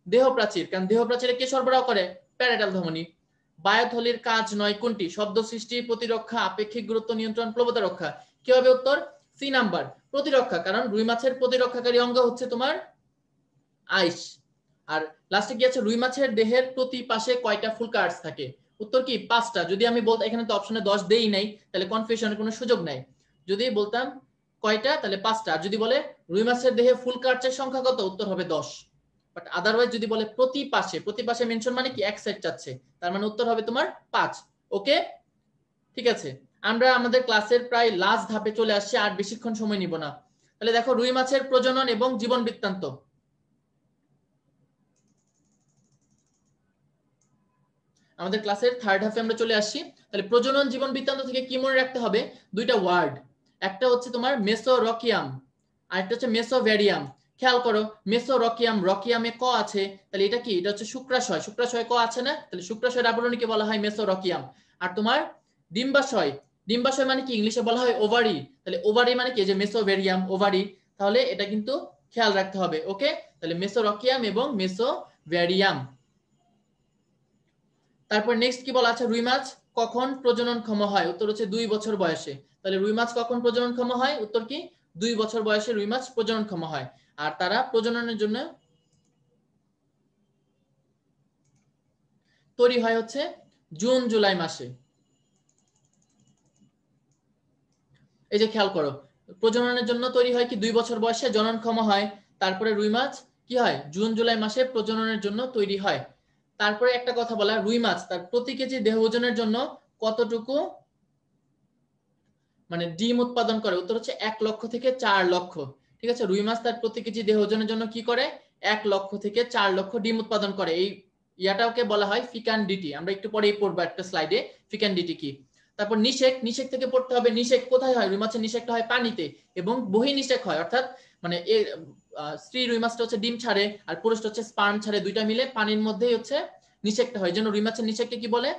দেহ প্রাচীর, কারণ দেহ প্রাচীরে কে সরবরাহ করে, প্যারাটাল ধমনী। বায়োথলির কাজ নয় কোনটি, শব্দ সৃষ্টি, প্রতিরক্ষা, আপেক্ষিক গুরুত্ব নিয়ন্ত্রণ, প্লবতা রক্ষা। কি হবে উত্তর, সি নাম্বার প্রতিরক্ষা, কারণ রুই মাছের প্রতিরক্ষাকারী অঙ্গ হচ্ছে তোমার আইস। আর লাস্টে কি আছে, রুই মাছের দেহের প্রতি পাশে কয়টা ফুলকার্স থাকে, উত্তর কি 5টা। যদি আমি বলতাম, এখানে তো অপশনে 10 দেই নাই, তাহলে কনফিউশনের কোনো সুযোগ নাই। যদি বলতাম কয়টা, তাহলে 5টা। আর যদি বলে রুই মাছের দেহে ফুলকার্সের সংখ্যা কত, উত্তর হবে 10। বাট আদারওয়াইজ যদি বলে প্রতি পাশে, প্রতি পাশে মেনশন মানে কি এক সাইড চাচ্ছে, তার মানে উত্তর হবে তোমার 5, ওকে। ঠিক আছে, আমরা আমাদের ক্লাসের প্রায় লাস্ট ধাপে চলে আসছি, আর বেশিক্ষণ সময় নিব না। তাহলে দেখো রুই মাছের প্রজনন এবং জীবন বৃত্তান্ত, আমাদের ক্লাসের থার্ড হাফে আমরা চলে আসছি। তাহলে প্রজনন জীবন বৃত্তান্ত থেকে কি মনে রাখতে হবে, 2টা ওয়ার্ড, একটা হচ্ছে তোমার মেসোরকিয়াম, আর একটা হচ্ছে মেসোভ্যারিয়াম। খেয়াল করো মেসোরকিয়াম, রকিয়ামে ক আছে, তাহলে এটা কি, এটা হচ্ছে শুক্রাশয়, শুক্রাশয় ক আছে না, তাহলে শুক্রাশয়ের আবরণীকে বলা হয় মেসোরকিয়াম। আর তোমার ডিম্বাশয়, ডিম্বাশয় মানে কি ইংলিশে বলা হয় ওভারি, তাহলে ওভারি মানে কি যে মেসোভ্যারিয়াম ওভারি, তাহলে এটা কিন্তু খেয়াল রাখতে হবে, ওকে। তাহলে মেসোরকিয়াম এবং মেসোভ্যারিয়াম। তারপর নেক্সট কি বলা আছে, রুই মাছ কখন প্রজননক্ষম হয়, উত্তর হচ্ছে 2 বছর বয়সে। তাহলে রুই মাছ কখন প্রজননক্ষম হয়, উত্তর কি 2 বছর বয়সে রুই মাছ প্রজননক্ষম হয়। আর তারা প্রজননের জন্য তৈরি হয় হচ্ছে জুন জুলাই মাসে। এই যে খেয়াল করো, প্রজননের জন্য তৈরি হয় কি 2 বছর বয়সে জননক্ষম হয়। তারপরে রুই মাছ কি হয় জুন জুলাই মাসে প্রজননের জন্য তৈরি হয়। তারপরে একটা কথা বলা, রুই মাছ তার প্রতি কেজি দেহ ওজনের জন্য কতটুকু মানে ডিম উৎপাদন করে? উত্তর হচ্ছে 1 লক্ষ থেকে 4 লক্ষ। ঠিক আছে, রুই মাছ তার প্রতি কেজি দেহ ওজনের জন্য কি করে? 1 লক্ষ থেকে 4 লক্ষ ডিম উৎপাদন করে। এই ইয়াটাকে বলা হয় ফিকান্ডিটি। আমরা একটু পরেই পড়বো একটা স্লাইডে ফিকান্ডিটি কি। তারপর নিষেক, নিষেক থেকে পড়তে হবে। নিষেক কোথায় হয়? রুই মাছের নিষেকটা হয় পানিতে, এবং বহির্নিষেক হয়, অর্থাৎ মানে স্ত্রী রুই মাছটা হচ্ছে ডিম ছাড়ে আর পুরুষটা হচ্ছে স্পার্ম ছাড়ে, দুইটা মিলে পানির মধ্যেই হচ্ছে নিষেকটা হয়। যেন রুই মাছের নিষেককে কি বলে?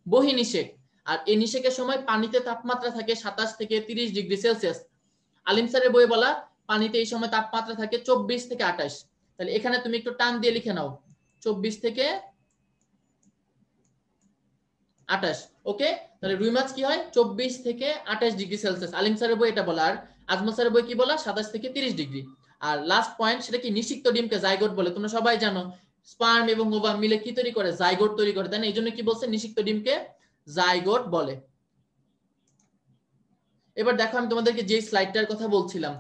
বহির্নিষেক। আর এই নিষেকের সময় পানিতে তাপমাত্রা থাকে 27 থেকে 30 ডিগ্রি সেলসিয়াস। আলিম স্যারের বইয়ে বলা পানিতে এই সময় তাপমাত্রা থাকে 24 থেকে 28। তাহলে এখানে তুমি একটু টান দিয়ে লিখে নাও 24 থেকে 28। ওকে, তাহলে রুই মাছ কি হয় 24 থেকে 28 ডিগ্রি সেলসিয়াস। আলিম স্যারের বই এটা বলা, আর আজমল স্যারের বই কি বলা 27 থেকে 30 ডিগ্রি। আর লাস্ট পয়েন্ট, সেটা কি নিষিক্ত ডিমকে জাইগোট বলে। তোমরা সবাই জানো স্পার্ম এবং ওভাম মিলে কি তৈরি করে? জাইগোট তৈরি করে, তাই না? এই জন্য কি বলছে? নিষিক্ত ডিমকে জাইগোট বলে। এবার দেখো আমি তোমাদেরকে যে স্লাইডটার কথা বলছিলাম,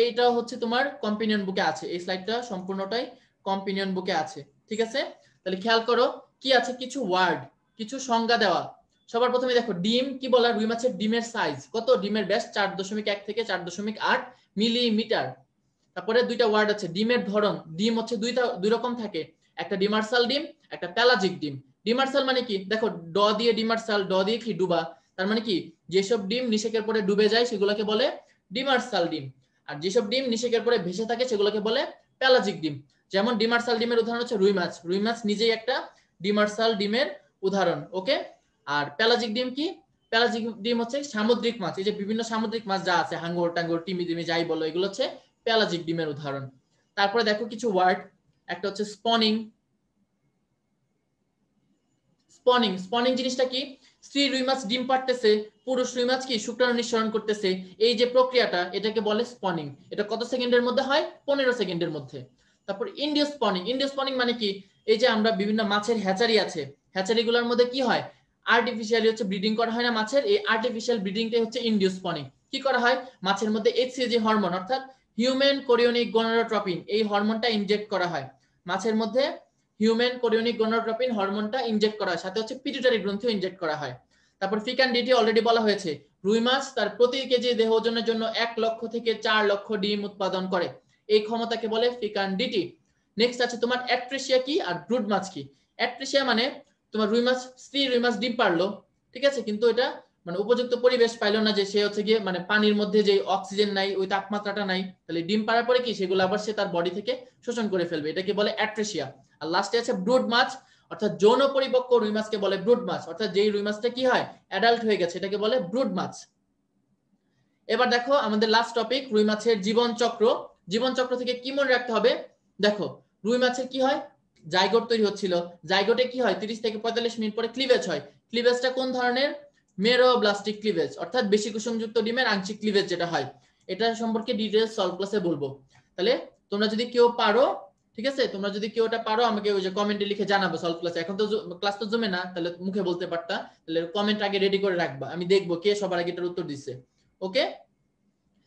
এইটা হচ্ছে তোমার কম্পিনিয়ন বুকে আছে। এই স্লাইডটা সম্পূর্ণটাই কম্পিনিয়ন বুকে আছে। ঠিক আছে, তাহলে খেয়াল করো কি আছে, কিছু ওয়ার্ড, কিছু সংজ্ঞা দেওয়া। সবার প্রথমে দেখো ডিম কি বলা? রুই মাছের ডিমের সাইজ কত? ডিমের ব্যাস 4.1 থেকে 4.8 মিলিমিটার। তারপরে দুইটা ওয়ার্ড আছে। ডিমের ধরন, ডিম হচ্ছে দুই রকম থাকে, একটা ডিমার্সাল ডিম, একটা প্যালাজিক ডিম। ডিমার্সাল মানে কি? দেখো ড দিয়ে ডিমার্সাল, ড দিয়ে কি ডুবা, তার মানে কি যেসব ডিম নিষেকের পরে ডুবে যায় সেগুলোকে বলে ডিমার্সাল ডিম, আর যেসব ডিম নিষেকের পরে ভেসে থাকে সেগুলোকে বলে প্যালাজিক ডিম। যেমন ডিমার্সাল ডিমের উদাহরণ হচ্ছে রুই মাছ। রুই মাছ নিজেই একটা ডিমার্সাল ডিমের উদাহরণ। ওকে, আর প্যালাজিক ডিম কি? প্যালাজিক ডিম হচ্ছে সামুদ্রিক মাছ। এই যে বিভিন্ন সামুদ্রিক মাছ যা আছে, হাঙ্গর টাঙ্গর টিমি টিমি যাই বলো, এগুলো হচ্ছে প্যালাজিক ডিমের উদাহরণ। তারপরে দেখো কিছু ওয়ার্ড, একটা হচ্ছে স্পনিং। স্পনিং, স্পনিং জিনিসটা কি? স্ত্রী রুই মাছ ডিম পাড়তেছে, পুরুষ রুই মাছ কি শুক্রাণু নিঃসরণ করতেছে, এই যে প্রক্রিয়াটা এটাকে বলে স্পনিং। এটা কত সেকেন্ডের মধ্যে হয়? 15 সেকেন্ডের মধ্যে। তারপর ইন্ডিও স্পনিং। ইন্ডিও স্পনিং মানে কি? এই যে আমরা বিভিন্ন মাছের হ্যাচারি আছে, হ্যাচারিগুলোর মধ্যে কি হয় আর্টিফিশিয়ালি হচ্ছে ব্রিডিং করা হয় না মাছের, এই আর্টিফিশিয়াল ব্রিডিংটাই হচ্ছে ইন্ডিও স্পনিং। কি করা হয়? মাছের মধ্যে এইচসিজি হরমোন অর্থাৎ হিউম্যান কোরিওনিক গনোড্রোপিন, এই হরমোনটা ইনজেক্ট করা হয় মাছের মধ্যে। হিউম্যান কোরিওনিক গনোড্রোপিন হরমোনটা ইনজেক্ট করা হয়, সাথে হচ্ছে পিটুইটারি গ্রন্থিও ইনজেক্ট করা হয়। তারপর ফিকান্ডিটি অলরেডি বলা হয়েছে, রুই মাছ তার প্রতি কেজি দেহ ওজনের জন্য 1 লক্ষ থেকে 4 লক্ষ ডিম উৎপাদন করে, এই ক্ষমতাকে বলে ফিকান্ডিটি। নেক্সট আছে তোমার অ্যাট্রেসিয়া কি আর ব্রুড মাছ কি। অ্যাট্রেসিয়া মানে তোমার রুই মাছ, স্ত্রী রুই মাছ ডিম পারলো, ঠিক আছে, কিন্তু এটা মানে উপযুক্ত পরিবেশ পাইলো না, যে সে হচ্ছে গিয়ে মানে পানির মধ্যে যে অক্সিজেন নাই, ওই তাপমাত্রাটা নাই, তাহলে ডিম পাড়ার পরে কি সেগুলো আবার সে তার বডি থেকে শোষণ করে ফেলবে, এটাকে বলে অ্যাট্রেসিয়া। আর লাস্টে আছে ব্রুড মাছ, অর্থাৎ যৌন পরিপক্ক রুই মাছকে বলে ব্রুড মাছ, অর্থাৎ যেই রুই মাছটা কি হয় অ্যাডাল্ট হয়ে গেছে এটাকে বলে ব্রুড মাছ। এবার দেখো আমাদের লাস্ট টপিক রুই মাছের জীবন চক্র। জীবন চক্র থেকে কি মনে রাখতে হবে? দেখো রুই মাছের কি হয়, জাইগোট তৈরি হচ্ছিল, জাইগোটে কি হয় 30 থেকে 45 মিনিট পরে ক্লিভেজ হয়। ক্লিভেজটা কোন ধরনের? মেরোব্লাস্টিক ক্লিভেজ, অর্থাৎ বেশি কুসুমযুক্ত ডিমের আংশিক ক্লিভেজ যেটা হয়। এটা সম্পর্কে ডিটেইলস সলভ ক্লাসে বলবো। তাহলে তোমরা যদি কেউ পারো, ঠিক আছে, তোমরা যদি কেউ ওটা পারো আমাকে ওই যে কমেন্টে লিখে জানাবে সলভ ক্লাসে। এখন তো ক্লাস তো জমে না, তাহলে মুখে বলতে পারতা, তাহলে কমেন্ট আগে রেডি করে রাখবা, আমি দেখবো কে সবার আগে এটার উত্তর দিচ্ছে। ওকে,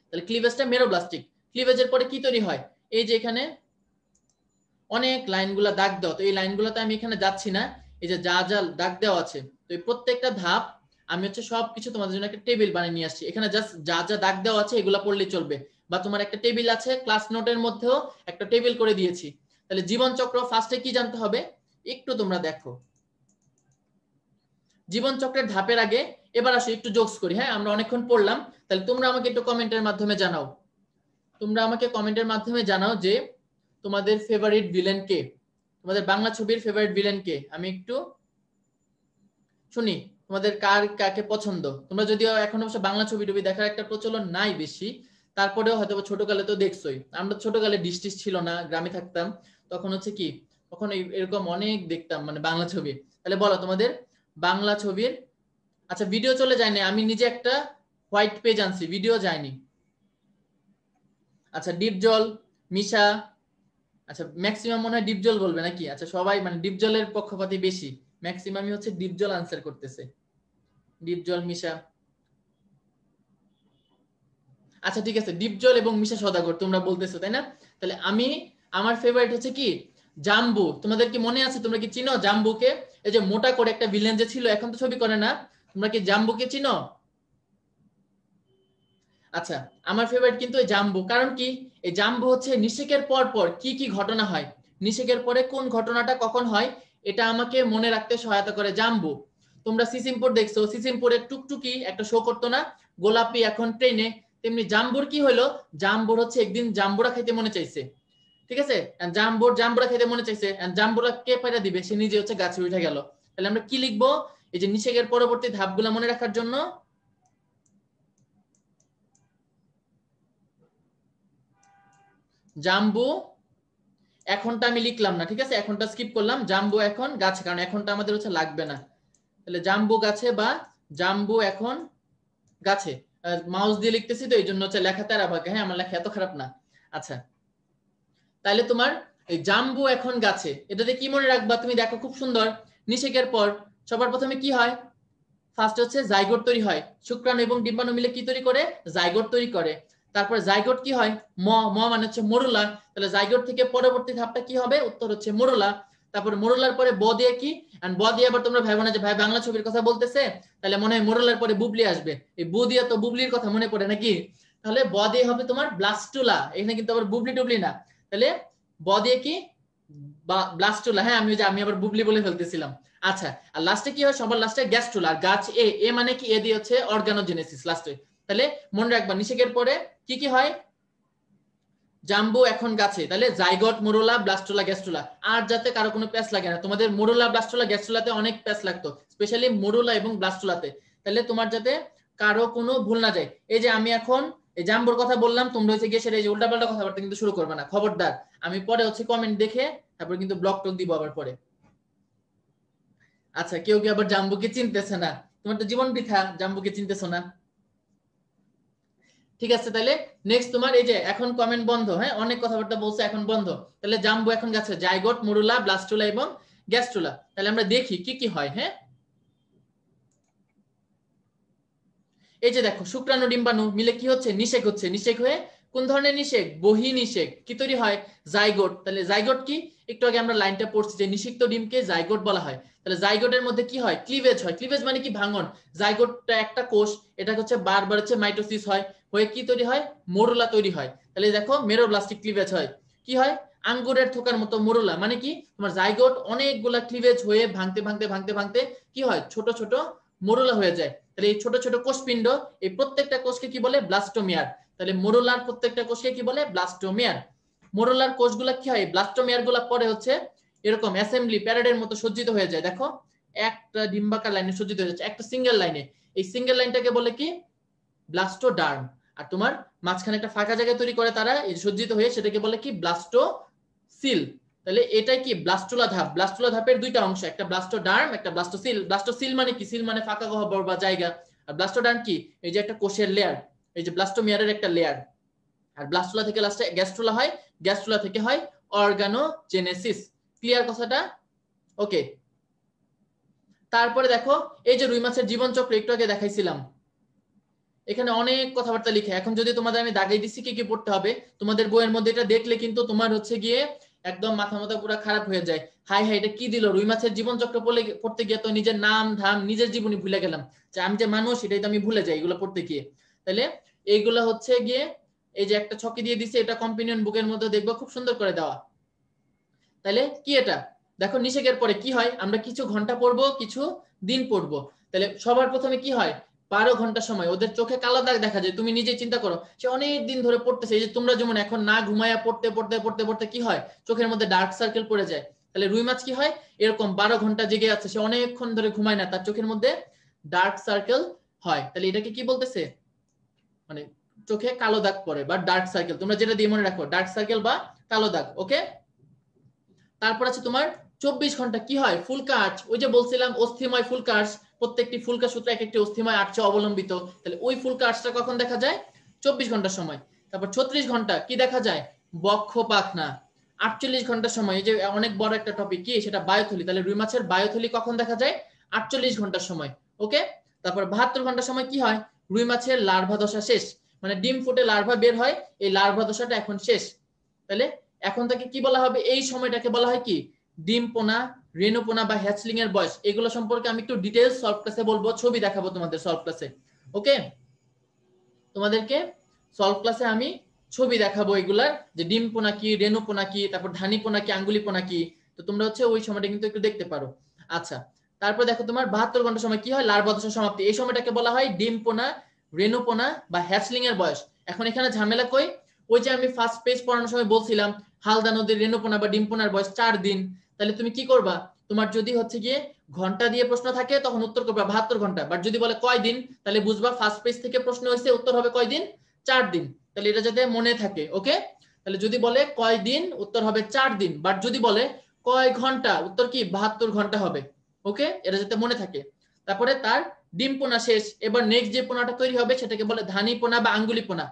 তাহলে ক্লিভেজটা মেরোব্লাস্টিক। ক্লিভেজের পরে কি তৈরি হয়? এই যে এখানে অনেক লাইনগুলা দাগ দেওয়া, তো এই লাইনগুলোতে আমি এখানে যাচ্ছি না, এই যে যা যা দাগ দেওয়া আছে, তো এই প্রত্যেকটা ধাপ আমি হচ্ছে সবকিছু তোমাদের জন্য একটা টেবিল বানিয়ে নিয়ে আসছি। এখানে জাস্ট যা যা দাগ দেওয়া আছে এগুলা পড়লেই চলবে, বা তোমার একটা টেবিল আছে ক্লাস নোটের মধ্যেও একটা টেবিল করে দিয়েছি। তাহলে জীবন চক্র ফার্স্টে কি জানতে হবে একটু তোমরা দেখো। জীবন চক্রের ধাপের আগে এবার আসো একটু জোকস করি। হ্যাঁ, আমরা অনেকক্ষণ পড়লাম, তাহলে তোমরা আমাকে একটু কমেন্টের মাধ্যমে জানাও, তোমরা আমাকে কমেন্টের মাধ্যমে জানাও যে তোমাদের ফেভারিট ভিলেন কে, তোমাদের বাংলা ছবির ফেভারিট ভিলেন কে, আমি একটু শুনি তোমাদের কার কাকে পছন্দ। তোমরা যদিও এখন অবশ্য বাংলা ছবি টবি দেখার একটা প্রচলন নাই বেশি, তারপরেও হয়তো ছোটকালে তো দেখছোই, আমরা ছোটকালে ডিশ টিশ ছিল না, গ্রামে থাকতাম, তখন হচ্ছে কি তখন এরকম অনেক দেখতাম মানে বাংলা ছবি। তাহলে বলো তোমাদের বাংলা ছবির, আচ্ছা ভিডিও চলে যায়নি, আমি নিজে একটা হোয়াইট পেজ আনছি, ভিডিও যায়নি। আচ্ছা ডিপজল, মিশা, আচ্ছা ম্যাক্সিমাম মনে হয় ডিপজল বলবে নাকি? আচ্ছা সবাই মানে ডিপজলের পক্ষপাতী বেশি, ম্যাক্সিমামই হচ্ছে ডিপজল আনসার করতেছে। ডিপজল, মিশা। আচ্ছা ঠিক আছে, ডিপজল এবং মিশা সওদাগর তোমরা বলতেছো তাই না? তাহলে আমি, আমার ফেভারিট হচ্ছে কি জাম্বু। তোমাদের কি মনে আছে, তোমরা কি চিনো জাম্বুকে? এই যে মোটা করে একটা ভিলেন যে ছিল, এখন তো ছবি করে না। তোমরা কি জাম্বুকে চিনো? আচ্ছা, আমার ফেভারিট কিন্তু এই জাম্বু। কারণ কি, এই জাম্বু হচ্ছে নিষেকের পর পর কি কি ঘটনা হয়, নিষেকের পরে কোন ঘটনাটা কখন হয়, এটা আমাকে মনে রাখতে সহায়তা করে জাম্বু। তোমরা সিসিমপুর দেখছো, সিসিমপুরের টুকটুকি একটা শো করতো না, গোলাপি এখন ট্রেনে, তেমনি জাম্বুর কি হলো, জাম্বুর হচ্ছে একদিন জাম্বুরা খাইতে মনে চাইছে, ঠিক আছে, জাম্বুরা খাইতে মনে চাইছে, জাম্বুরা কে পাইরা দিবে, সে নিজে হচ্ছে গাছে উঠে গেল। তাহলে আমরা কি লিখবো, এই যে নিষেকের পরবর্তী ধাপগুলো মনে রাখার জন্য জাম্বু এখনটা আমি লিখলাম না, ঠিক আছে, এখনটা স্কিপ করলাম, জাম্বু এখন গাছে, কারণ এখনটা আমাদের হচ্ছে লাগবে না। তাহলে জাম্বু গাছে বা জাম্বু এখন গাছে, মাউস দিয়ে লিখতেছি তো এই জন্য হচ্ছে লেখা তেরা ভাগে, হ্যাঁ আমার লেখা এত খারাপ না। আচ্ছা, তাহলে তোমার এই জাম্বু এখন গাছে, এটাতে কি মনে রাখবা তুমি, দেখো খুব সুন্দর। নিষেকের পর সবার প্রথমে কি হয়, ফার্স্ট হচ্ছে জাইগোট তৈরি হয়, শুক্রাণু এবং ডিম্বাণু মিলে কি তৈরি করে, জাইগোট তৈরি করে। তারপর জাইগোট কি হয়, মানে হচ্ছে মরুলা। তাহলে জাইগোট থেকে পরবর্তী ধাপটা কি হবে, উত্তর হচ্ছে মরুলা। তারপর মরুলার পরে ব দিয়ে কি, এন্ড ব দিয়ে আবার তোমরা ভাইবো না যে ভাই বাংলা ছবির কথা বলতেছে, তাহলে মনে হয় মরুলার পরে বুবলি আসবে, এই বু দিয়ে তো বুবলির কথা মনে পড়ে নাকি। তাহলে ব দিয়ে হবে তোমার ব্লাস্টুলা, এখানে কিন্তু আবার বুবলি টুবলি না। তাহলে ব দিয়ে কি, ব্লাস্টুলা, হ্যাঁ আমি আবার বুবলি বলে ফেলতেছিলাম। আচ্ছা, আর লাস্টে কি হয়, সবার লাস্টে গ্যাস্ট্রুলা, আর গাছ এ মানে কি, এ দিয়ে হচ্ছে অর্গানোজেনেসিস লাস্টে। তাহলে মনে রাখবা নিষেকের পরে কি কি হয়, জাম্বু এখন গাছে, তাহলে জাইগোট, মরুলা, ব্লাস্টুলা, গ্যাস্ট্রুলা। আর যাতে কারো কোনো প্যাচ লাগে না, তোমাদের মরুলা, ব্লাস্টুলা, গ্যাস্ট্রুলাতে অনেক প্যাচ লাগতো, স্পেশালি মরুলা এবং ব্লাস্টুলাতে। তাহলে তোমার যাতে কারো কোনো ভুল না যায়, এই যে আমি এখন এই জাম্বুর কথা বললাম, তোমরা হচ্ছে গিয়ে সেটা এই যে উল্টাপাল্টা কথাবার্তা কিন্তু শুরু করবে না, খবরদার। আমি পরে হচ্ছে কমেন্ট দেখে তারপর কিন্তু ব্লক টক দিব আবার পরে। আচ্ছা, কেউ কি আবার জাম্বুকে চিনতেছে না, তোমার তো জীবন বৃথা, জাম্বুকে চিনতেছো না। ঠিক আছে, তাহলে নেক্সট তোমার এই যে এখন কমেন্ট বন্ধ, হ্যাঁ অনেক কথাবার্তা বলছে এখন বন্ধ। তাহলে জাম্বু এখন গাছে, জাইগোট, মরুলা, ব্লাস্টুলা এবং গ্যাস্ট্রুলা। তাহলে আমরা দেখি কি কি হয়। হ্যাঁ, এই যে দেখো শুক্রাণু ডিম্বাণু মিলে কি হচ্ছে, নিষেক হচ্ছে, নিষেক হয়ে কোন ধরনের নিষেক, বহি নিষেক, কি তৈরি হয়, জাইগোট। তাহলে জাইগোট কি, একটু আগে আমরা লাইনটা পড়ছি যে নিষিক্ত ডিমকে জাইগোট বলা হয়। তাহলে জাইগোটের মধ্যে কি হয়, ক্লিভেজ হয়, ক্লিভেজ মানে কি ভাঙন, জাইগোটটা একটা কোষ, এটা হচ্ছে বারবার হচ্ছে মাইটোসিস হয়, হয়ে কি তৈরি হয়, মরুলা তৈরি হয়। তাহলে দেখো মেরোব্লাস্টিক ক্লিভেজ হয়, কি হয়, আঙ্গুরের থোকার মতো মরুলা, মানে কি তোমার জাইগোট অনেকগুলা ক্লিভেজ হয়ে ভাঙতে ভাঙতে ভাঙতে ভাঙতে কি হয়, ছোট ছোট মরুলা হয়ে যায়। তাহলে এই ছোট ছোট কোষপিণ্ড, এই প্রত্যেকটা কোষকে কি বলে, ব্লাস্টোমিয়ার। তাহলে মরুলার প্রত্যেকটা কোষকে কি বলে, ব্লাস্টোমিয়ার। মরুলার কোষগুলা কি হয়, ব্লাস্টোমিয়ার গুলা পরে হচ্ছে এরকম অ্যাসেম্বলি প্যারেডের মতো সজ্জিত হয়ে যায়। দেখো একটা ডিম্বাকার লাইনে সজ্জিত হয়ে যাচ্ছে, একটা সিঙ্গেল লাইনে, এই সিঙ্গেল লাইনটাকে বলে কি, ব্লাস্টোডার্ম। আর তোমার মাঝখানে একটা ফাঁকা জায়গা তৈরি করে তারা এই সজ্জিত হয়ে, সেটাকে বলে কি, ব্লাস্টোসিল। তাহলে এটাই কি ব্লাস্টুলা ধাপ, ব্লাস্টুলা ধাপের দুইটা অংশ, একটা ব্লাস্টোডার্ম, একটা ব্লাস্টোসিল। ব্লাস্টোসিল মানে কি, সিল মানে ফাঁকা গহ্বর বা জায়গা, আর ব্লাস্টোডার্ম কি, এই যে একটা কোষের লেয়ার, এই যে ব্লাস্টোমিয়ারের একটা লেয়ার। আর ব্লাস্টুলা থেকে লাস্টে গ্যাস্ট্রুলা হয়, গ্যাস্ট্রুলা থেকে হয় অর্গানোজেনেসিস। ক্লিয়ার কথাটা? ওকে। তারপরে দেখো এই যে রুই মাছের জীবন চক্র একটু আগে দেখাইছিলাম, এখানে অনেক কথাবার্তা লিখে, এখন যদি তোমাদের আমি দাগাই দিচ্ছি কি কি পড়তে হবে, তোমাদের বইয়ের মধ্যে এটা দেখলে কিন্তু তোমার হচ্ছে গিয়ে একদম মাথা মাথা পুরো খারাপ হয়ে যায়, হাই হাই এটা কি দিল, রুই মাছের জীবন চক্র পড়তে গিয়ে তো নিজের নাম ধাম নিজের জীবনী ভুলে গেলাম, যে আমি যে মানুষ এটাই তো আমি ভুলে যাই এগুলো পড়তে গিয়ে। তাহলে এইগুলো হচ্ছে গিয়ে এই যে একটা ছকি দিয়ে দিচ্ছে, এটা কম্পিনিয়ন বুকের মধ্যে দেখবো খুব সুন্দর করে দেওয়া। তাহলে কি এটা, দেখো নিষেকের পরে কি হয়, আমরা কিছু ঘন্টা পড়বো কিছু দিন পড়বো। তাহলে সবার প্রথমে কি হয়, 12 ঘন্টা সময়, ওদের চোখে কালো দাগ দেখা যায়, তুমি নিজে চিন্তা করো, সে অনেক দিন ধরে পড়তেছে, এই যে তোমরা যেমন এখন না ঘুমায়া পড়তে পড়তে পড়তে পড়তে কি হয়, চোখের মধ্যে ডার্ক সার্কেল পড়ে যায়। তাহলে রুই মাছ কি হয়, এরকম 12 ঘন্টা জেগে আছে, সে অনেকক্ষণ ধরে ঘুমায় না, তার চোখের মধ্যে ডার্ক সার্কেল হয়। তাহলে এটাকে কি বলতেছে, মানে চোখে কালো দাগ পড়ে বা ডার্ক সার্কেল, তোমরা যেটা দিয়ে মনে রাখো, ডার্ক সার্কেল বা কালো দাগ। ওকে। তারপর আছে তোমার 24 ঘন্টা কি হয়, ফুলকার্চ, ওই যে বলছিলাম অস্থিময় ফুলকার্চ, প্রত্যেকটি ফুলকা সূত্র এক একটি অস্থিময় আর্চে অবলম্বিত। তাহলে ওই ফুলকার্চটা কখন দেখা যায়, 24 ঘন্টার সময়। তারপর 36 ঘন্টা কি দেখা যায়, বক্ষ পাখনা। 48 ঘন্টা সময়, এই যে অনেক বড় একটা টপিক কি সেটা বায়ুথলি, তাহলে রুই মাছের বায়ুথলি কখন দেখা যায়? 48 ঘন্টার সময়। ওকে, তারপর 72 ঘন্টার সময় কি হয়? রুই মাছের লার্ভা দশা শেষ, মানে ডিম ফুটে লার্ভা বের হয়, এই লার্ভা দশাটা এখন শেষ। তাহলে এখন তাকে কি বলা হবে? এই সময়টাকে বলা হয় কি? ডিম পোনা, রেণুপোনা বা হ্যাচলিং এর বয়স। এগুলো সম্পর্কে আমি একটু ডিটেইলস সলভ ক্লাসে বলবো, ছবি দেখাবো তোমাদের সলভ ক্লাসে। ওকে, তোমাদেরকে সলভ ক্লাসে আমি ছবি দেখাবো এগুলার, যে ডিম পোনা কি, রেণু পোনা কি, তারপর ধানি পোনা কি, আঙ্গুলি পোনা কি। তো তোমরা হচ্ছে ওই সময়টা কিন্তু একটু দেখতে পারো। আচ্ছা, তারপর দেখো তোমার 72 ঘন্টা সময় কি হয়? লার্ভা দশা সমাপ্তি। এই সময়টাকে বলা হয় ডিম পোনা, রেণু পোনা বা হ্যাচলিং এর বয়স। এখন এখানে ঝামেলা কই? ওই যে আমি ফার্স্ট পেজ পড়ানোর সময় বলছিলাম হালদা নদীর রেণু পোনা বা ডিম পোনার বয়স 4 দিন। তাহলে তুমি কি করবা? তোমার যদি হচ্ছে গিয়ে ঘন্টা দিয়ে প্রশ্ন থাকে তখন উত্তর করবা 72 ঘন্টা, বাট যদি বলে কয় দিন তাহলে বুঝবা ফার্স্ট পেজ থেকে প্রশ্ন হয়েছে, উত্তর হবে কয় দিন? 4 দিন। তাহলে এটা যাতে মনে থাকে। ওকে, তাহলে যদি বলে কয় দিন, উত্তর হবে 4 দিন, বাট যদি বলে কয় ঘন্টা, উত্তর কি 72 ঘন্টা হবে। ওকে, এটা যাতে মনে থাকে। তারপরে তার ডিম পোনা শেষ, এবার নেক্সট যে পোনাটা তৈরি হবে সেটাকে বলে ধানি পোনা বা আঙ্গুলি পোনা।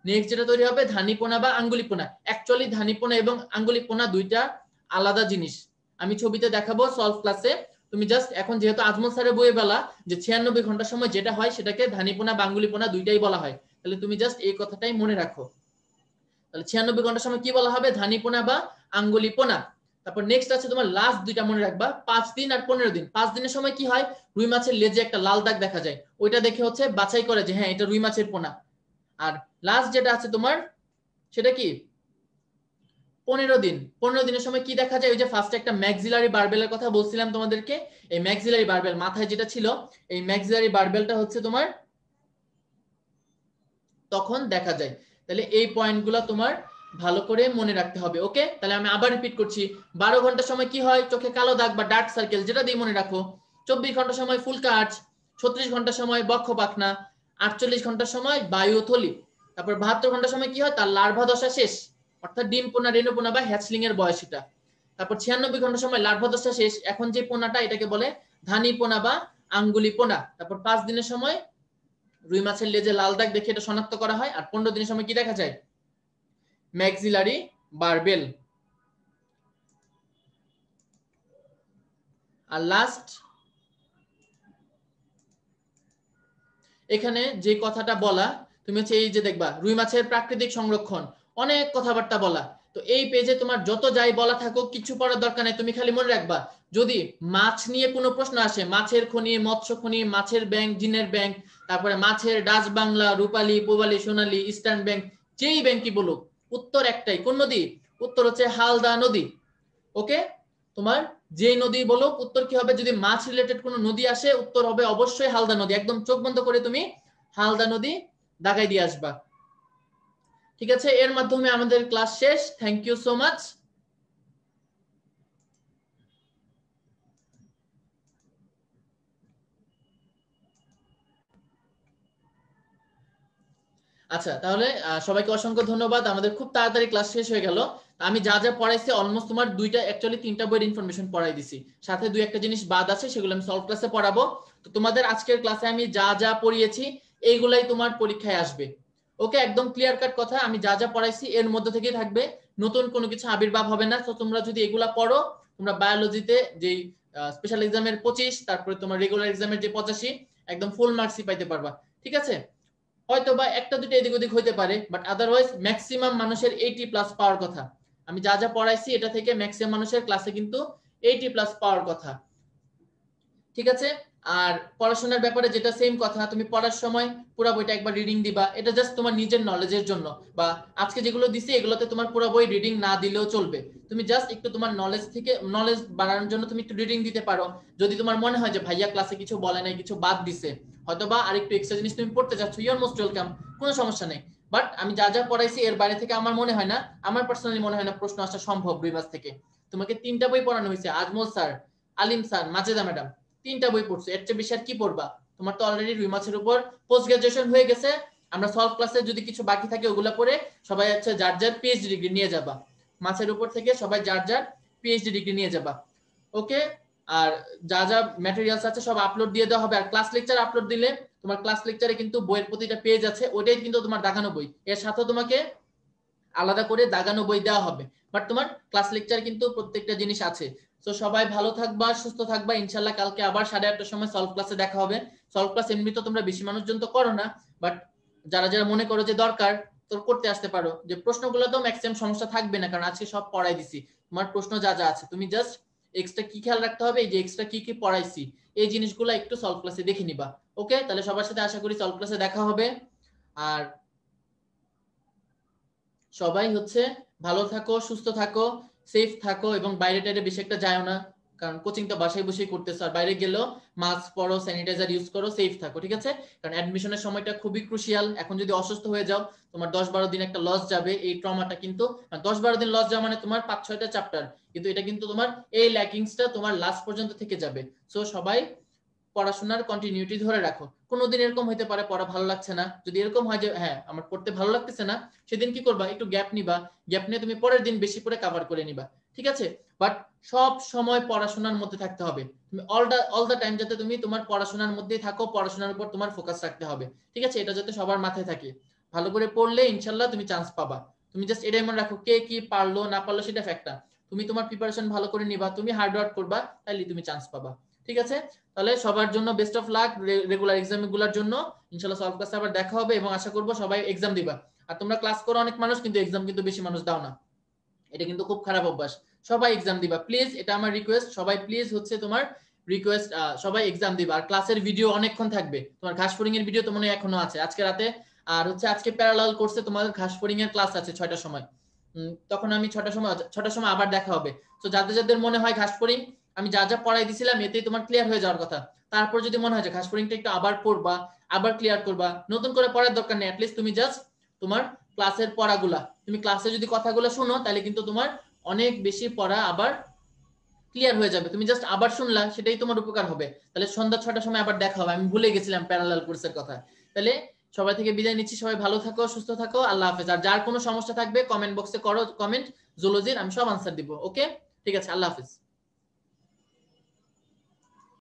নেক্সট যেটা তৈরি হবে ধানি পোনা বা আঙ্গুলি পোনা। অ্যাকচুয়ালি ধানি পোনা এবং আঙ্গুলি পোনা দুইটা আলাদা জিনিস, আমি ছবিতে দেখাবো সলভ ক্লাসে। তুমি জাস্ট এখন যেহেতু আজমল স্যারের বইয়ে বলা যে 96 ঘন্টার সময় যেটা হয় সেটাকে ধানি পোনা বা আঙ্গুলি পোনা দুইটাই বলা হয়, তাহলে তুমি জাস্ট এই কথাটাই মনে রাখো। তাহলে 96 ঘন্টার সময় কি বলা হবে? ধানি পোনা বা আঙ্গুলি পোনা। তারপর নেক্সট আছে তোমার লাস্ট দুইটা মনে রাখবা, 5 দিন আর 15 দিন। 5 দিনের সময় কি হয়? রুই মাছের লেজে একটা লাল দাগ দেখা যায়, ওইটা দেখে হচ্ছে বাছাই করে যে হ্যাঁ এটা রুই মাছের পোনা। আর লাস্ট যেটা আছে তোমার সেটা কি? 15 দিন। 15 দিনের সময় কি দেখা যায়? ওই যে ফার্স্টে একটা ম্যাক্সিলারি বারবেলের কথা বলছিলাম তোমাদেরকে, এই ম্যাক্সিলারি বারবেল মাথায় যেটা ছিল, এই ম্যাক্সিলারি বারবেলটা হচ্ছে তোমার তখন দেখা যায়। তাহলে এই পয়েন্টগুলো তোমার ভালো করে মনে রাখতে হবে। ওকে, তাহলে আমি আবার রিপিট করছি। 12 ঘন্টার সময় কি হয়? চোখে কালো দাগ বা ডার্ক সার্কেল, যেটা দিয়ে মনে রাখো। 24 ঘন্টার সময় ফুলকা আঁচ। 36 ঘন্টার সময় বক্ষ পাখনা। 48 ঘন্টার সময় বায়ুথলি। তারপর 72 ঘন্টার সময় কি হয়? তার লার্ভা দশা শেষ, অর্থাৎ ডিম পোনা, রেণু পোনা বা হ্যাচলিং এর বয়স এটা। তারপর 96 ঘন্টার সময় লার্ভা দশা শেষ, এখন যে পোনাটা এটাকে বলে ধানি পোনা বা আঙ্গুলি পোনা। তারপর 5 দিনের সময় রুই মাছের লেজে লাল দাগ দেখে এটা শনাক্ত করা হয়। আর 15 দিনের সময় কি দেখা যায়? Maxillary barbell. আর লাস্ট এখানে যে কথাটা বলা, তুমি হচ্ছে এই যে দেখবা রুই মাছের প্রাকৃতিক সংরক্ষণ, অনেক কথাবার্তা বলা। তো এই পেজে তোমার যত যাই বলা থাকুক কিছু পড়ার দরকার নেই, তুমি খালি মনে রাখবা যদি মাছ নিয়ে কোনো প্রশ্ন আসে, মাছের খনি, মৎস্য খনি, মাছের ব্যাংক, জিনের ব্যাংক, তারপরে মাছের ডাচ বাংলা, রূপালী, পূবালী, সোনালী, ইস্টার্ন ব্যাংক, যেই ব্যাংকই বলুক উত্তর একটাই। কোন নদী? উত্তর হচ্ছে হালদা নদী। ওকে, তোমার যেই নদী বলো উত্তর কি হবে? যদি মাছ রিলেটেড কোনো নদী আসে উত্তর হবে অবশ্যই হালদা নদী। একদম চোখ বন্ধ করে তুমি হালদা নদী দাগাই দিয়ে আসবা। ঠিক আছে, এর মাধ্যমে আমাদের ক্লাস শেষ। Thank you so much. আচ্ছা, তাহলে সবাইকে অসংখ্য ধন্যবাদ। আমাদের খুব তাড়াতাড়ি ক্লাস শেষ হয়ে গেল। আমি যা যা পড়াইছি অলমোস্ট তোমার দুইটা অ্যাকচুয়ালি 3টা বইয়ের ইনফরমেশন পড়াই দিছি, সাথে দুই একটা জিনিস বাদ আছে সেগুলো আমি সলভ ক্লাসে পড়াবো। তো তোমাদের আজকের ক্লাসে আমি যা যা পড়িয়েছি এইগুলাই তোমার পরীক্ষায় আসবে। ওকে, একদম ক্লিয়ার কাট কথা, আমি যা যা পড়াইছি এর মধ্যে থেকেই থাকবে, নতুন কোনো কিছু আবির্ভাব হবে না। তো তোমরা যদি এগুলা পড়ো, তোমরা বায়োলজিতে যেই স্পেশাল এক্সামের 25, তারপরে তোমার রেগুলার এক্সামের যে 85, একদম ফুল মার্কসই পাইতে পারবা। ঠিক আছে, হয়তো বা একটা দুটো এদিক ওদিক হইতে পারে, বাট আদারওয়াইজ ম্যাক্সিমাম মানুষের 80+ পাওয়ার কথা। আমি যা যা পড়াইছি এটা থেকে ম্যাক্সিমাম মানুষের ক্লাসে কিন্তু 80+ পাওয়ার কথা। ঠিক আছে, আর পড়াশোনার ব্যাপারে যেটা সেম কথা, তুমি পড়ার সময় পুরো বইটা একবার রিডিং দিবা, এটা জাস্ট তোমার নিজের নলেজের জন্য। বা আজকে যেগুলো দিছি এগুলোতে তোমার পুরো বই রিডিং না দিলেও চলবে, তুমি জাস্ট একটু তোমার নলেজ থেকে নলেজ বাড়ানোর জন্য তুমি একটু রিডিং দিতে পারো। যদি তোমার মনে হয় যে ভাইয়া ক্লাসে কিছু বলে নাই, কিছু বাদ দিছে, হয়তোবা আরেকটু এক্সট্রা জিনিস তুমি পড়তে চাচ্ছ, ইউ আর মোস্ট ওয়েলকাম, কোনো সমস্যা নেই। বাট আমি যা যা পড়াইছি এর বাইরে থেকে আমার মনে হয় না, আমার পার্সোনালি মনে হয় না প্রশ্ন আসা সম্ভব রুই মাছ থেকে। তোমাকে 3টা বই পড়ানো হয়েছে, আজমল স্যার, আলিম স্যার, মাজেদা ম্যাডাম, 3টা বই পড়ছো, এর চেয়ে বেশি আর কি পড়বা? তোমার তো অলরেডি রুই মাছের উপর পোস্ট গ্রাজুয়েশন হয়ে গেছে। আমরা সলভ ক্লাসে যদি কিছু বাকি থাকে ওগুলো পড়ে সবাই হচ্ছে যার যার পিএইচডি ডিগ্রি নিয়ে যাবা, মাছের উপর থেকে সবাই যার যার পিএইচডি ডিগ্রি নিয়ে যাবা। ওকে, আর যা যা ম্যাটেরিয়ালস আছে সব আপলোড দিয়ে দেওয়া হবে। আর ক্লাস লেকচার আপলোড দিলে তোমার ক্লাস লেকচারে কিন্তু বইয়ের প্রতিটা পেজ আছে, ওইটাই কিন্তু তোমার দাগানো বই, এর সাথে তোমাকে আলাদা করে দাগানো বই দেওয়া হবে। বাট তোমার ক্লাস লেকচার কিন্তু প্রত্যেকটা জিনিস আছে। তো সবাই ভালো থাকবা, সুস্থ থাকবা, ইনশাল্লাহ কালকে আবার 8:30টার সময় সলভ ক্লাসে দেখা হবে। সলভ ক্লাস এমনি তো তোমরা বেশি মানুষজন তো করো না, বাট যারা যারা মনে করো যে দরকার তোর করতে আসতে পারো। যে প্রশ্নগুলো তো ম্যাক্সিমাম সমস্যা থাকবে না, কারণ আজকে সব পড়াই দিছি। তোমার প্রশ্ন যা যা আছে তুমি জাস্ট এক্সট্রা কি খেয়াল রাখতে হবে, এই যে এক্সট্রা কি কি পড়াইছি এই জিনিসগুলো একটু সলভ ক্লাসে দেখে নিবা। ওকে, তাহলে সবার সাথে আশা করি সলভ ক্লাসে দেখা হবে। আর সবাই হচ্ছে ভালো থাকো, সুস্থ থাকো, সেফ থাকো, এবং বাইরে টাইরে বেশি একটা যাও না, কারণ কোচিং তো বাসায় বসেই করতেছো। আর বাইরে গেলেও মাস্ক পরো, স্যানিটাইজার ইউজ করো, সেফ থাকো, ঠিক আছে? কারণ অ্যাডমিশনের সময়টা খুবই ক্রুশিয়াল। এখন যদি অসুস্থ হয়ে যাও তোমার 10-12 দিন একটা লস যাবে। এই ট্রমাটা কিন্তু 10-12 দিন লস যাওয়া মানে তোমার 5-6টা চ্যাপ্টার, কিন্তু এটা কিন্তু তোমার এই ল্যাকিংসটা তোমার লাস্ট পর্যন্ত থেকে যাবে। সো সবাই পড়াশোনার কন্টিনিউটি ধরে রাখো। কোনোদিন এরকম হতে পারে পড়া ভালো লাগছে না, যদি এরকম হয় যে হ্যাঁ আমার পড়তে ভালো লাগতেছে না, সেদিন কি করবা, একটু গ্যাপ নিবা, গ্যাপ নিয়ে তুমি পরের দিন বেশি করে কভার করে নিবা, ঠিক আছে? বাট সব সময় পড়াশোনার মধ্যে থাকতে হবে। তুমি অল দা টাইম যাতে তুমি তোমার পড়াশোনার মধ্যেই থাকো, পড়াশোনার উপর তোমার ফোকাস রাখতে হবে, ঠিক আছে? এটা যাতে সবার মাথায় থাকে। ভালো করে পড়লে ইনশাল্লাহ তুমি চান্স পাবা। তুমি জাস্ট এটাই মনে রাখো, কে কি পারলো না পারলো সেটা ফ্যাক্টর, তুমি তোমার প্রিপারেশন ভালো করে নিবা, তুমি হার্ড ওয়ার্ক করবা, তাইলে তুমি চান্স পাবা, ঠিক আছে? তাহলে সবার জন্য বেস্ট অফ লাক রেগুলার এক্সামগুলোর জন্য। ইনশাআল্লাহ সলভ ক্লাসে আবার দেখা হবে, এবং আশা করব সবাই এক্সাম দিবা। আর তোমরা ক্লাস করো অনেক মানুষ, কিন্তু এক্সাম কিন্তু বেশি মানুষ দাও না, এটা কিন্তু খুব খারাপ অভ্যাস। সবাই এক্সাম দিবা প্লিজ, এটা আমার রিকোয়েস্ট। সবাই প্লিজ হচ্ছে তোমার রিকোয়েস্ট, সবাই এক্সাম দিবা। আর ক্লাসের ভিডিও অনেকক্ষণ থাকবে, তোমার ঘাসফড়িং এর ভিডিও তো মনে হয় এখনো আছে আজকে রাতে। আর হচ্ছে আজকে প্যারালাল কোর্সে তোমাদের ঘাসফড়িং এর ক্লাস আছে 6টার সময়। তখন আমি 6টার সময় আবার দেখা হবে। তো যাদের যাদের মনে হয় ঘাসফড়িং আমি যা যা পড়াই দিছিলাম এতেই তোমার ক্লিয়ার হয়ে যাওয়ার কথা, তারপর যদি মনে হয় যে ঘাসফড়িংটা একটু আবার পড়বা, আবার ক্লিয়ার করবা, নতুন করে পড়ার দরকার নেই। অ্যাটলিস্ট তুমি জাস্ট তোমার ক্লাসের পড়াগুলা, তুমি ক্লাসে যদি কথাগুলো শুনো তাহলে কিন্তু তোমার অনেক বেশি পড়া আবার ক্লিয়ার হয়ে যাবে। তুমি জাস্ট আবার শুনলা, সেটাই তোমার উপকার হবে। তাহলে সন্ধ্যা 6টার সময় আবার দেখা হবে। আমি ভুলে গেছিলাম প্যারালাল কোর্সের কথা। তাহলে সবাই থেকে বিদায় নিচ্ছি, সবাই ভালো থাকো, সুস্থ থাকো, আল্লাহ হাফেজ। আর যার কোনো সমস্যা থাকবে কমেন্ট বক্সে করো কমেন্ট জুলজির, আমি সব আনসার দিব। ওকে, ঠিক আছে, আল্লাহ হাফেজ।